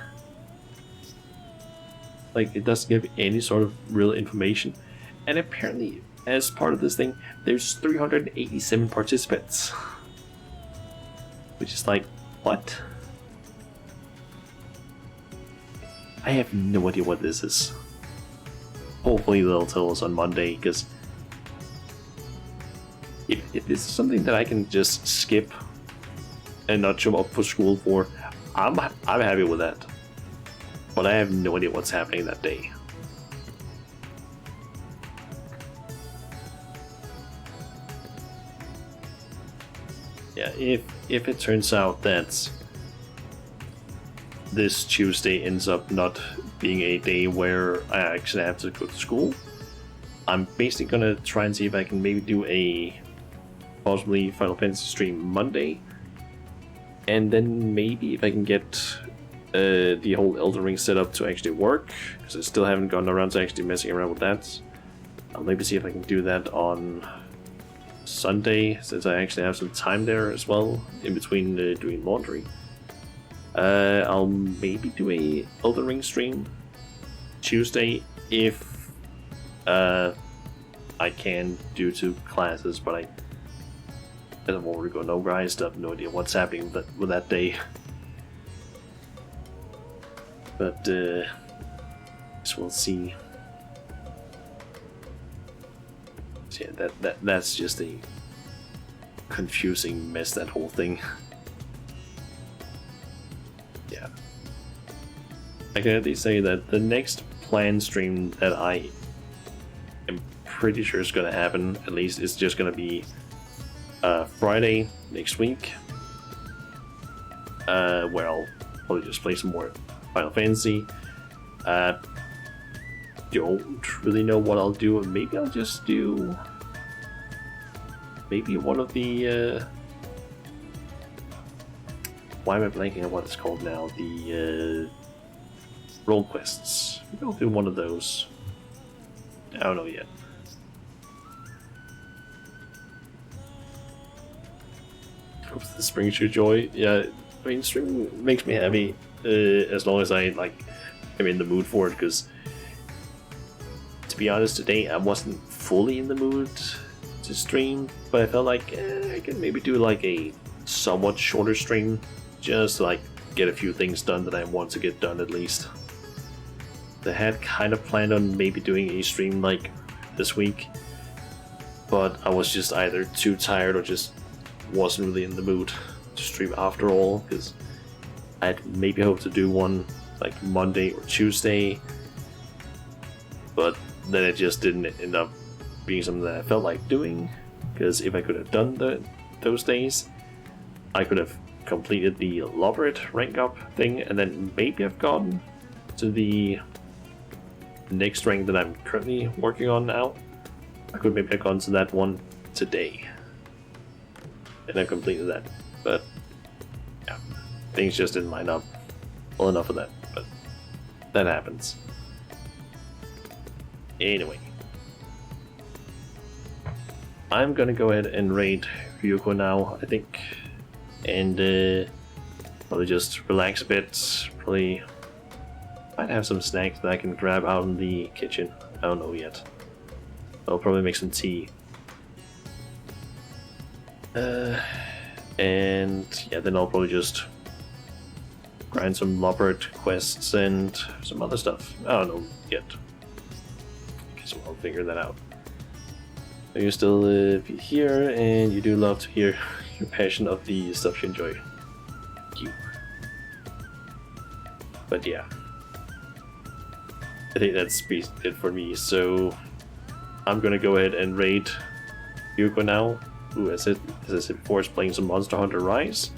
Like, it doesn't give any sort of real information. And apparently, as part of this thing, there's 387 participants. Which is like, what? I have no idea what this is. Hopefully they'll tell us on Monday, because if this is something that I can just skip and not show up for school for, I'm happy with that. But I have no idea what's happening that day. Yeah, if it turns out that this Tuesday ends up not being a day where I actually have to go to school, I'm basically gonna try and see if I can maybe do a possibly Final Fantasy stream Monday, and then maybe if I can get the whole Elden Ring setup to actually work, because I still haven't gotten around to actually messing around with that. I'll maybe see if I can do that on Sunday, since I actually have some time there as well in between doing laundry. I'll maybe do a Elden Ring stream Tuesday if I can, due to classes, but I don't want to go no guys. I have no idea what's happening with that day. But guess we'll see. So yeah, that's just a confusing mess, that whole thing. Yeah. I can at least say that the next planned stream that I am pretty sure is going to happen, at least, is just going to be Friday next week, where I'll probably just play some more Final Fantasy. Don't really know what I'll do. Maybe I'll just do maybe one of the why am I blanking on what it's called now? The role quests. Maybe I'll do one of those. I don't know yet. Hope this brings you joy. Yeah, I mean, streaming makes me happy as long as I am in the mood for it. Because to be honest, today I wasn't fully in the mood to stream, but I felt like I could maybe do like a somewhat shorter stream, just to get a few things done that I want to get done at least. I had kind of planned on maybe doing a stream this week, but I was just either too tired or just wasn't really in the mood to stream after all, because I'd maybe hoped to do one Monday or Tuesday, but then it just didn't end up being something that I felt like doing, because if I could have done those days, I could have completed the Elaborate rank up thing, and then maybe I've gone to the next rank that I'm currently working on now. I could maybe have gone to that one today, and I completed that, but yeah, things just didn't line up well enough of that, but that happens. Anyway, I'm gonna go ahead and raid Ryuko now, I think, and probably just relax a bit. Probably might have some snacks that I can grab out in the kitchen. I don't know yet. I'll probably make some tea. And yeah, then I'll probably just grind some Lobert quests and some other stuff. I don't know yet. So I'll figure that out. You're still here, and you do love to hear your passion of the stuff you enjoy. Thank you. But yeah, I think that's it for me. So I'm gonna go ahead and raid Yuko now, who, as I said before, is playing some Monster Hunter Rise.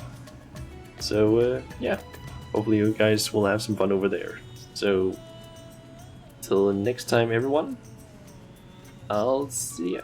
So yeah, hopefully you guys will have some fun over there. So till next time, everyone, I'll see ya.